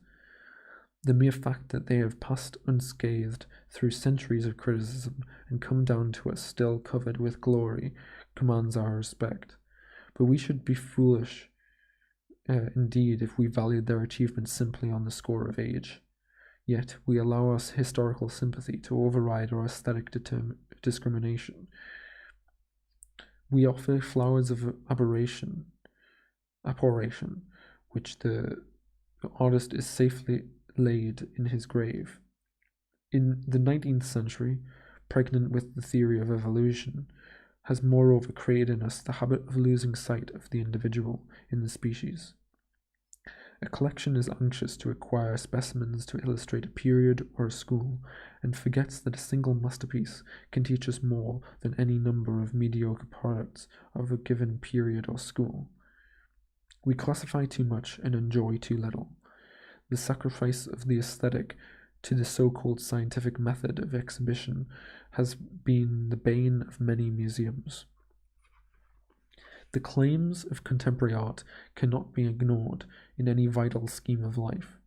Speaker 1: The mere fact that they have passed unscathed through centuries of criticism and come down to us still covered with glory commands our respect. But we should be foolish indeed if we valued their achievements simply on the score of age. Yet we allow our historical sympathy to override our aesthetic discrimination. We offer flowers of abhorration, which the artist is safely laid in his grave. In the 19th century, pregnant with the theory of evolution, has moreover created in us the habit of losing sight of the individual in the species. A collection is anxious to acquire specimens to illustrate a period or a school, and forgets that a single masterpiece can teach us more than any number of mediocre products of a given period or school. We classify too much and enjoy too little. The sacrifice of the aesthetic to the so-called scientific method of exhibition has been the bane of many museums. The claims of contemporary art cannot be ignored in any vital scheme of life.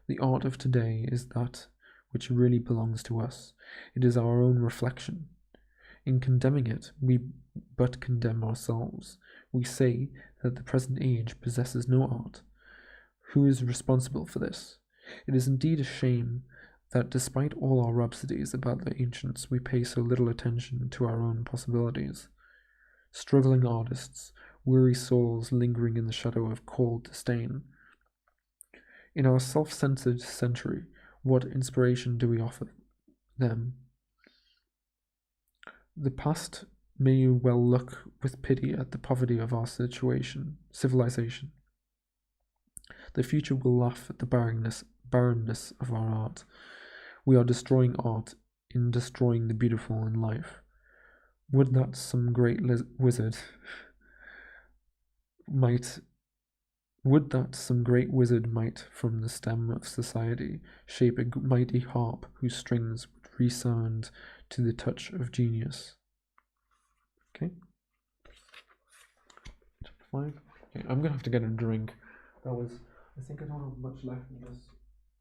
Speaker 1: The art of today is that which really belongs to us. It is our own reflection. In condemning it, we but condemn ourselves. We say that the present age possesses no art. Who is responsible for this? It is indeed a shame that despite all our rhapsodies about the ancients, we pay so little attention to our own possibilities. Struggling artists, weary souls lingering in the shadow of cold disdain. In our self-centered century, what inspiration do we offer them? The past may well look with pity at the poverty of our civilization. The future will laugh at the barrenness of our art. We are destroying art in destroying the beautiful in life. Would that some great wizard might, from the stem of society, shape a mighty harp whose strings would resound to the touch of genius. Okay. Chapter 5. Okay, I'm gonna have to get a drink. I think I don't have much left in this.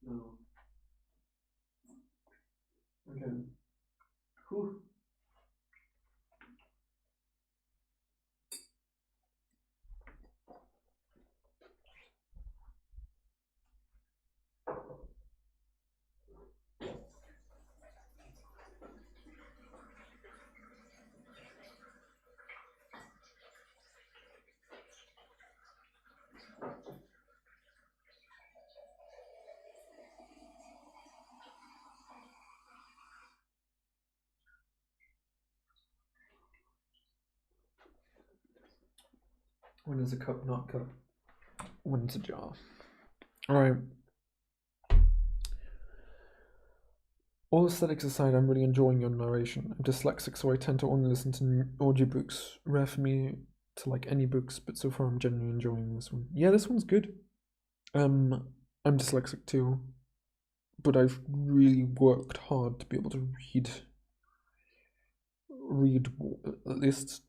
Speaker 1: No. Okay. Whew. When is a cup not cup? When it's a jar. Alright. All aesthetics aside, I'm really enjoying your narration. I'm dyslexic, so I tend to only listen to audiobooks. Rare for me to like any books, but so far I'm genuinely enjoying this one. Yeah, this one's good. I'm dyslexic too, but I've really worked hard to be able to read read at least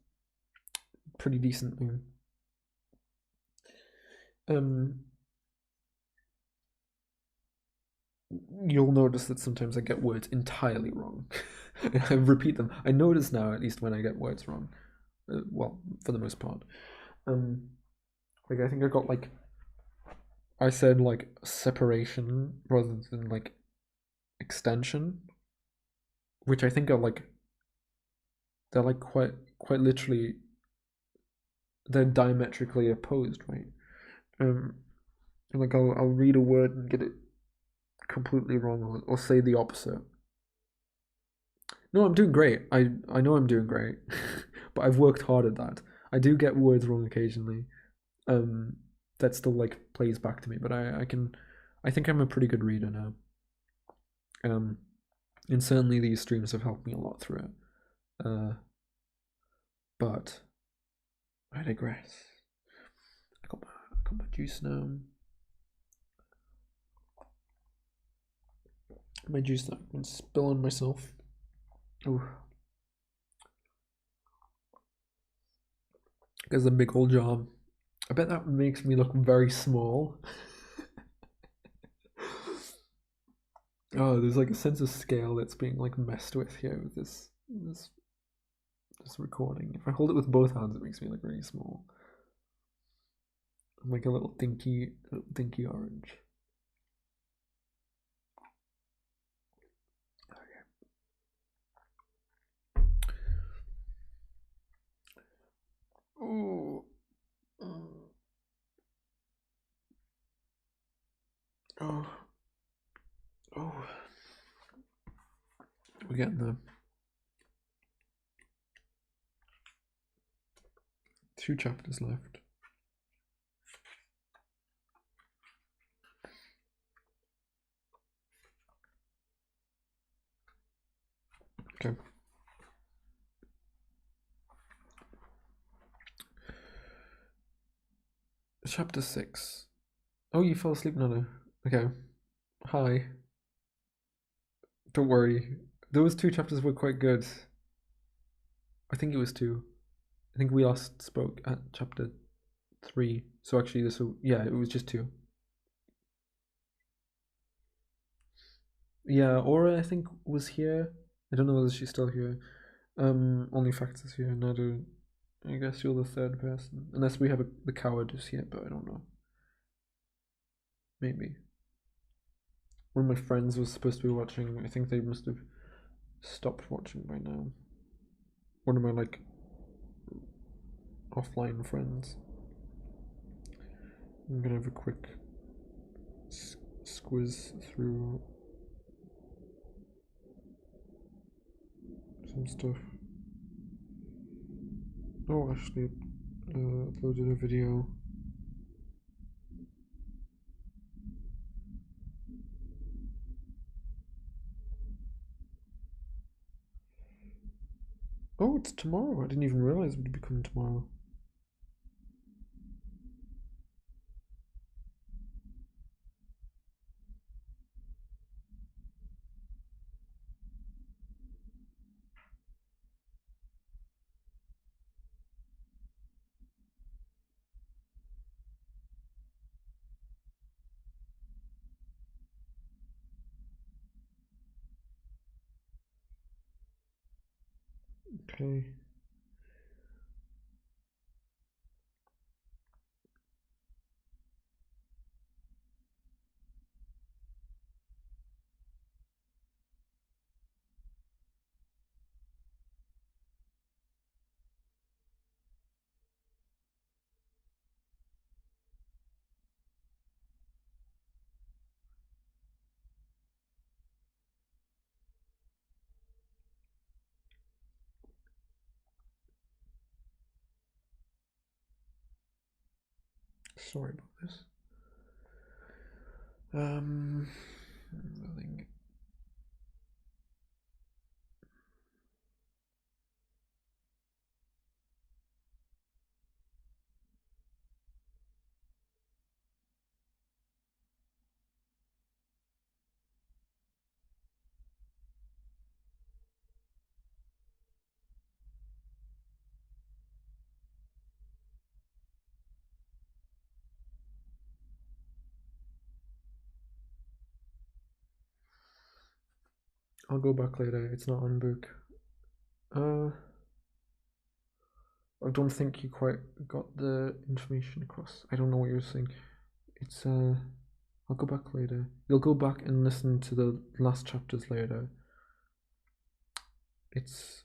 Speaker 1: pretty decently. You'll notice that sometimes I get words entirely wrong. I repeat them. I notice now, at least, when I get words wrong. Well, for the most part. Like I think I got like I said like separation rather than like extension, which I think are like they're like quite literally they're diametrically opposed, right? Like I'll read a word and get it completely wrong, or say the opposite. No, I'm doing great. I know I'm doing great, but I've worked hard at that. I do get words wrong occasionally. That still like plays back to me, but I think I'm a pretty good reader now. And certainly these streams have helped me a lot through it. But I digress. I got my juice now. My juice that I can spill on myself. Oh, there's a big old jar. I bet that makes me look very small. Oh, there's like a sense of scale that's being like messed with here with this recording. If I hold it with both hands, it makes me look really small. I'm like a little dinky orange. Oh. Oh. Oh. We're getting there. 2 chapters left. Okay. Chapter 6. Oh, you fell asleep, Nana. Okay. Hi. Don't worry. Those 2 chapters were quite good. I think it was 2. I think we last spoke at chapter 3. So actually, yeah, it was just 2. Yeah, Aura I think was here. I don't know whether she's still here. Only Facts is here. Nadu, I guess you're the 3rd person, unless we have the coward is here, but I don't know. Maybe. One of my friends was supposed to be watching. I think they must have stopped watching by now. One of my like offline friends. I'm gonna have a quick squiz through some stuff. Oh, actually, uploaded a video. Oh, it's tomorrow. I didn't even realize it would be coming tomorrow. Okay. Sorry about this. I think. I'll go back later. It's not on book. I don't think you quite got the information across. I don't know what you're saying. It's I'll go back later. You'll go back and listen to the last chapters later. It's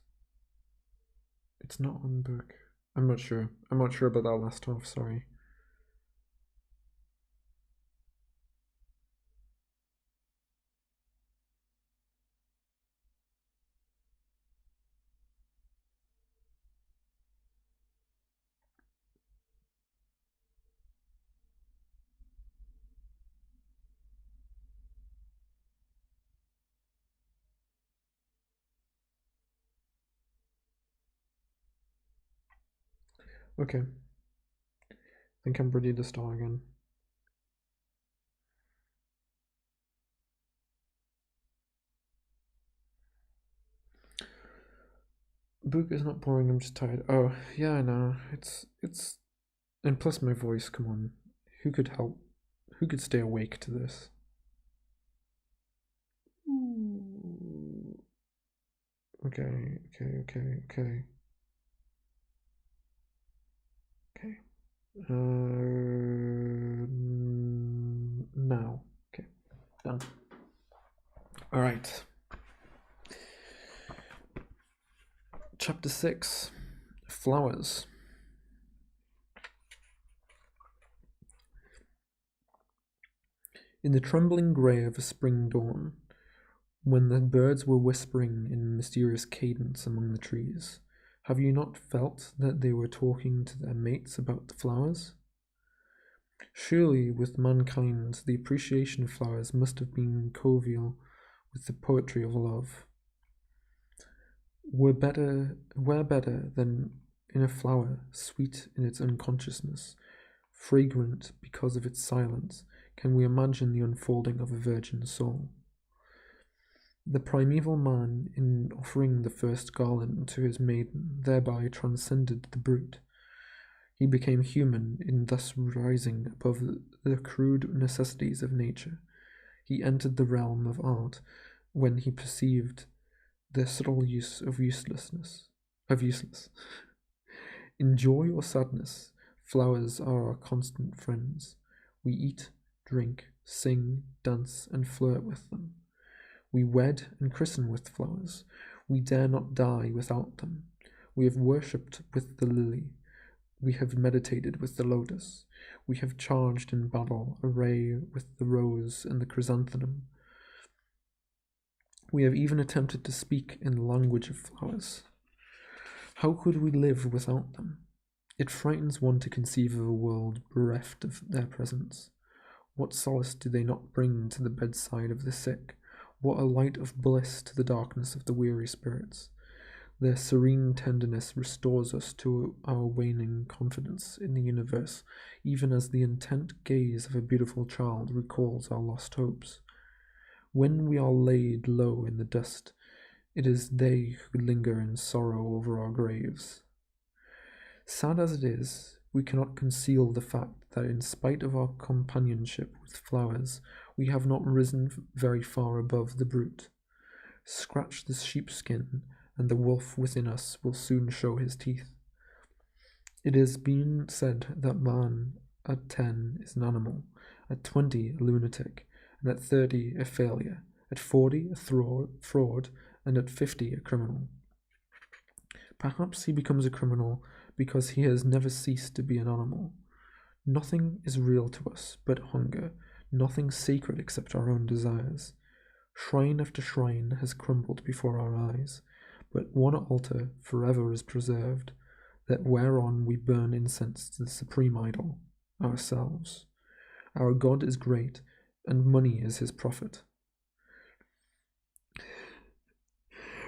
Speaker 1: not on book. I'm not sure. I'm not sure about that last half, sorry. Okay. I think I'm ready to start again. Book is not boring, I'm just tired. Oh, yeah, I know. It's and plus my voice, come on. Who could help? Who could stay awake to this? Okay. Okay. Now. Okay. Done. Alright. Chapter 6. Flowers. In the trembling grey of a spring dawn, when the birds were whispering in mysterious cadence among the trees, have you not felt that they were talking to their mates about the flowers? Surely, with mankind, the appreciation of flowers must have been coeval with the poetry of love. Where better than in a flower, sweet in its unconsciousness, fragrant because of its silence, can we imagine the unfolding of a virgin soul? The primeval man, in offering the first garland to his maiden, thereby transcended the brute. He became human in thus rising above the crude necessities of nature. He entered the realm of art when he perceived the subtle use of useless. In joy or sadness, flowers are our constant friends. We eat, drink, sing, dance, and flirt with them. We wed and christen with flowers. We dare not die without them. We have worshipped with the lily. We have meditated with the lotus. We have charged in battle array with the rose and the chrysanthemum. We have even attempted to speak in the language of flowers. How could we live without them? It frightens one to conceive of a world bereft of their presence. What solace do they not bring to the bedside of the sick? What a light of bliss to the darkness of the weary spirits! Their serene tenderness restores us to our waning confidence in the universe, even as the intent gaze of a beautiful child recalls our lost hopes. When we are laid low in the dust, it is they who linger in sorrow over our graves. Sad as it is, we cannot conceal the fact that in spite of our companionship with flowers, we have not risen very far above the brute. Scratch the sheepskin, and the wolf within us will soon show his teeth. It has been said that man at 10 is an animal, at 20 a lunatic, and at 30 a failure, at 40 a fraud, and at 50 a criminal. Perhaps he becomes a criminal because he has never ceased to be an animal. Nothing is real to us but hunger, nothing sacred except our own desires. Shrine after shrine has crumbled before our eyes, but one altar forever is preserved, that whereon we burn incense to the supreme idol, ourselves. Our God is great, and money is his prophet.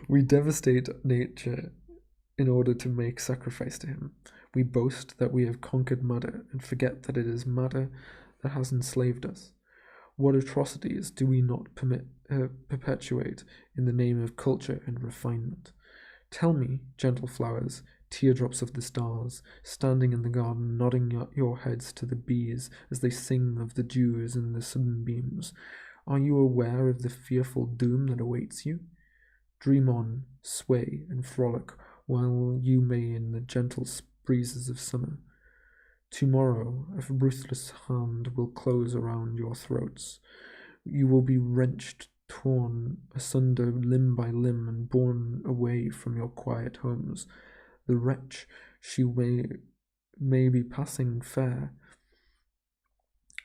Speaker 1: We devastate nature in order to make sacrifice to him. We boast that we have conquered matter and forget that it is matter that has enslaved us. What atrocities do we not perpetuate in the name of culture and refinement? Tell me, gentle flowers, teardrops of the stars, standing in the garden, nodding your heads to the bees as they sing of the dews and the sunbeams, are you aware of the fearful doom that awaits you? Dream on, sway, and frolic while you may in the gentle breezes of summer. Tomorrow, a ruthless hand will close around your throats. You will be wrenched, torn asunder limb by limb, and borne away from your quiet homes. The wretch, she may be passing fair.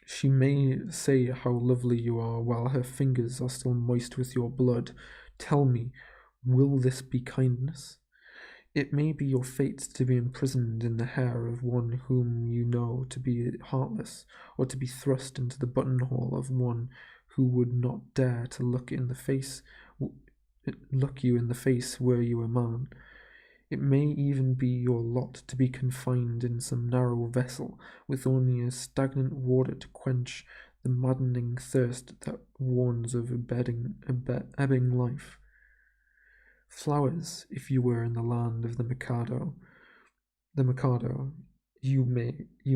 Speaker 1: She may say how lovely you are while her fingers are still moist with your blood. Tell me, will this be kindness? It may be your fate to be imprisoned in the hair of one whom you know to be heartless, or to be thrust into the buttonhole of one who would not dare to look you in the face were you a man. It may even be your lot to be confined in some narrow vessel, with only a stagnant water to quench the maddening thirst that warns of ebbing life. Flowers, if you were in the land of the Mikado, you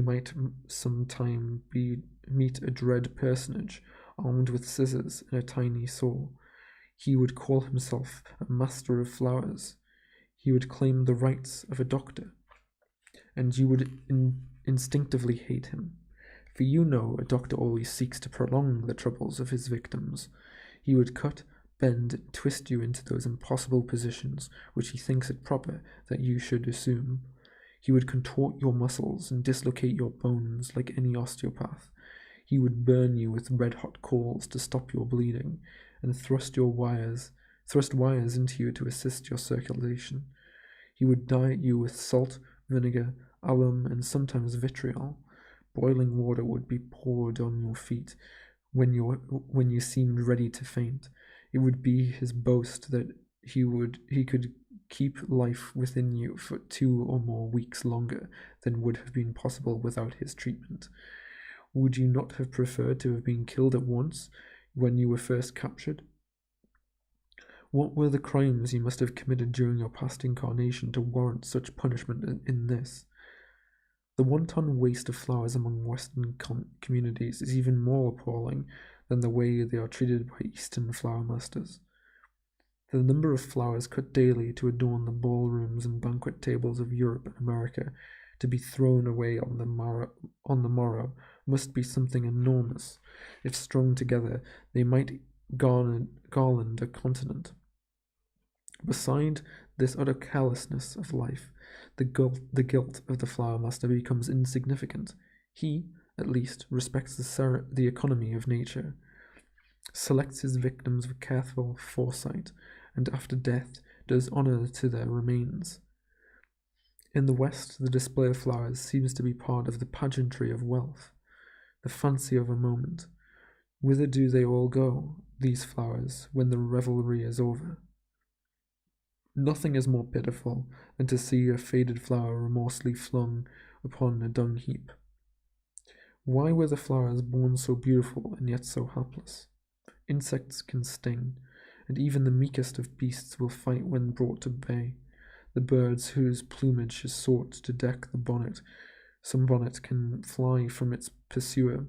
Speaker 1: might sometime meet a dread personage armed with scissors and a tiny saw. He would call himself a master of flowers. He would claim the rights of a doctor, and you would instinctively hate him. For you know a doctor always seeks to prolong the troubles of his victims. He would cut, bend, and twist you into those impossible positions which he thinks it proper that you should assume. He would contort your muscles and dislocate your bones like any osteopath. He would burn you with red-hot coals to stop your bleeding, and thrust wires into you to assist your circulation. He would diet you with salt, vinegar, alum, and sometimes vitriol. Boiling water would be poured on your feet when you seemed ready to faint. It would be his boast that he could keep life within you for 2 or more weeks longer than would have been possible without his treatment. Would you not have preferred to have been killed at once when you were first captured? What were the crimes you must have committed during your past incarnation to warrant such punishment in this? The wanton waste of flowers among Western communities is even more appalling than the way they are treated by Eastern flower masters. The number of flowers cut daily to adorn the ballrooms and banquet tables of Europe and America to be thrown away on the morrow must be something enormous. If strung together, they might garland a continent. Beside this utter callousness of life, the guilt of the flower master becomes insignificant. He, at least, respects the economy of nature, selects his victims with careful foresight, and after death does honor to their remains. In the West, the display of flowers seems to be part of the pageantry of wealth, the fancy of a moment. Whither do they all go, these flowers, when the revelry is over? Nothing is more pitiful than to see a faded flower remorselessly flung upon a dung heap. Why were the flowers born so beautiful and yet so helpless? Insects can sting, and even the meekest of beasts will fight when brought to bay. The birds whose plumage is sought to deck the bonnet, some bonnet can fly from its pursuer.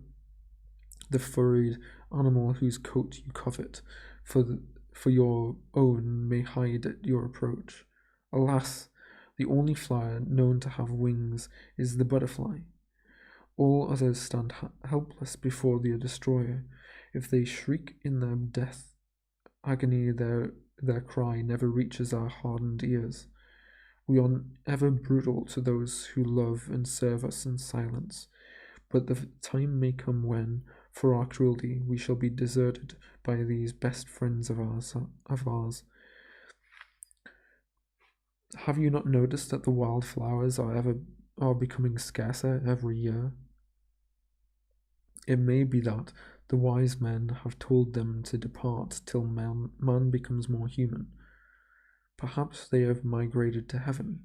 Speaker 1: The furried animal whose coat you covet, for your own may hide at your approach. Alas, the only flower known to have wings is the butterfly. All others stand helpless before their destroyer. If they shriek in their death agony, their cry never reaches our hardened ears. We are ever brutal to those who love and serve us in silence, but the time may come when, for our cruelty, we shall be deserted by these best friends of ours. Have you not noticed that the wild flowers are becoming scarcer every year? It may be that the wise men have told them to depart till man becomes more human. Perhaps they have migrated to heaven.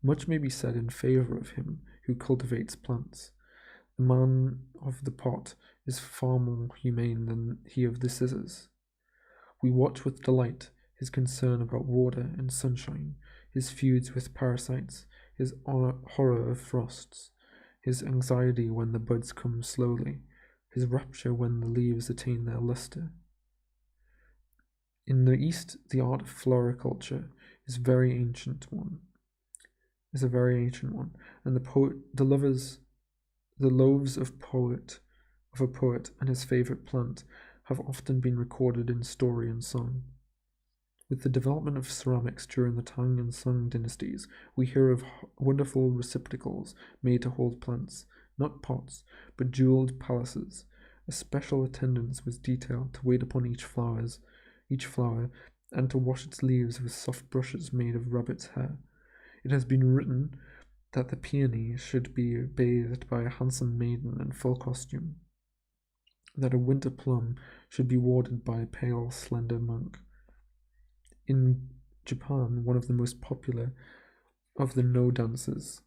Speaker 1: Much may be said in favor of him who cultivates plants. The man of the pot is far more humane than he of the scissors. We watch with delight his concern about water and sunshine, his feuds with parasites, his horror of frosts, his anxiety when the buds come slowly, his rapture when the leaves attain their luster. In the East, the art of floriculture is a very ancient one, and the loaves of a poet and his favorite plant have often been recorded in story and song. With the development of ceramics during the Tang and Song dynasties, we hear of wonderful receptacles made to hold plants, not pots, but jeweled palaces. A special attendance was detailed to wait upon each flower, and to wash its leaves with soft brushes made of rabbit's hair. It has been written that the peony should be bathed by a handsome maiden in full costume, that a winter plum should be warded by a pale, slender monk. In Japan, one of the most popular of the no dances,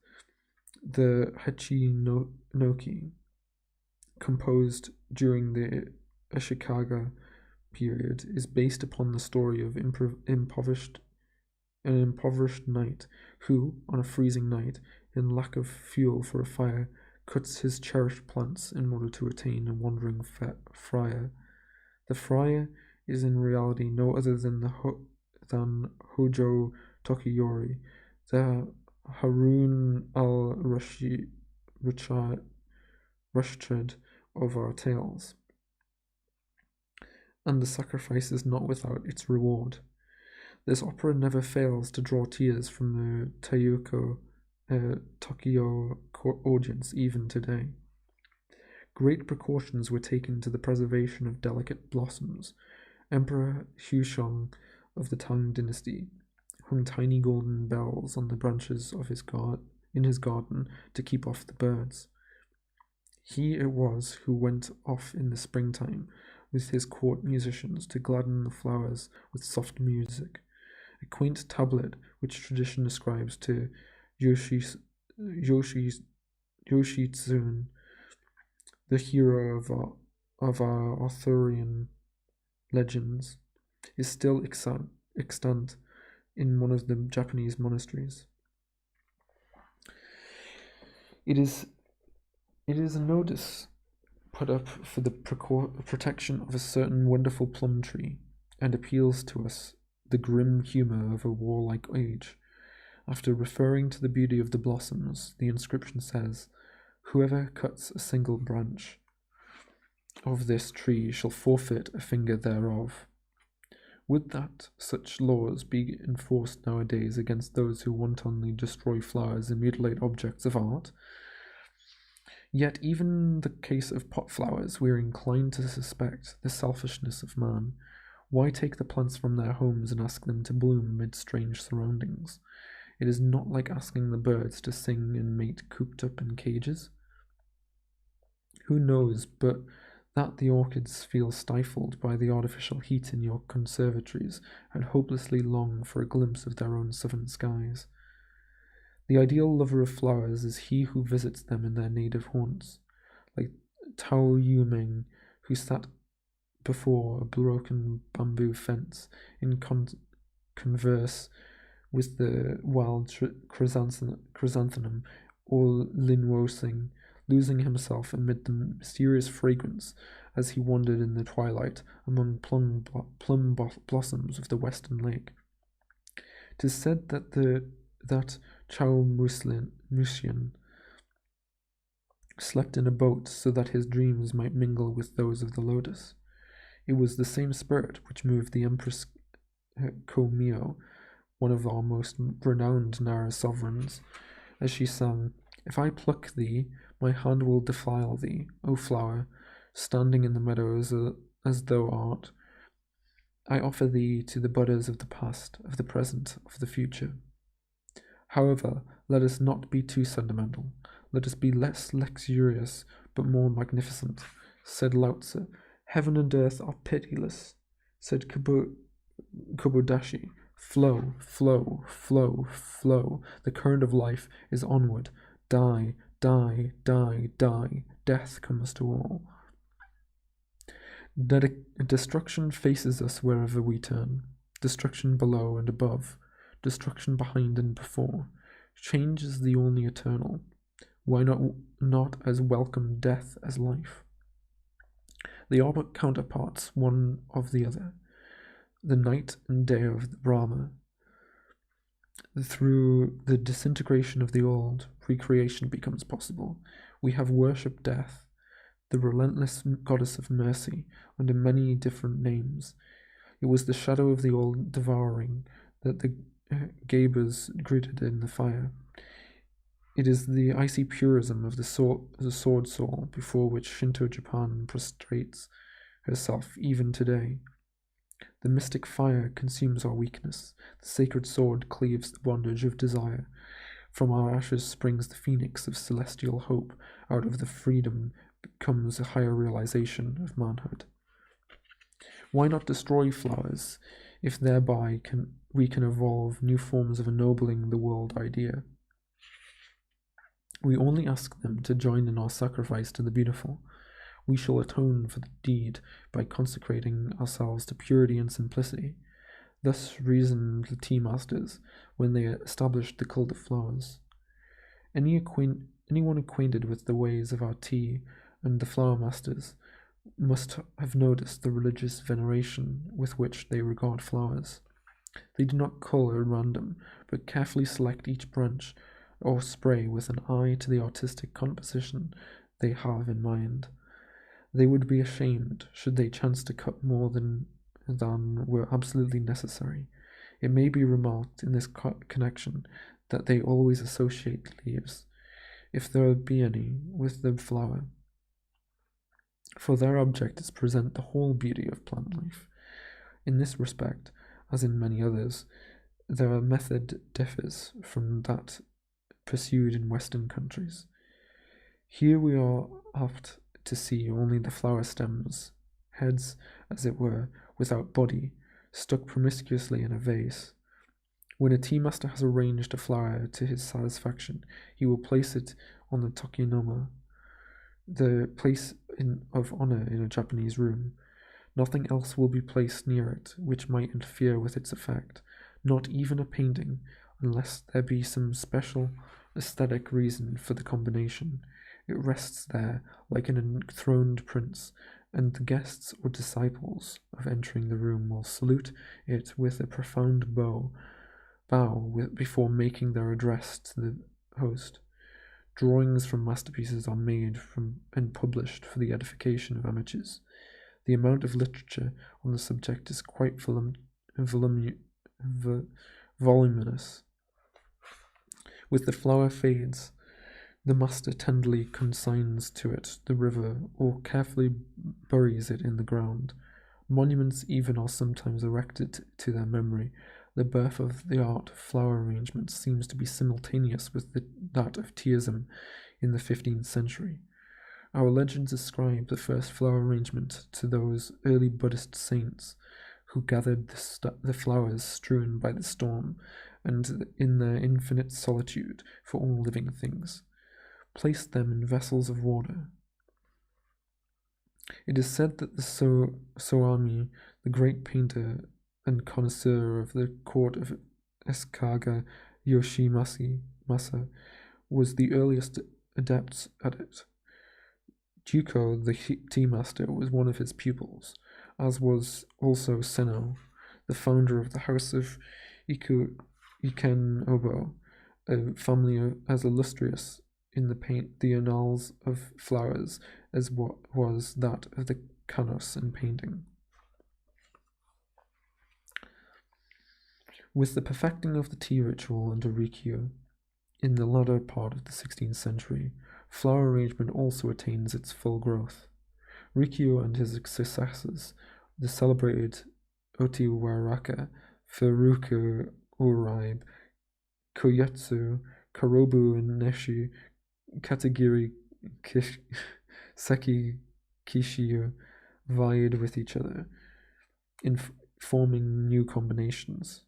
Speaker 1: the Hachinoki, composed during the Ashikaga period, is based upon the story of an impoverished knight who, on a freezing night, in lack of fuel for a fire, cuts his cherished plants in order to attain a wandering friar. The friar is in reality no other than Hojo Tokiyori, the Harun al-Rashid of our tales. And the sacrifice is not without its reward. This opera never fails to draw tears from the Tokyo audience even today. Great precautions were taken to the preservation of delicate blossoms. Emperor Husheng of the Tang dynasty hung tiny golden bells on the branches of his garden to keep off the birds. He it was who went off in the springtime with his court musicians to gladden the flowers with soft music. A quaint tablet which tradition ascribes to Yoshitsune, the hero of our Arthurian legends, is still extant in one of the Japanese monasteries. It is a notice put up for the protection of a certain wonderful plum tree, and appeals to us the grim humour of a warlike age. After referring to the beauty of the blossoms, the inscription says, "Whoever cuts a single branch of this tree shall forfeit a finger thereof." Would that such laws be enforced nowadays against those who wantonly destroy flowers and mutilate objects of art? Yet even in the case of pot flowers, we are inclined to suspect the selfishness of man. Why take the plants from their homes and ask them to bloom amid strange surroundings? It is not like asking the birds to sing and mate cooped up in cages. Who knows but that the orchids feel stifled by the artificial heat in your conservatories and hopelessly long for a glimpse of their own southern skies? The ideal lover of flowers is he who visits them in their native haunts, like Tao Yumeng, who sat before a broken bamboo fence in converse with the wild chrysanthemum, or Lin Wosing, losing himself amid the mysterious fragrance as he wandered in the twilight among plum blossoms of the western lake. 'Tis said that Chao Musian slept in a boat so that his dreams might mingle with those of the lotus. It was the same spirit which moved the Empress Komio, one of our most renowned Nara sovereigns, as she sang, "If I pluck thee, my hand will defile thee, O flower, standing in the meadows as thou art. I offer thee to the budders of the past, of the present, of the future." However, let us not be too sentimental. Let us be less luxurious, but more magnificent. Said Lao Tzu, "Heaven and earth are pitiless." Said Kobodashi, "Flow, flow, flow, flow. The current of life is onward. Die, die, die, die. Death comes to all." Destruction faces us wherever we turn. Destruction below and above. Destruction behind and before. Change is the only eternal. Why not as welcome death as life? They are but counterparts one of the other. the night and day of Brahma. Through the disintegration of the old, recreation becomes possible. We have worshipped death, the relentless goddess of mercy, under many different names. It was the shadow of the old devouring that the Gabers greeted in the fire. It is the icy purism of the sword soul before which Shinto Japan prostrates herself even today. The mystic fire consumes our weakness. The sacred sword cleaves the bondage of desire. From our ashes springs the phoenix of celestial hope. Out of the freedom comes a higher realization of manhood. Why not destroy flowers, if thereby we can evolve new forms of ennobling the world idea? We only ask them to join in our sacrifice to the beautiful. We shall atone for the deed by consecrating ourselves to purity and simplicity. Thus reasoned the tea masters when they established the cult of flowers. Anyone acquainted with the ways of our tea and the flower masters must have noticed the religious veneration with which they regard flowers. They do not cull at random, but carefully select each branch or spray with an eye to the artistic composition they have in mind. They would be ashamed should they chance to cut more than were absolutely necessary. It may be remarked in this connection that they always associate leaves, if there be any, with the flower, for their object is to present the whole beauty of plant life. In this respect, as in many others, their method differs from that pursued in Western countries. Here we are apt to see only the flower stems, heads, as it were, without body, stuck promiscuously in a vase. When a tea master has arranged a flower to his satisfaction, he will place it on the tokinoma, the place of honor in a Japanese room. Nothing else will be placed near it which might interfere with its effect, not even a painting, unless there be some special aesthetic reason for the combination. It rests there like an enthroned prince, and the guests or disciples of entering the room will salute it with a profound bow before making their address to the host. Drawings from masterpieces are made and published for the edification of amateurs. The amount of literature on the subject is quite voluminous. With the flower fades, the master tenderly consigns to it the river or carefully buries it in the ground. Monuments even are sometimes erected to their memory. The birth of the art of flower arrangement seems to be simultaneous with that of teaism in the 15th century. Our legends ascribe the first flower arrangement to those early Buddhist saints who gathered the flowers strewn by the storm and in their infinite solitude for all living things, placed them in vessels of water. It is said that the Soami, the great painter and connoisseur of the court of Eskaga Yoshimasa, was the earliest adept at it. Juko, the tea master, was one of his pupils, as was also Seno, the founder of the house of Iken-Obo, a family as illustrious in the annals of flowers as what was that of the Kanos in painting. With the perfecting of the tea ritual under Rikyo in the latter part of the 16th century, flower arrangement also attains its full growth. Rikyo and his successors, the celebrated Otiwaraka, Furuka Uraib, Koyetsu, Karobu and Neshi, Katagiri Seki Kishiyo vied with each other in forming new combinations.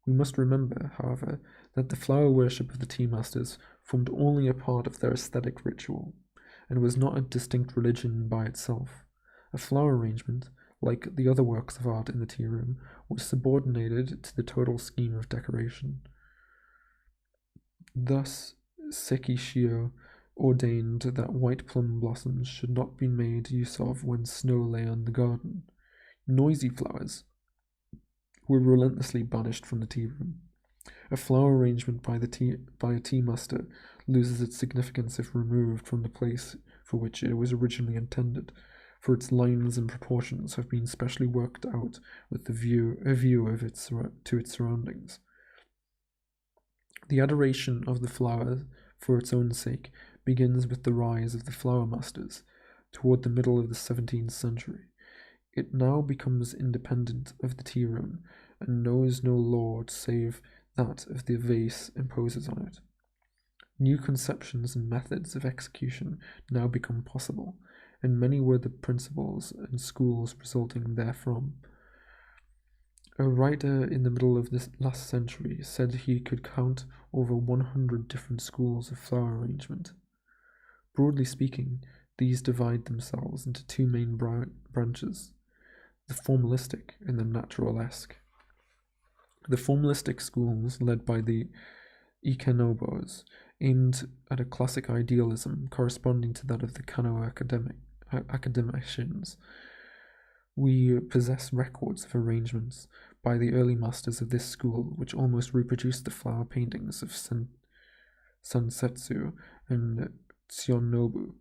Speaker 1: We must remember, however, that the flower worship of the tea masters formed only a part of their aesthetic ritual, and was not a distinct religion by itself. A flower arrangement, like the other works of art in the tea room, was subordinated to the total scheme of decoration. Thus, Sekishio ordained that white plum blossoms should not be made use of when snow lay on the garden. Noisy flowers, were relentlessly banished from the tea room. A flower arrangement by a tea master loses its significance if removed from the place for which it was originally intended, for its lines and proportions have been specially worked out with a view of to its surroundings. The adoration of the flower for its own sake begins with the rise of the flower masters toward the middle of the 17th century. It now becomes independent of the tea room and knows no lord save that of the vase imposes on it. New conceptions and methods of execution now become possible, and many were the principles and schools resulting therefrom. A writer in the middle of this last century said he could count over 100 different schools of flower arrangement. Broadly speaking, these divide themselves into two main branches, the formalistic and the naturalesque. The formalistic schools, led by the Ikenobos, aimed at a classic idealism corresponding to that of the Kano academicians. We possess records of arrangements by the early masters of this school which almost reproduced the flower paintings of Sansetsu and Tsunobu.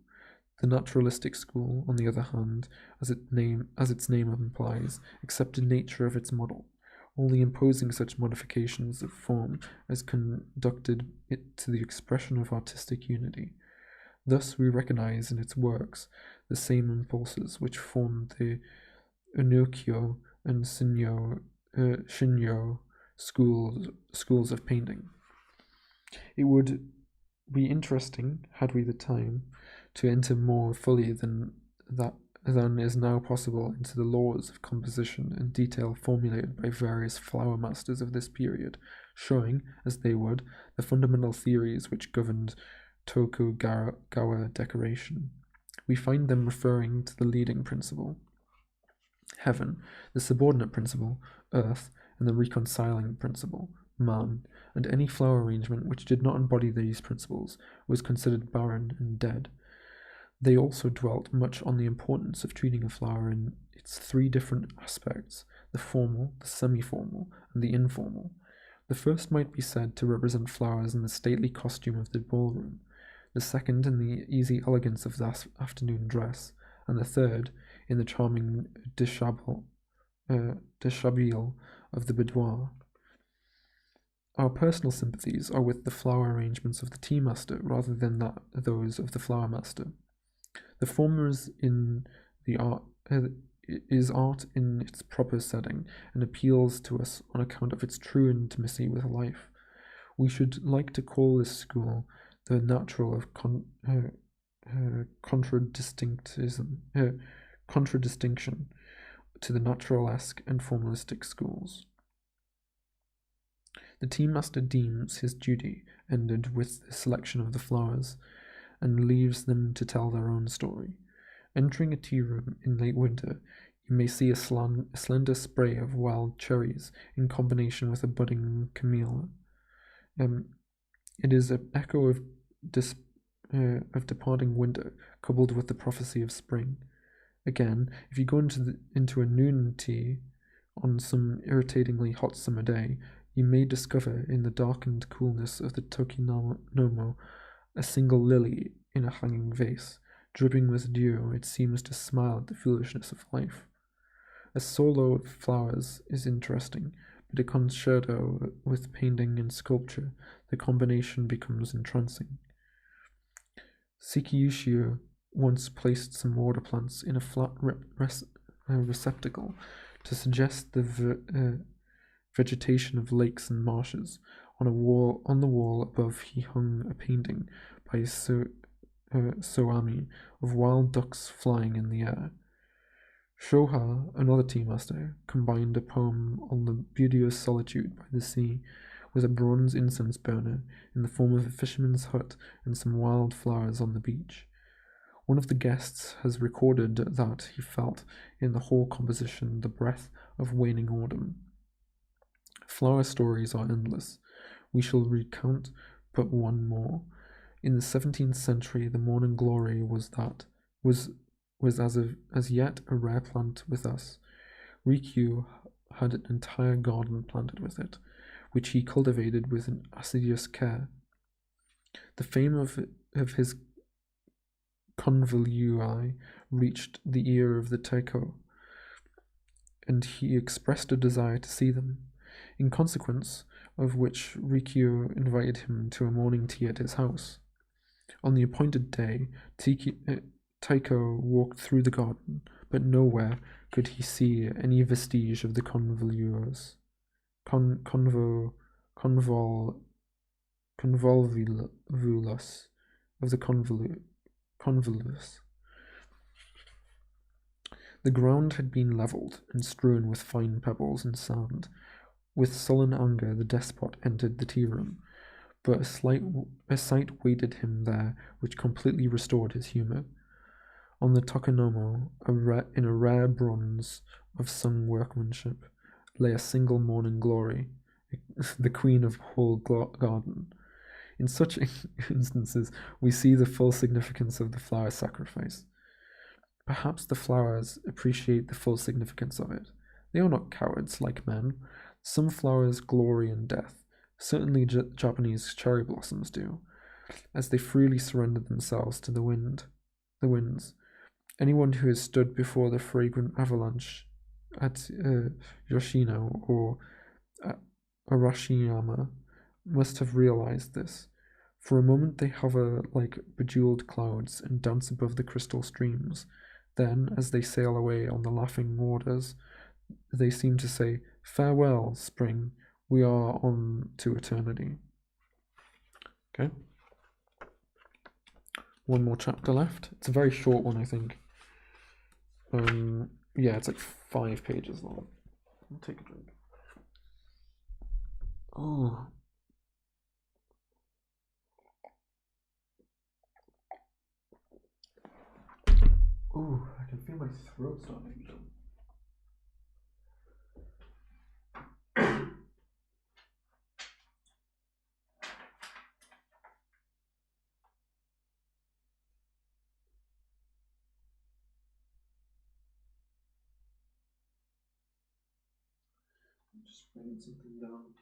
Speaker 1: The naturalistic school, on the other hand, as its name implies, accepted nature of its model, only imposing such modifications of form as conducted it to the expression of artistic unity. Thus we recognize in its works the same impulses which formed the Unikyo and Shinyo schools of painting. It would be interesting, had we the time, to enter more fully than is now possible into the laws of composition and detail formulated by various flower masters of this period, showing, as they would, the fundamental theories which governed Tokugawa decoration. We find them referring to the leading principle, heaven, the subordinate principle, earth, and the reconciling principle, man, and any flower arrangement which did not embody these principles was considered barren and dead. They also dwelt much on the importance of treating a flower in its three different aspects, the formal, the semi-formal, and the informal. The first might be said to represent flowers in the stately costume of the ballroom, the second in the easy elegance of the afternoon dress, and the third in the charming dishabille of the boudoir. Our personal sympathies are with the flower arrangements of the tea master rather than those of the flower master. The former is art in its proper setting and appeals to us on account of its true intimacy with life. We should like to call this school the natural of contradistinction to the naturalesque and formalistic schools. The tea master deems his duty ended with the selection of the flowers, and leaves them to tell their own story. Entering a tea room in late winter, you may see a slender spray of wild cherries in combination with a budding camellia. It is an echo of departing winter, coupled with the prophecy of spring. Again, if you go into a noon tea on some irritatingly hot summer day, you may discover in the darkened coolness of the Tokinomo a single lily in a hanging vase. Dripping with dew, it seems to smile at the foolishness of life. A solo of flowers is interesting, but a concerto with painting and sculpture, the combination becomes entrancing. Sekiyushio once placed some water plants in a flat receptacle to suggest the vegetation of lakes and marshes. On the wall above he hung a painting by Soami of wild ducks flying in the air. Shoha, another tea master, combined a poem on the beauteous solitude by the sea with a bronze incense burner in the form of a fisherman's hut and some wild flowers on the beach. One of the guests has recorded that he felt in the whole composition the breath of waning autumn. Flower stories are endless. We shall recount but one more. In the 17th century, the morning glory was as yet a rare plant with us. Rikyu had an entire garden planted with it, which he cultivated with an assiduous care. The fame of his convolvuli reached the ear of the Taiko, and he expressed a desire to see them, in consequence of which Rikyu invited him to a morning tea at his house. On the appointed day, Taiko walked through the garden, but nowhere could he see any vestige of the convolvulus of the convolvulus. The ground had been levelled and strewn with fine pebbles and sand. With sullen anger the despot entered the tea-room, but a sight waited him there which completely restored his humour. On the tokonomo, in a rare bronze of some workmanship, lay a single morning glory, the queen of the whole garden. In such instances, we see the full significance of the flower sacrifice. Perhaps the flowers appreciate the full significance of it. They are not cowards like men. Some flowers glory in death. Certainly Japanese cherry blossoms do, as they freely surrender themselves to the winds. Anyone who has stood before the fragrant avalanche at Yoshino or Arashiyama must have realized this. For a moment they hover like bejeweled clouds and dance above the crystal streams. Then, as they sail away on the laughing waters, they seem to say, "Farewell, spring, we are on to eternity." Okay. One more chapter left. It's a very short one, I think. Yeah, it's like 5 pages long. I'll take a drink. Oh. Oh, I can feel my throat starting to jump. I'm just writing something down.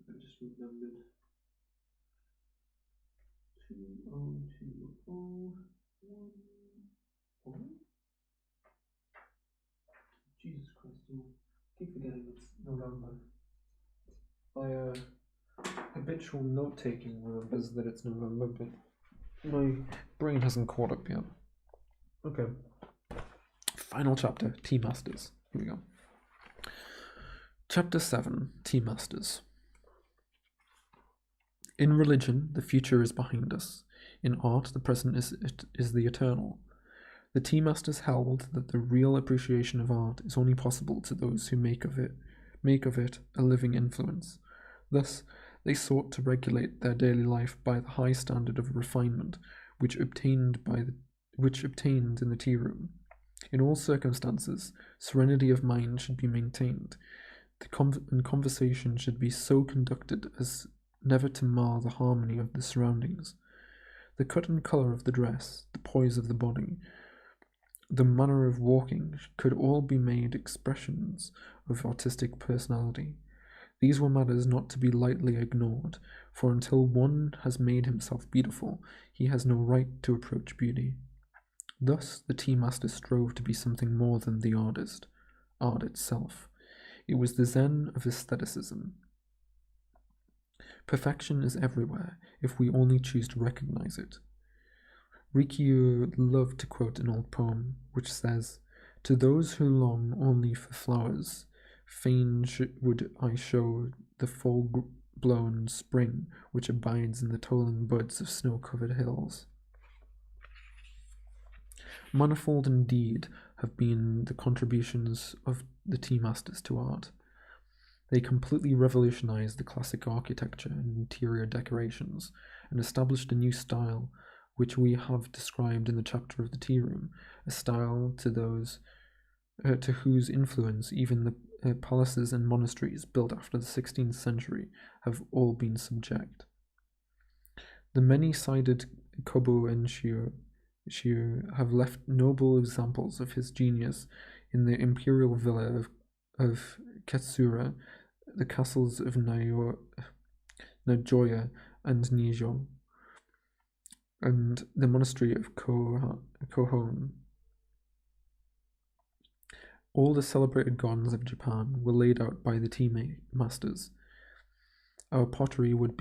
Speaker 1: I just remembered. 20201. Jesus Christ, I keep forgetting it's November. My habitual note-taking remembers that it's November, but my brain hasn't caught up yet. Okay. Final chapter, Tea Masters. Here we go. Chapter 7, Tea Masters. In religion, the future is behind us. In art, the present is the eternal. The tea masters held that the real appreciation of art is only possible to those who make of it a living influence. Thus, they sought to regulate their daily life by the high standard of refinement which obtained in the tea room. In all circumstances, serenity of mind should be maintained, and conversation should be so conducted as never to mar the harmony of the surroundings. The cut and colour of the dress, the poise of the body, the manner of walking could all be made expressions of artistic personality. These were matters not to be lightly ignored, for until one has made himself beautiful, he has no right to approach beauty. Thus the tea master strove to be something more than the artist, art itself. It was the Zen of aestheticism. Perfection is everywhere, if we only choose to recognize it. Rikyu loved to quote an old poem, which says, "To those who long only for flowers, fain would I show the full-blown spring which abides in the tolling buds of snow-covered hills." Manifold indeed have been the contributions of the tea masters to art. They completely revolutionized the classic architecture and interior decorations, and established a new style, which we have described in the chapter of the tea room, a style to whose influence even the palaces and monasteries built after the 16th century have all been subject. The many-sided Kobo and Shio have left noble examples of his genius in the imperial villa of Ketsura, the castles of Najoya and Nijo, and the monastery of Kohon. All the celebrated gardens of Japan were laid out by the tea masters. Our pottery would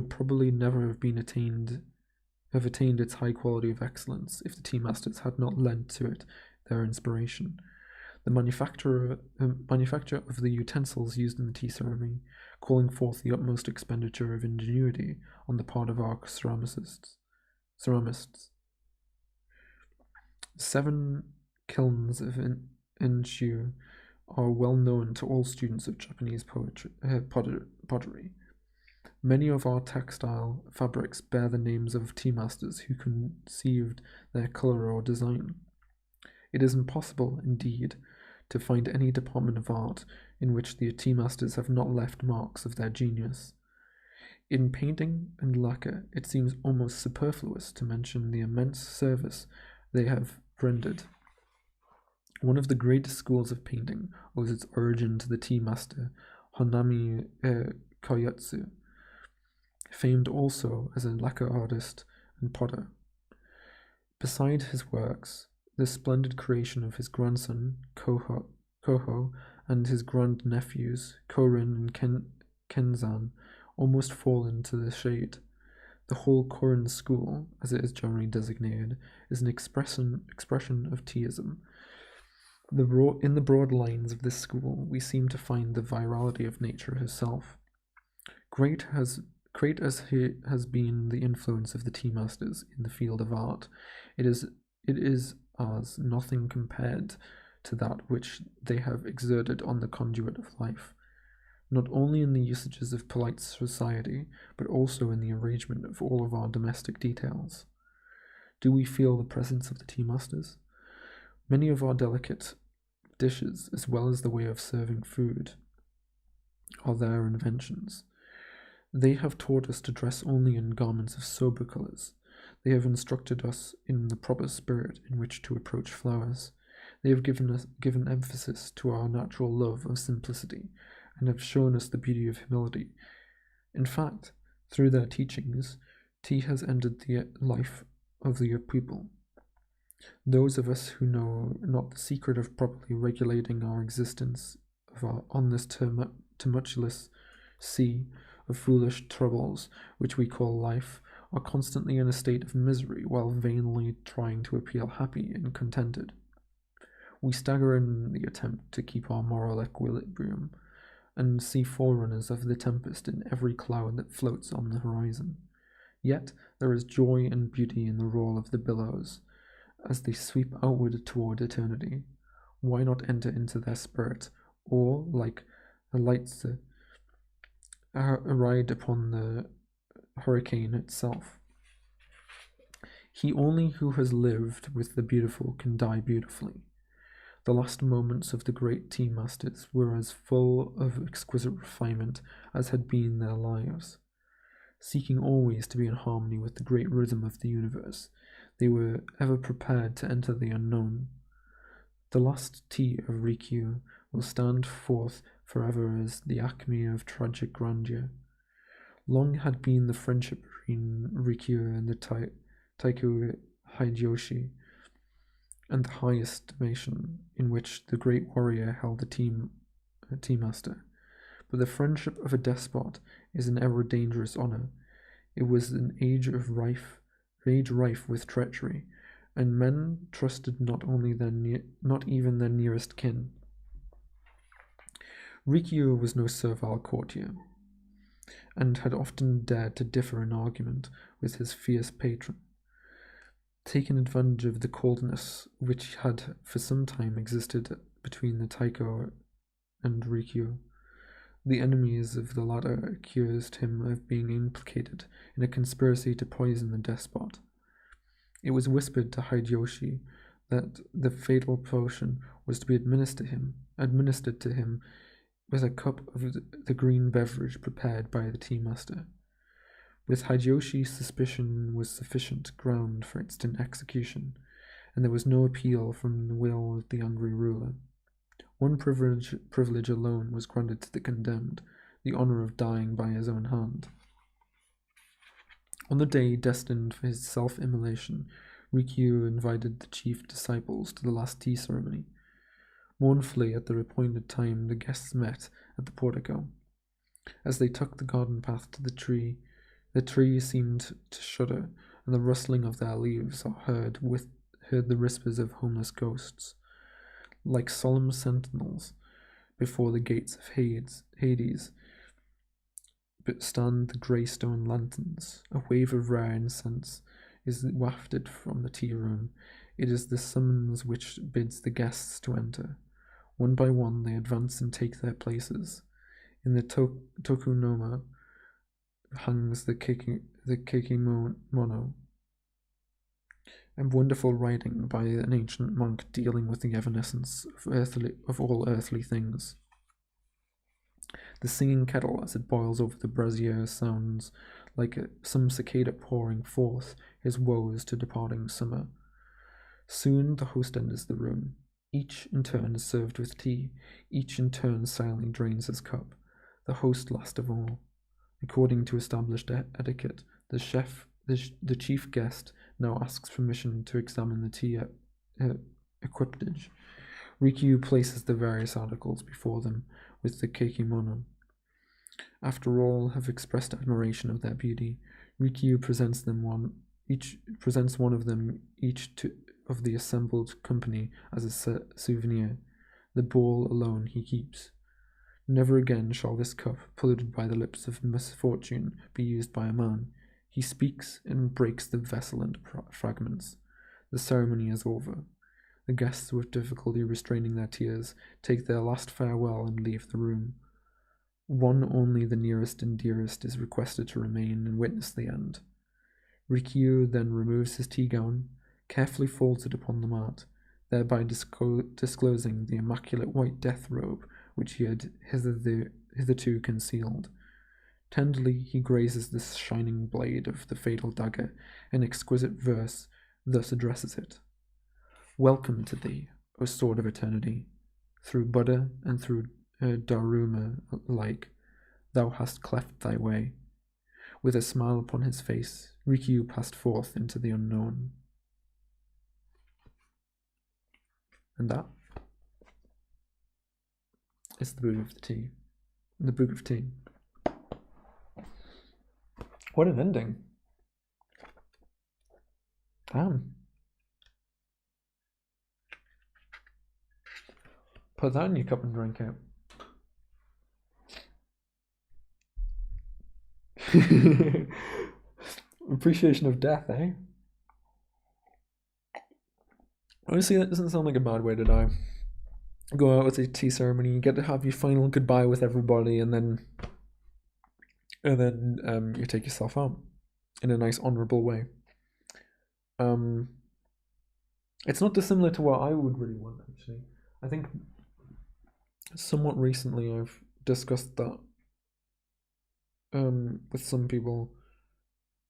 Speaker 1: probably never have attained its high quality of excellence if the tea masters had not lent to it their inspiration. The manufacture of the utensils used in the tea ceremony, calling forth the utmost expenditure of ingenuity on the part of our ceramists. 7 kilns of Enshu are well known to all students of Japanese pottery. Many of our textile fabrics bear the names of tea masters who conceived their color or design. It is impossible, indeed, to find any department of art in which the tea masters have not left marks of their genius. In painting and lacquer, it seems almost superfluous to mention the immense service they have rendered. One of the greatest schools of painting owes its origin to the tea master Honami Koyatsu, famed also as a lacquer artist and potter. Beside his works, the splendid creation of his grandson Koho and his grandnephews Korin and Kenzan almost fall into the shade. The whole Korin school, as it is generally designated, is an expression of teaism. In the broad lines of this school, we seem to find the virality of nature herself. Great as has been the influence of the tea masters in the field of art, it is as nothing compared to that which they have exerted on the conduit of life, not only in the usages of polite society, but also in the arrangement of all of our domestic details. Do we feel the presence of the tea masters? Many of our delicate dishes, as well as the way of serving food, are their inventions. They have taught us to dress only in garments of sober colors. They have instructed us in the proper spirit in which to approach flowers. They have given emphasis to our natural love of simplicity, and have shown us the beauty of humility. In fact, through their teachings, tea has ended the life of the people. Those of us who know not the secret of properly regulating our existence on this tumultuous sea of foolish troubles which we call life, are constantly in a state of misery while vainly trying to appear happy and contented. We stagger in the attempt to keep our moral equilibrium, and see forerunners of the tempest in every cloud that floats on the horizon. Yet there is joy and beauty in the roll of the billows, as they sweep outward toward eternity. Why not enter into their spirit, or, like a Leitze, ride upon the hurricane itself? He only who has lived with the beautiful can die beautifully. The last moments of the great tea masters were as full of exquisite refinement as had been their lives. Seeking always to be in harmony with the great rhythm of the universe, they were ever prepared to enter the unknown. The last tea of Rikyū will stand forth forever as the acme of tragic grandeur. Long had been the friendship between Rikyū and the Taiko Hideyoshi, and the high estimation in which the great warrior held the tea master. But the friendship of a despot is an ever dangerous honor. It was an age rife with treachery, and men trusted not even their nearest kin. Rikyū was no servile courtier, and had often dared to differ in argument with his fierce patron. Taken advantage of the coldness which had for some time existed between the Taiko and Rikyū, the enemies of the latter accused him of being implicated in a conspiracy to poison the despot. It was whispered to Hideyoshi that the fatal potion was to be administered to him with a cup of the green beverage prepared by the tea master. With Hideyoshi, suspicion was sufficient ground for instant execution, and there was no appeal from the will of the angry ruler. One privilege alone was granted to the condemned, the honor of dying by his own hand. On the day destined for his self-immolation, Rikyū invited the chief disciples to the last tea ceremony. Mournfully, at the appointed time, the guests met at the portico. As they took the garden path to the tree seemed to shudder, and the rustling of their leaves heard the whispers of homeless ghosts. Like solemn sentinels before the gates of Hades, but stand the grey stone lanterns. A wave of rare incense is wafted from the tea room. It is the summons which bids the guests to enter. One by one they advance and take their places. In the tokunoma hangs the keikimono, and wonderful writing by an ancient monk dealing with the evanescence of all earthly things. The singing kettle, as it boils over the brazier, sounds like some cicada pouring forth his woes to departing summer. Soon the host enters the room. Each in turn is served with tea. Each in turn silently drains his cup. The host last of all. According to established etiquette, the chief guest now asks permission to examine the tea equipage. Rikyū places the various articles before them with the keikimono. After all have expressed admiration of their beauty, Rikyū presents one of them each of the assembled company as a souvenir. The bowl alone he keeps. Never again shall this cup, polluted by the lips of misfortune, be used by a man. He speaks and breaks the vessel into fragments. The ceremony is over. The guests, with difficulty restraining their tears, take their last farewell and leave the room. One only, the nearest and dearest, is requested to remain and witness the end. Rikyū then removes his tea gown, carefully folds it upon the mat, thereby disclosing the immaculate white death robe which he had hitherto concealed. Tenderly he grazes the shining blade of the fatal dagger. In exquisite verse thus addresses it. Welcome to thee, O sword of eternity. Through Buddha and through Dharma alike, thou hast cleft thy way. With a smile upon his face, Rikyū passed forth into the unknown. And that is the Book of the Tea. The Book of Tea. What an ending. Damn. Put that in your cup and drink it. Appreciation of death, eh? Honestly, that doesn't sound like a bad way to die. Go out with a tea ceremony, you get to have your final goodbye with everybody, and then you take yourself out in a nice, honourable way. It's not dissimilar to what I would really want, actually. I think somewhat recently I've discussed that with some people,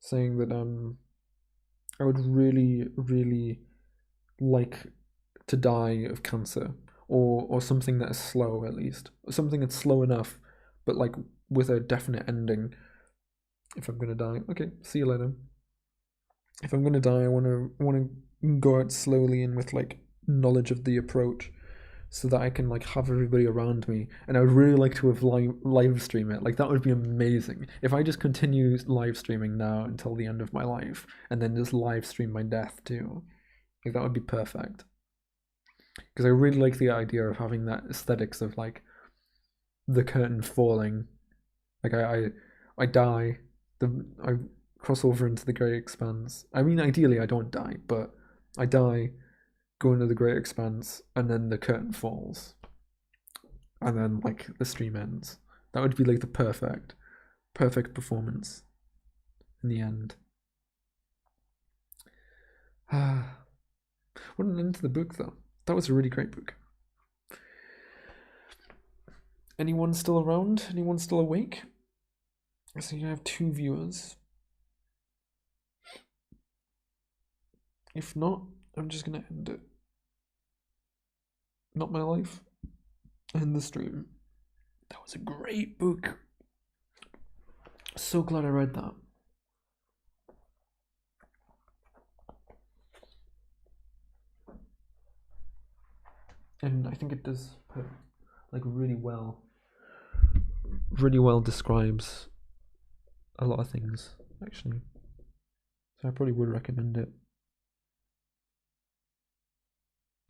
Speaker 1: saying that I would really, really like to die of cancer, or something that is slow, at least, or something that's slow enough, but like with a definite ending. If I'm gonna die, okay, see you later. If I'm gonna die, I wanna go out slowly and with like knowledge of the approach, so that I can like have everybody around me. And I would really like to have live stream it. Like that would be amazing. If I just continue live streaming now until the end of my life, and then just live stream my death too, like that would be perfect. Because I really like the idea of having that aesthetics of like the curtain falling. Like I die, I cross over into the great expanse. I mean, ideally I don't die, but I die, go into the great expanse, and then the curtain falls, and then like the stream ends. That would be like the perfect performance in the end. What an end to the book, though. That was a really great book. Anyone still around? Anyone still awake? I see you have 2 viewers. If not, I'm just gonna end it. Not my life. in the stream. That was a great book. So glad I read that. And I think it does put, like, really well describes a lot of things, actually. So I probably would recommend it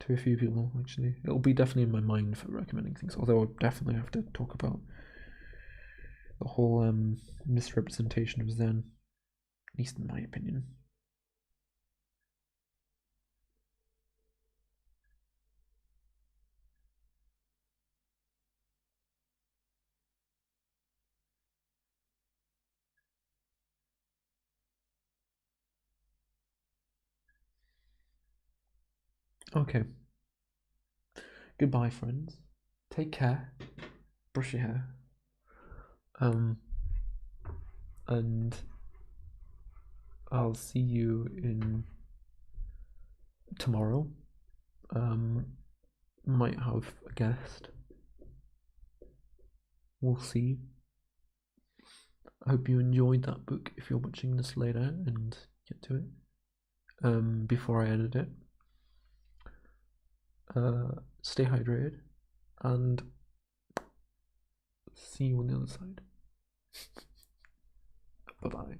Speaker 1: to a few people, actually. It'll be definitely in my mind for recommending things, although I'll definitely have to talk about the whole misrepresentation of Zen, at least in my opinion. Okay. Goodbye, friends. Take care. Brush your hair. And I'll see you in tomorrow. Might have a guest. We'll see. I hope you enjoyed that book if you're watching this later and get to it. Before I edit it. Stay hydrated and see you on the other side. Bye bye.